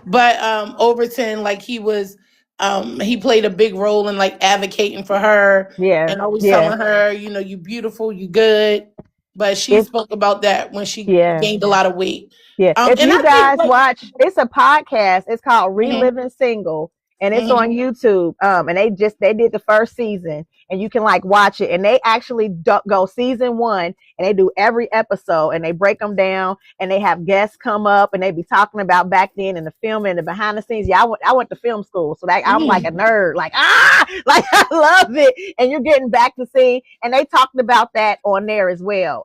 but Overton, like he played a big role in like advocating for her Yeah. and always Yeah. telling her, you know, you beautiful, you good. But she If spoke about that when she yeah. gained a lot of weight. Yeah. If And you I think guys like watch, it's a podcast. It's called mhm, Reliving Single, and it's mhm, on YouTube. And they did the first season, and you can like watch it. And they actually go season 1, and they do every episode, and they break them down, and they have guests come up, and they be talking about back then in the film and the behind the scenes. Yeah, I went to film school, so that I'm like a mhm. nerd. Like like I love it, and you're getting back to see. And they talked about that on there as well.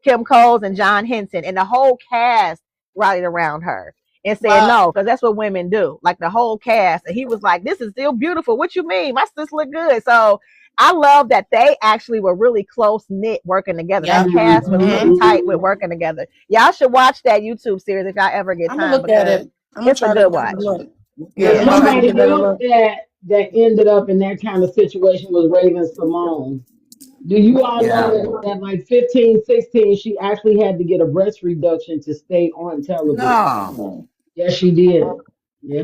Kim Coles and John Henson, and the whole cast rallied around her and said Well, no, because that's what women do. Like the whole cast, and he was like, "This is still beautiful. What you mean? My sis look good." So I love that they actually were really close knit working together. That yeah. cast was Hmm. really tight with Mhm. working together. Y'all should watch that YouTube series if y'all ever get I'm gonna time look at because it. I'm gonna it's a try to good give it a watch. look. Yeah, And I'm Yeah. gonna try to give somebody that a else look. that ended up in that kind of situation was Raven Simone. Do you all know Yeah. that like 15, 16, she actually had to get a breast reduction to stay on television? No. Yes, she did. Yeah.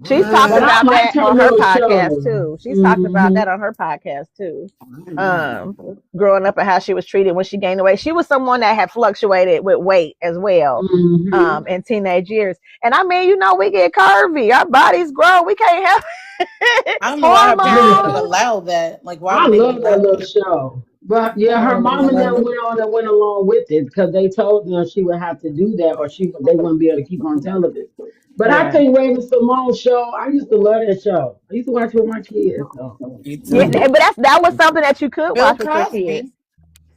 She's talked But I What? about liked that her on her little podcast show. too. She's talked about Hmm. that on her podcast too. I didn't know that. Um, growing up and how she was treated when she gained weight. She was someone that had fluctuated with weight as well. Hmm. In teenage years. And I mean, you know, we get curvy. Our bodies grow. We can't help it. I don't know why her parents would Hormones. allow that. Like, why I would they love that allow little that? show. But I yeah, don't her know why mom they and allow them that. went on and went along with it because they told them she would have to do that or they wouldn't be able to keep on television. But I Yeah. think Raven Simone's show, I used to love that show. I used to watch it with my kids. So. Me Yeah, too. but that was something that you could Bill watch with your kids. Cosby.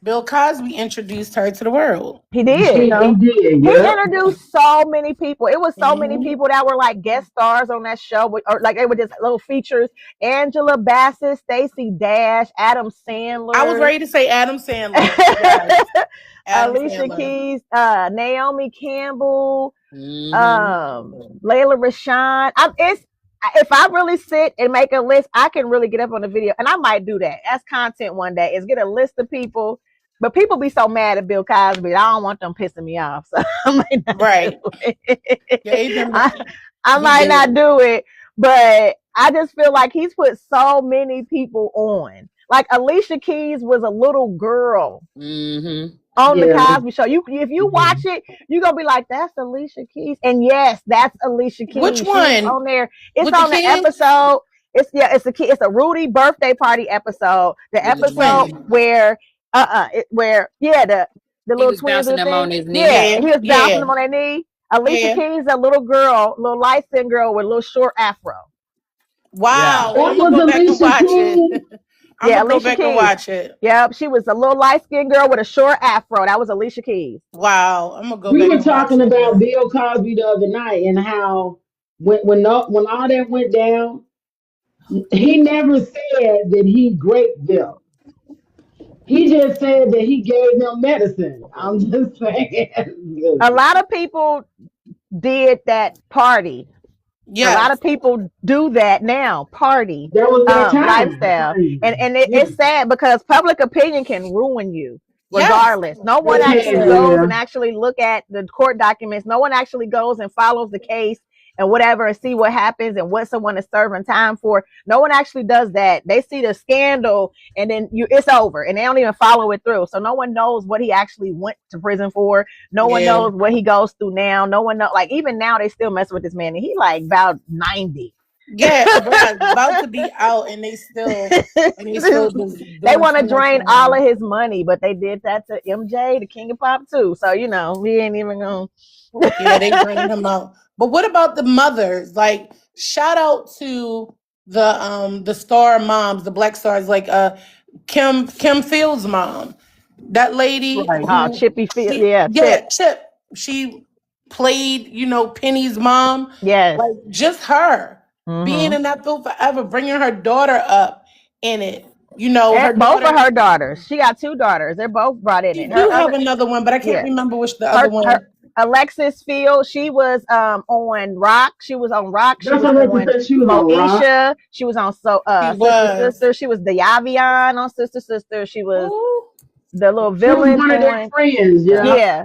Bill Cosby introduced her to the world. He did. He did, He yep. introduced so many people. It was so many Hmm. people that were like guest stars on that show, or like they were just little features. Angela Bassett, Stacey Dash, Adam I was Sandler, ready to say Adam Sandler. Yes, Adam Alicia Sandler. Keys, Naomi Campbell, Hmm. Layla Rashawn. It's if I really sit and make a list, I can really get up on the video, and I might do that as content one day. Is get a list of people, but people be so mad at Bill Cosby. I don't want them pissing me off, so I might not Right. do it. Yeah, I might not do it, but I just feel like he's put so many people on. Like Alicia Keys was a little girl. Mm-hmm. On the Cosby Show. If you watch it, you're gonna be like, that's Alicia Keys. And yes, that's Alicia Keys. Which one? On there. It's on the episode. It's a Rudy birthday party episode. The episode where the little twins bouncing them on his knee. Yeah, he was bouncing them on their knee. Alicia Keys, a little girl, little light skinned girl with a little short afro. Wow. Yeah. I'm gonna go back and watch it. I'm gonna go back and watch it. Yep, she was a little light skinned girl with a short afro. That was Alicia Keys. Wow, I'm gonna go. We were talking about Bill Cosby the other night and how when all that went down, he never said that he raped them. He just said that he gave them medicine. I'm just saying. A lot of people did that party. Yeah, a lot of people do that now. Party lifestyle, and it's sad because public opinion can ruin you regardless. No one actually goes and actually look at the court documents. No one actually goes and follows the case and whatever and see what happens and what someone is serving time for. No one actually does that. They see the scandal and then it's over and they don't even follow it through. So no one knows what he actually went to prison for. No one knows what he goes through now. No one knows. Like even now they still mess with this man and he like about 90. Yeah, about to be out and they still they want to drain all of his money, but they did that to MJ, the King of Pop too. So we ain't even gonna they drained him out. But what about the mothers? Like, shout out to the star moms, the black stars, like Kim Fields' mom, that lady, Chippy Fields, Chip. She played, Penny's mom. Yes, like just her being in that field forever, bringing her daughter up in it. Both of her daughters. She got 2 daughters. They're both brought in it. She do have another one, but I can't remember which the other one. Alexis Field, she was on Rock. She was on Rock. She was on Moesha. She was on Sister. She was Dayavion on Sister. She was the little villain. One of their friends, yeah.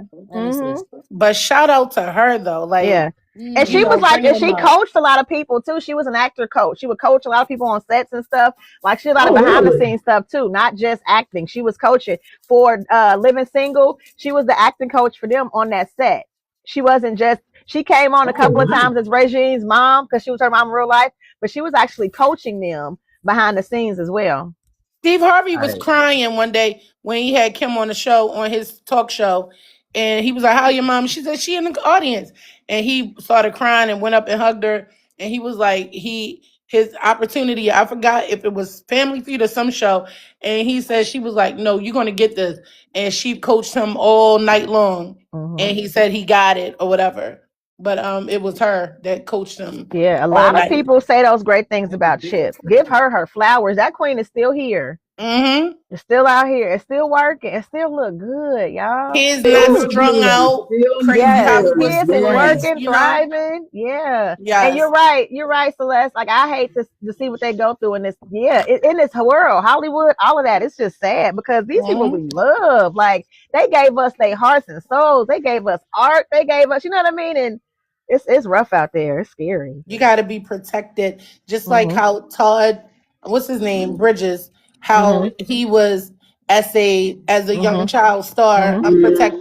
But shout out to her though, like and she was like, and she coached a lot of people too. She was an actor coach. She would coach a lot of people on sets and stuff. Like she did a lot of behind the scenes stuff too, not just acting. She was coaching for Living Single. She was the acting coach for them on that set. She wasn't just. She came on a couple of times as Regine's mom because she was her mom in real life, but she was actually coaching them behind the scenes as well. Steve Harvey was crying one day when he had Kim on the show, on his talk show. And he was like, how your mom? She said, she in the audience. And he started crying and went up and hugged her. And he was like, his opportunity, I forgot if it was Family Feud or some show. And he said, she was like, no, you're going to get this. And she coached him all night long. And he said he got it or whatever. But it was her that coached him. Yeah, a lot of people say those great things about Chip. Give her flowers. That queen is still here. It's still out here. It's still working. It still look good, y'all. Kids not strung out. Kids is working, thriving. Yeah. And you're right, Celeste. Like I hate to see what they go through in this. Yeah, in this world, Hollywood, all of that. It's just sad because these people we love. Like they gave us their hearts and souls. They gave us art. They gave us, you know what I mean? And it's rough out there. It's scary. You got to be protected, just like how Todd, what's his name, Bridges. How he was as a young child star, unprotected,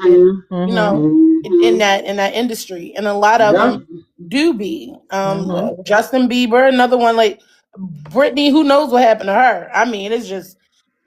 in that industry, and a lot of them do be. Justin Bieber, another one, like Britney. Who knows what happened to her? I mean, it's just,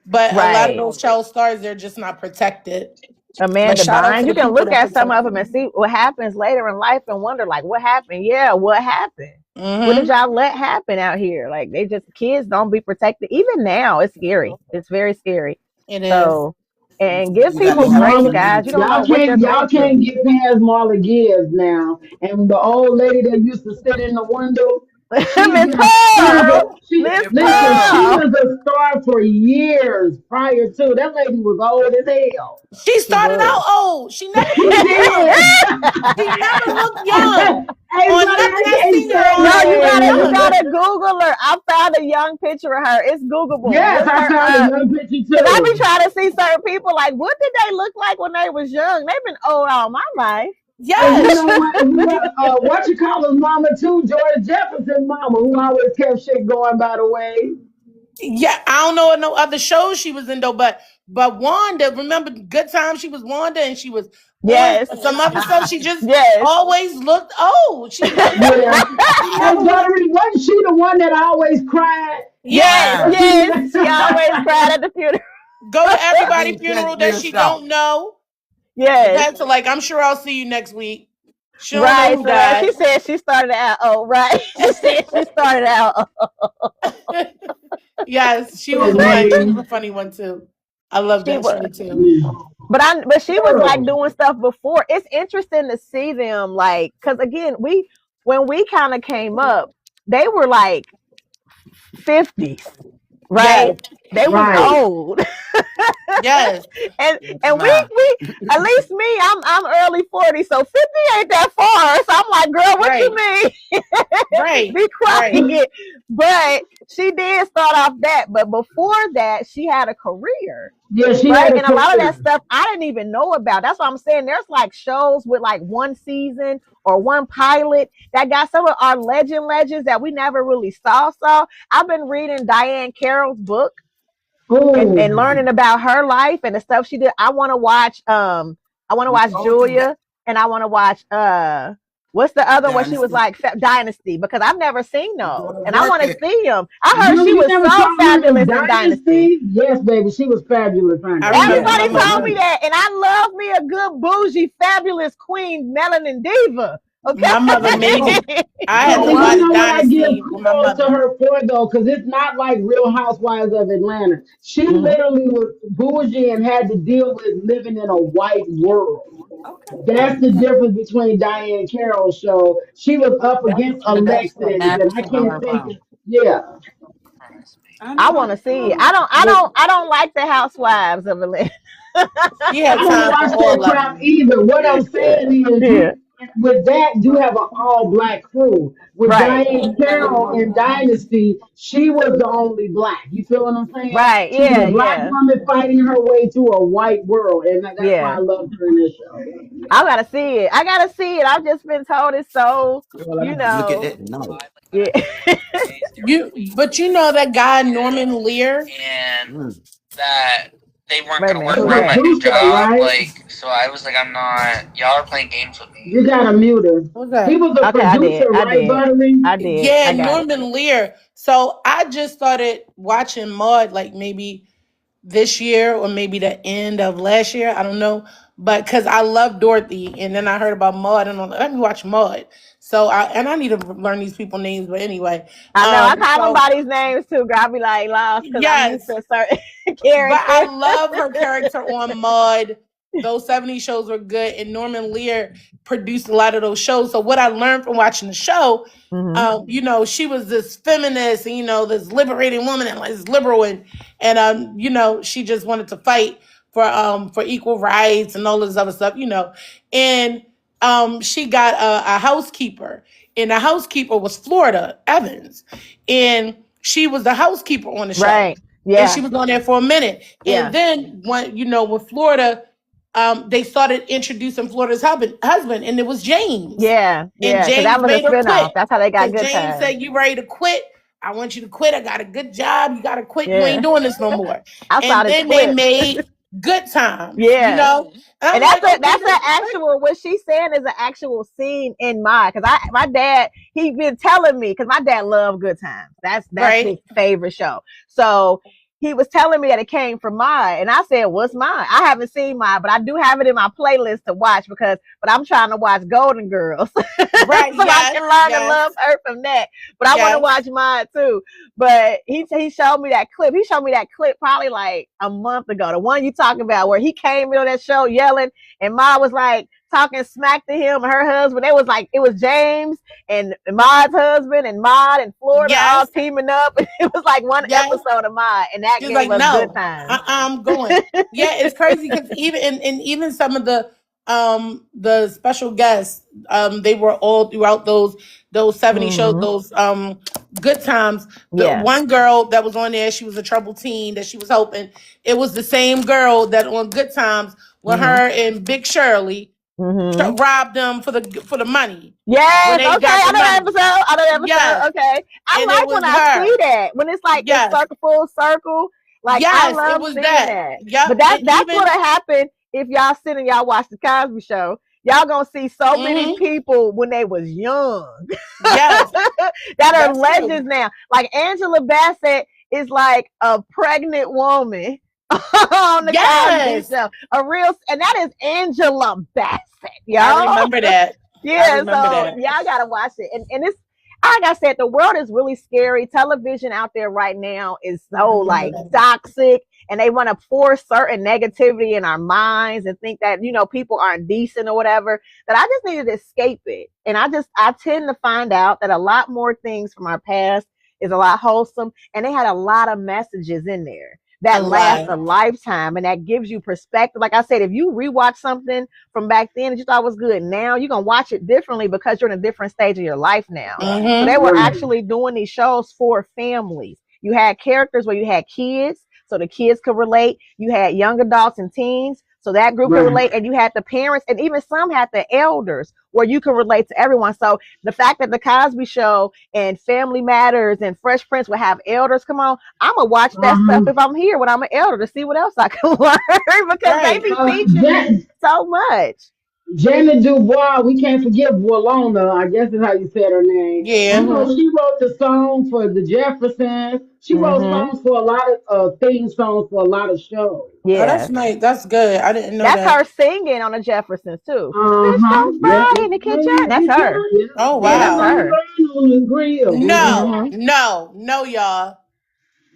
but a lot of those child stars, they're just not protected. Amanda Bynes, you can look at some of them and see what happens later in life and wonder, like, what happened? Yeah, what happened? What did y'all let happen out here? Like, kids don't be protected. Even now, it's scary. It's very scary. It is. And give people grace, guys. Y'all can't get past Marla Gibbs now. And the old lady that used to sit in the window, Miss Listen, Pearl. she Miss Pearl. was a star for years prior to. That lady was old as hell. She She started was. out old. She never She looked young. did. She never looked Hey, young. buddy, On nothing I I can't seen her on, No, she you looked gotta you stand. young. gotta Google her. I found a young picture of her. It's Googleable. Yes, Look I her found a up. young picture Cause I be too. trying to see certain people like, what did they look like when they was young? They've been old all my life. And you Yes. know what? What you call his mama too, George Jefferson mama, who always kept shit going. By the way, Yeah, I don't know what no other shows she was in though, but Wanda, remember Good Time? She was Wanda, and she was on Yes. some other stuff. She just Yes. always looked old. She never, yeah. she Hey, never looked. Buttery, wasn't she the one that always cried? Yes, Yes, yes. She always cried at the funeral. go to I everybody's mean, that's funeral that real she short. don't know. Yes. That's like, I'm sure I'll see you next week. She don't know Right. who So that died. she said she started out. Oh, right. She said she started out. Yes, she So was one. She was lame. a funny one too. I love She that was. show too. Yeah. But she was like Girl. doing stuff before. It's interesting to see them like, because again, when we kind of came up, they were like 50s, right? Yes, They was Right. old. yes, And we at least me, I'm early 40, so 50 ain't that far. So I'm like, girl, what you right, mean? right, Be right, quiet. But she did start off that. But before that, she had a career. Yeah, she Right. had a And a lot of that career. stuff I didn't even know about. That's what I'm saying. There's like shows with like one season or one pilot that got some of our legends that we never really saw. So I've been reading Diane Carroll's book and Oh, learning about her life and the stuff she did. I want to watch Oh, you got Julia, and I want to watch what's the other one she was Dynasty. like Dynasty, because I've never seen You those gotta and I work want to it. see them. I heard she you was never so saw her in fabulous in Dynasty. Dynasty? Yes, baby, she was fabulous, I honey. remember Yes, my Everybody yes, told mother. me yes. that, and I love me a good bougie fabulous queen melanin diva. Okay. My mother made Oh, me. I you had know to And you what? watch know what I give Dynasty with my kudos to mother. her for though, because it's not like Real Housewives of Atlanta. She Mhm. literally was bougie and had to deal with living in a white world. Okay. That's the difference between Diane Carroll's show. She was up against Alexis, and I can't think of, yeah. I I know. want to see it. I don't like the housewives of Atlanta. She I had don't time for watch that all of crap them. either. What I'm saying is, Yeah. with that, you have an all black crew. With Right. Diane Carroll and Dynasty, she was the only black. You feel what I'm saying? Right. She was Yeah. a black Yeah. woman fighting her way to a white world, and that's why I Yeah. loved her in this show. I gotta see it. I gotta see it. I've just been told it's so, Girl, I you gotta look at know. that now. Yeah. But you know that guy Norman Lear. Mm. Wait a minute. The Who's that? producer, right? Me. You gotta mute her. What's He that? was a Okay, I did. producer, I right, did. Buttery? I did. Yeah, I got it. Norman Lear. So I just started watching Maude like maybe this year or maybe the end of last year. I don't know. But because I love Dorothy, and then I heard about Maude, and I'm like, let me watch Maude. So I need to learn these people's names. But anyway, I know. I call them so by these names too. Girl, I be like lost because I'm used yes, to certain but I characters. love her character on Maude. Those 70s shows were good, and Norman Lear produced a lot of those shows. So what I learned from watching the show, Mm-hmm. she was this feminist and this liberating woman and like this liberal and she just wanted to fight for equal rights and all this other stuff, and she got a housekeeper, and the housekeeper was Florida Evans, and she was the housekeeper on the show, Right. and she Yeah. was on there for a minute, Yeah. and then with Florida, they started introducing Florida's husband, and it was James. Yeah. And Yeah. Because that James was a made her spinoff. quit That's how they got because good James times. said, "You ready to quit? I want you to quit. I got a good job. You got to quit. You ain't Yeah. doing this no more." I saw And this then they clip. made Good Times. Yeah. And I'm And like, okay, that's this an is great. actual, what she's saying is an actual scene in mine. Cause my dad, he been telling me, cause my dad loved Good Times. That's his Right. favorite show. So he was telling me that it came from mine. And I said, what's mine? I haven't seen mine, but I do have it in my playlist to watch but I'm trying to watch Golden Girls. So Right. I Yes. can learn to Yes. love her from that. But I want to Yes. watch mine too. But he showed me that clip. He showed me that clip probably like a month ago. The one you talking about where he came in on that show yelling, and Ma was like, talking smack to him and her husband. It was James and Maud's husband and Maud and Florida all teaming up. It was like one episode of Maud, and that gave us good time. I'm going. Yeah, it's crazy because even some of the special guests, they were all throughout those 70 shows, those good times. The one girl that was on there, she was a troubled teen that she was helping. It was the same girl that on Good Times with her and Big Shirley robbed them for the money. Yes, okay. I know that episode. Yes. Okay. I like when I see that. When it's like the full circle. Like I love seeing that. Yep. But that's what happened if y'all sit and y'all watch the Cosby Show. Y'all gonna see so many people when they was young. Yes. that are legends now. Like Angela Bassett is like a pregnant woman on the Cosby Show. And that is Angela Bassett, y'all. I remember that. Yeah, y'all gotta watch it. And it's, like I said, the world is really scary. Television out there right now is so like toxic, and they want to force certain negativity in our minds and think that, people aren't decent or whatever, that I just needed to escape it. And I tend to find out that a lot more things from our past is a lot wholesome, and they had a lot of messages in there that lasts a lifetime, and that gives you perspective. Like I said, if you rewatch something from back then that you thought was good, now you're gonna watch it differently because you're in a different stage of your life now. So they were actually doing these shows for families. You had characters where you had kids, so the kids could relate. You had young adults and teens, so that group could relate, and you had the parents, and even some had the elders where you can relate to everyone. So the fact that the Cosby Show and Family Matters and Fresh Prince would have elders come on, I'm gonna watch that stuff if I'm here when I'm an elder to see what else I can learn, because they be teaching so much. Janet Dubois, we can't forget Walona, I guess is how you said her name. Yeah. She wrote the song for the Jeffersons. She wrote songs for a lot of theme songs for a lot of shows. Yeah, that's nice. That's good. I didn't know that's her singing on the Jeffersons too. In the kitchen. That's her. Oh wow, that's her. On the grill. No, y'all.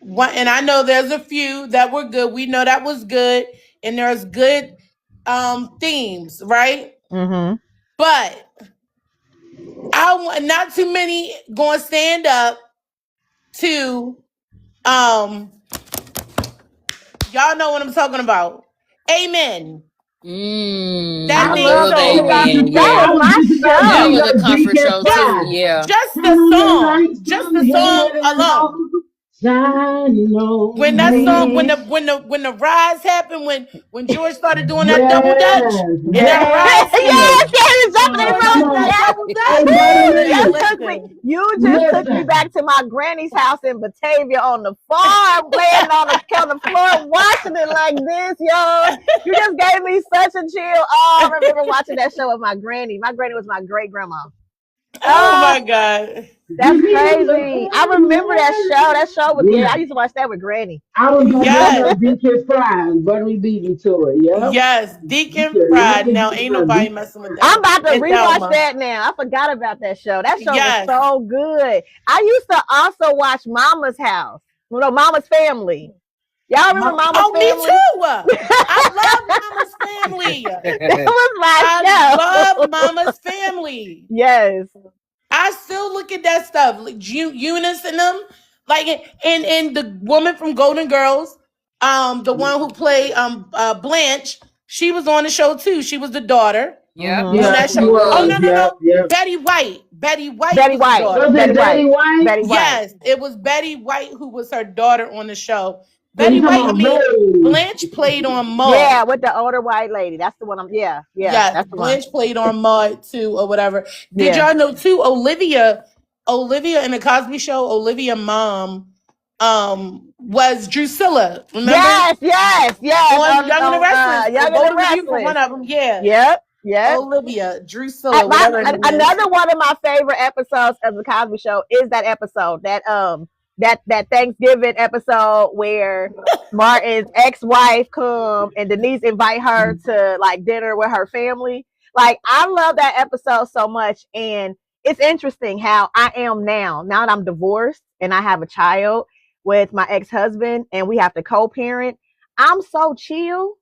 And I know there's a few that were good. We know that was good, and there's good themes, right? But I want not too many going to stand up to y'all know what I'm talking about. Amen. That was a comfort show too. Yeah. Just the song alone. When that song, when the rise happened, when George started doing that double dutch, and that rise, you just took me back to my granny's house in Batavia on the farm, laying on the floor, watching it like this, y'all. You just gave me such a chill. Oh, I remember watching that show with my granny. My granny was my great grandma. Oh my God. That's crazy. I remember that show. That show was I used to watch that with Granny. I was going to Deacon Fried, but we beat me to it. Yeah. Yes, Deacon Fried. Now ain't nobody messing with that. I'm about to rewatch that now. I forgot about that show. That show was so good. I used to also watch Mama's House. Mama's Family. Y'all remember Mama's Family? Me too. I love Mama's Family. That was my show. I love Mama's Family. Yes. I still look at that stuff, like Eunice and them, like, and the woman from Golden Girls, the one who played Blanche, she was on the show too. She was the daughter. Yeah. No. Yeah. Betty White. Betty White. Betty White. Yes, it was Betty White who was her daughter on the show. Betty White, Blanche played on Maude. Yeah, with the older white lady. That's the one yeah. That's the Blanche one. played on Maude too, or whatever. Did y'all know too? Olivia in the Cosby Show, Olivia mom, was Drusilla. Remember? Yes. On Young and the Restless. Young and the Restless. One of them. Yeah. Yep. Olivia, Drusilla. Another one of my favorite episodes of the Cosby Show is that episode that Thanksgiving episode where Martin's ex-wife come and Denise invite her to like dinner with her family. Like, I love that episode so much. And it's interesting how I am now that I'm divorced and I have a child with my ex-husband and we have to co-parent. I'm so chill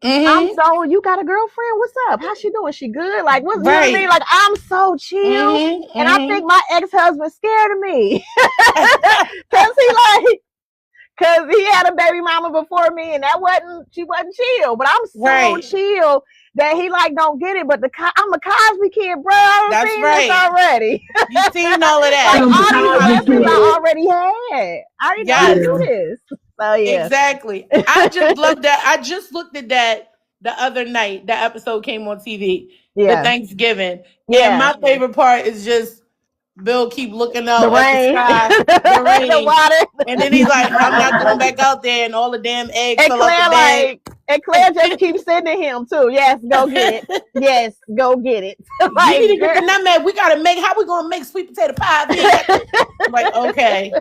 I'm so, you got a girlfriend? What's up? How's she doing? She good? Like, what's, you know what I mean? Like, I'm so chill. And I think my ex-husband's scared of me. Cause he had a baby mama before me, and she wasn't chill. But I'm so chill that he like don't get it. But I'm a Cosby kid, bro. I've seen this already. You've seen all of that. Like all these lessons I already had. I already know how to do this. So yeah. Exactly. I just love that. I just looked at that the other night. That episode came on TV. The Thanksgiving. And my favorite part is just Bill keep looking up at the sky, the rain, the water, and then he's like, "I'm not going back out there," and all the damn eggs fell off the bed. And Claire just keeps sending him too. Yes, go get it. Yes, go get it. Like, you need to get the nutmeg. We gotta make. How we gonna make sweet potato pie? I'm like, okay.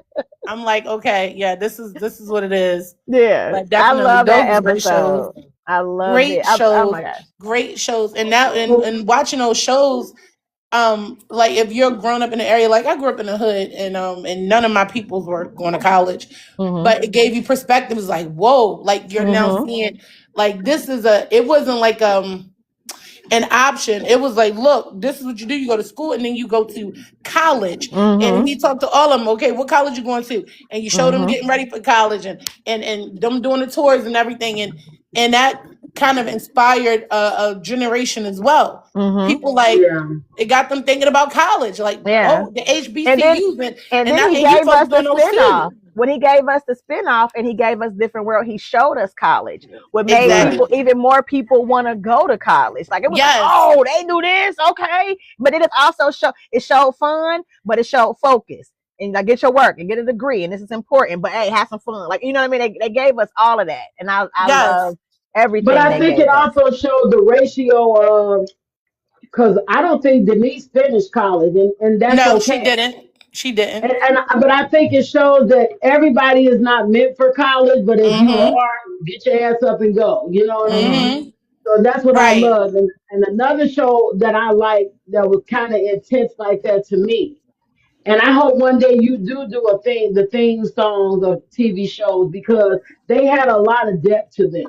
I'm like, okay, yeah. This is what it is. Yeah, like, I love that episode. I love great shows. Oh my gosh, great shows. And now, and watching those shows. Like if you're grown up in the area, like I grew up in the hood, and none of my peoples were going to college, but it gave you perspective. It's like, whoa, like you're now seeing, like this is it wasn't like an option. It was like, look, this is what you do. You go to school and then you go to college. And he talked to all of them. Okay, what college you going to? And you show them getting ready for college and them doing the tours and everything. And that kind of inspired a generation as well. People like it got them thinking about college, like oh, the HBCUs, and then he gave us the spinoff. When he gave us the spinoff and he gave us different world, he showed us college. What made even more people want to go to college. Like it was like, oh, they do this, okay. But it also showed fun, but it showed focus. And like, get your work and get a degree, and this is important. But hey, have some fun. Like, you know what I mean? They gave us all of that, and I love everything. But I think it also showed the ratio of, because I don't think Denise finished college, and that's okay. She didn't. But I think it shows that everybody is not meant for college. But if you are, get your ass up and go. You know what I mean? So that's what I love. And another show that I like that was kind of intense like that to me. And I hope one day you do the theme songs of TV shows, because they had a lot of depth to them.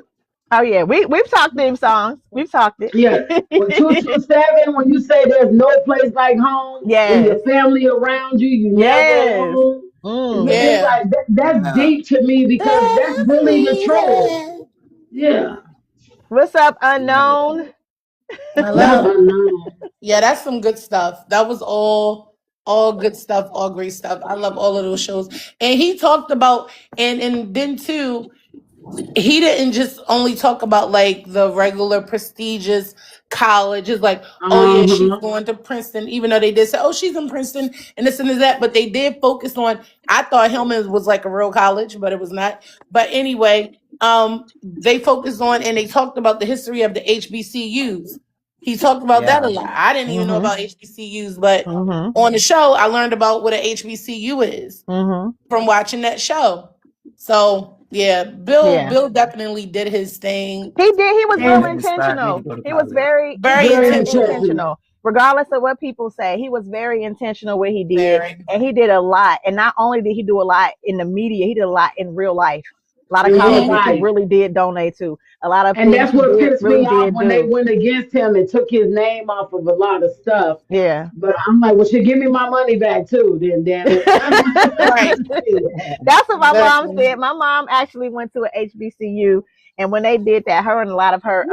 Oh yeah, we've talked theme songs. We've talked it. Yeah, 227. When you say there's no place like home, when your family around you, you never home. Like that's deep to me, because that's really the truth. Yeah. What's up, Unknown? I love Unknown. Yeah, that's some good stuff. That was all good stuff, all great stuff. I love all of those shows. And he talked about, and then too, he didn't just only talk about like the regular prestigious colleges, like, oh yeah, she's going to Princeton, even though they did say, oh, she's in Princeton and this and that, but they did focus on, I thought Hillman was like a real college, but it was not. But anyway, they focused on, and they talked about the history of the HBCUs. He talked about that a lot. I didn't even know about HBCUs, but on the show, I learned about what an HBCU is from watching that show. So yeah, Bill definitely did his thing. He did. He was real intentional. He was very intentional. Regardless of what people say, he was very intentional what he did. And he did a lot. And not only did he do a lot in the media, he did a lot in real life. A lot of colleges he really did donate to. A lot of, and that's what pissed me off when they went against him and took his name off of a lot of stuff. Yeah, but I'm like, well, she give me my money back too. Then damn it. Right. That's what my mom said. My mom actually went to an HBCU, and when they did that, her and a lot of her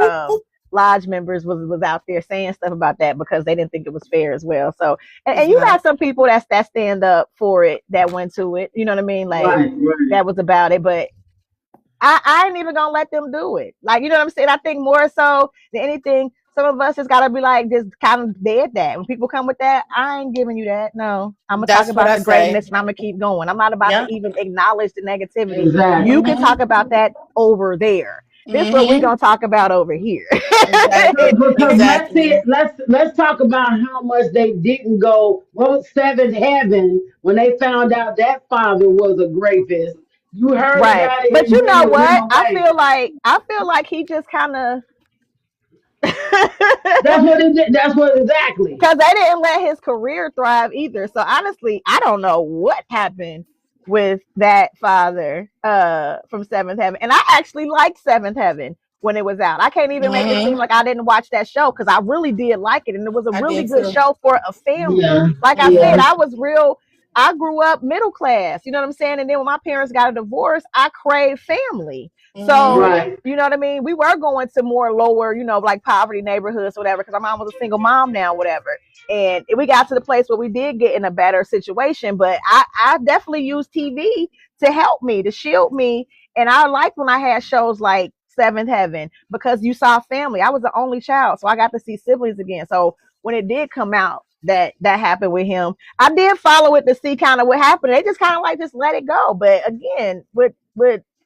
lodge members was out there saying stuff about that because they didn't think it was fair as well. So, and you got some people that stand up for it, that went to it. You know what I mean? Like that was about it, but. I ain't even gonna let them do it. Like, you know what I'm saying? I think more so than anything, some of us just gotta be like, just kind of dead that. When people come with that, I ain't giving you that. No, I'm gonna talk about the greatness and I'm gonna keep going. I'm not about to even acknowledge the negativity. Exactly. You can talk about that over there. This is what we're gonna talk about over here. Exactly. Let's talk about how much they didn't go. Well, seventh heaven when they found out that father was a rapist. You heard about it, but you know what? I feel like he just kind of. That's what it did. That's what exactly. Because they didn't let his career thrive either. So honestly, I don't know what happened with that father from Seventh Heaven. And I actually like Seventh Heaven. when it was out. I can't even make it seem like I didn't watch that show because I really did like it. And it was a really good show for a family. Yeah. Like I said, I grew up middle class, you know what I'm saying? And then when my parents got a divorce, I craved family. So, you know what I mean? We were going to more lower, you know, like poverty neighborhoods or whatever, because my mom was a single mom now, whatever. And we got to the place where we did get in a better situation. But I definitely used TV to help me, to shield me. And I liked when I had shows like Seventh Heaven because you saw family. I was the only child, so I got to see siblings again. So when it did come out, that happened with him, I did follow it to see kind of what happened. They just kind of like just let it go. But again, with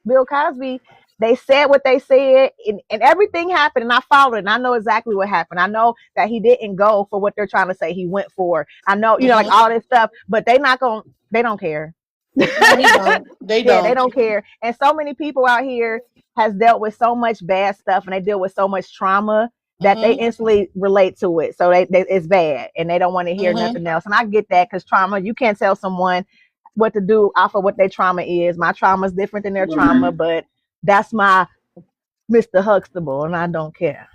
Bill Cosby, they said what they said, and everything happened, and I followed it, and I know exactly what happened. I know that he didn't go for what they're trying to say he went for. I know, you know, like all this stuff, but they don't care. They don't. Yeah, they don't care. And so many people out here has dealt with so much bad stuff, and they deal with so much trauma that they instantly relate to it. So they it's bad, and they don't want to hear nothing else. And I get that, because trauma, you can't tell someone what to do off of what their trauma is. My trauma is different than their trauma, but that's my Mr. Huxtable, and I don't care.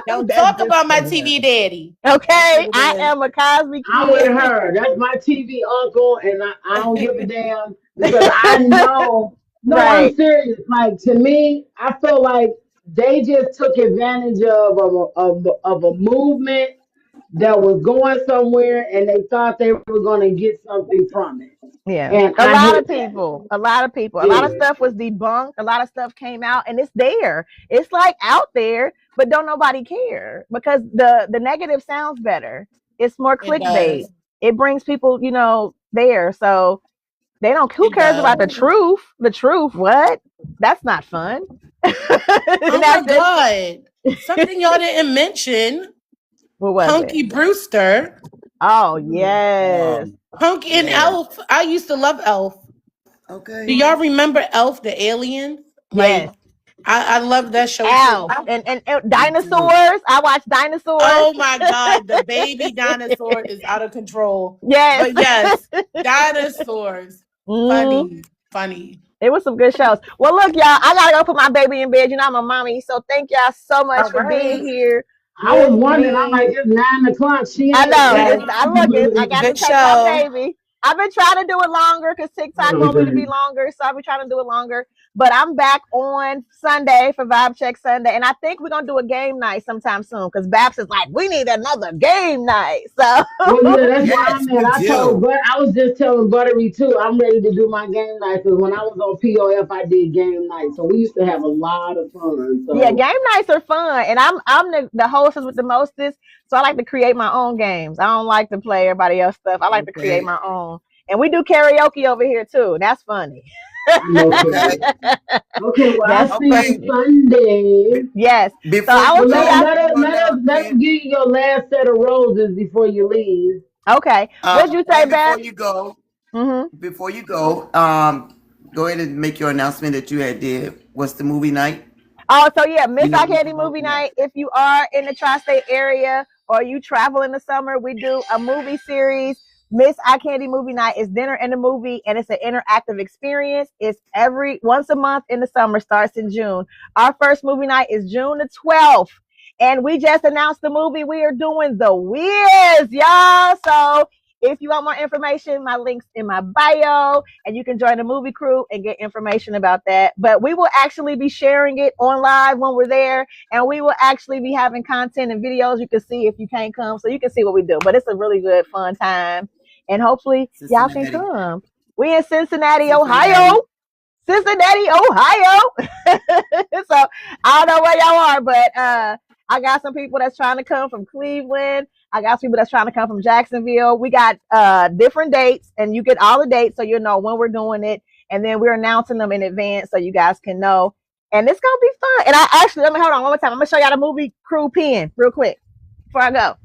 Don't talk about my TV daddy. Okay, I am a Cosby kid. I'm with her. That's my TV uncle, and I don't give a damn because I know. No, I'm serious. Like, to me, I feel like they just took advantage of a movement that was going somewhere, and they thought they were going to get something from it. Yeah, and a lot of people, a lot of stuff was debunked. A lot of stuff came out, and it's there. It's like out there, but don't nobody care because the negative sounds better. It's more clickbait. It brings people, you know, there. So they don't. Who cares about the truth? The truth? What? That's not fun. Oh my God! Something y'all didn't mention. What was Punky it? Brewster. Oh yes. Punky and Elf. I used to love Elf. Okay. Do y'all remember Elf the alien? Yes. Like, I love that show. Elf and dinosaurs. I watched dinosaurs. Oh my God, the baby dinosaur is out of control. Yes. But yes, dinosaurs. Funny. It was some good shows. Well, look, y'all, I gotta go put my baby in bed. You know I'm a mommy, so thank y'all so much for being here. I was wondering, I'm like, it's 9 o'clock. I know. I got to take my baby. I've been trying to do it longer because TikTok wants me to be longer, so I've been trying to do it longer. But I'm back on Sunday for Vibe Check Sunday, and I think we're gonna do a game night sometime soon because Babs is like, we need another game night. So well, yeah, that's why I was just telling Buttery too. I'm ready to do my game night because when I was on POF, I did game night, so we used to have a lot of fun. So. Yeah, game nights are fun, and I'm the hostess with the mostest, so I like to create my own games. I don't like to play everybody else's stuff. I like to create my own, and we do karaoke over here too. That's funny. Okay, well, I'll see you Sunday. Yes. Before let us give you your last set of roses before you leave. Okay. What'd you say, Beth? Before you go, go ahead and make your announcement that you had did. What's the movie night? Oh, so yeah, Miss Candi movie night. If you are in the tri-state area or you travel in the summer, we do a movie series. Miss Candi movie night is dinner and a movie, and it's an interactive experience. It's once a month in the summer, starts in June. Our first movie night is June the 12th, and we just announced the movie. We are doing The Wiz, y'all. So if you want more information, my link's in my bio, and you can join the movie crew and get information about that. But we will actually be sharing it on live when we're there, and we will actually be having content and videos you can see if you can't come, so you can see what we do. But it's a really good, fun time. And hopefully y'all can come. We in Cincinnati, Ohio. So I don't know where y'all are, but I got some people that's trying to come from Cleveland. I got people that's trying to come from Jacksonville. We got different dates, and you get all the dates so you'll know when we're doing it. And then we're announcing them in advance so you guys can know. And it's going to be fun. And let me hold on one more time. I'm going to show y'all the movie crew pin real quick before I go.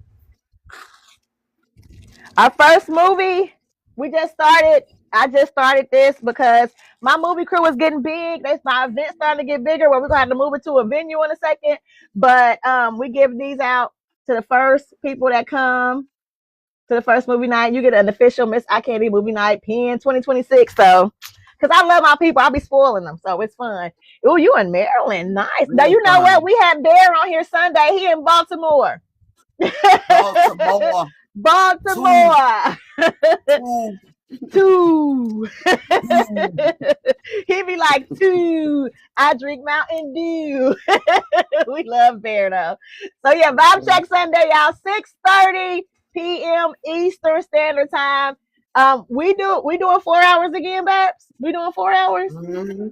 Our first movie, I just started this because my movie crew is getting big. My event's starting to get bigger where we're going to have to move it to a venue in a second. But we give these out to the first people that come to the first movie night. You get an official Miss Candi movie night pin 2026. So because I love my people. I'll be spoiling them, so it's fun. Oh, you in Maryland? Nice. Now Real you know fun. what? We had Bear on here Sunday. He in Baltimore. Baltimore. Two. He be like, two. I drink Mountain Dew. We love Bear though. So yeah, Vibe Check Sunday, y'all. 6:30 p.m. Eastern Standard Time. We doing 4 hours again, Babs? We doing 4 hours? Mm-hmm.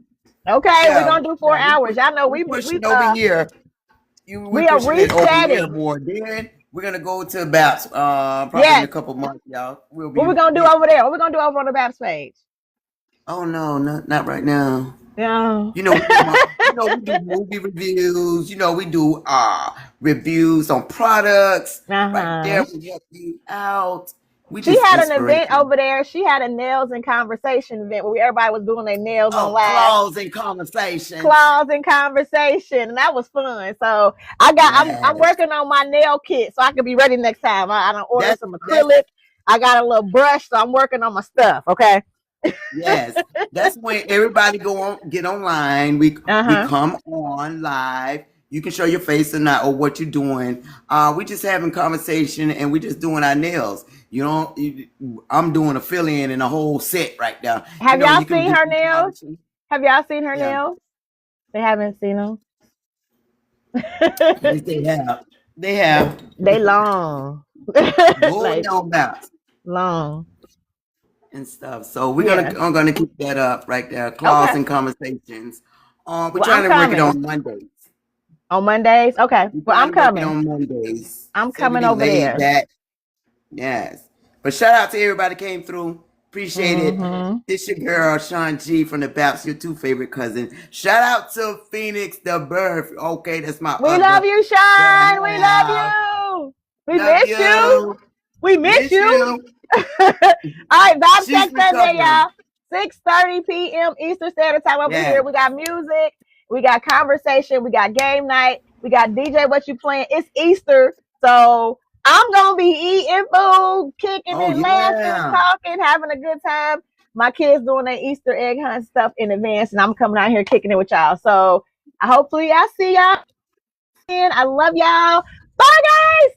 Okay, Yeah. we're gonna do 4 hours. Y'all know we pushing over here. We are resetting. More. Then we're gonna go to Baps probably in a couple months, y'all. What we gonna do over there? What we gonna do over on the Baps page? Oh no, not right now. Yeah. You know, we do movie reviews. You know, we do reviews on products. Right there, we help you out. She had an event over there. She had a nails and conversation event where everybody was doing their nails on live. Claws and conversation. And that was fun. So I'm working on my nail kit so I can be ready next time. I don't order some acrylic. I got a little brush, so I'm working on my stuff. Okay. Yes, that's when everybody get online. We come on live. You can show your face or not, or what you're doing. We just having conversation and we just doing our nails. You know, I'm doing a fill-in and a whole set right now. Have y'all seen her nails? Have y'all seen her nails? They haven't seen them. They have. They long. Going on about long. And stuff. So I'm gonna keep that up right there. Claws and conversations. We're trying to work it on Mondays. On Mondays? Okay. Well, I'm coming. On Mondays. I'm coming over there. Yes. But shout out to everybody came through. Appreciate it. It's your girl, Sean G from the Baps, your two favorite cousins. Shout out to Phoenix the Birth. Okay, that's my We love you, Sean. We love you. We miss you. We miss you. All right, Vibe Check Sunday, y'all. 6:30 p.m. Eastern Standard Time over here. We got music, we got conversation, we got game night, we got DJ What You Playing. It's Easter, so I'm gonna be eating food, kicking it, laughing, talking, having a good time. My kids doing their Easter egg hunt stuff in advance, and I'm coming out here kicking it with y'all. So hopefully I see y'all. I love y'all. Bye, guys.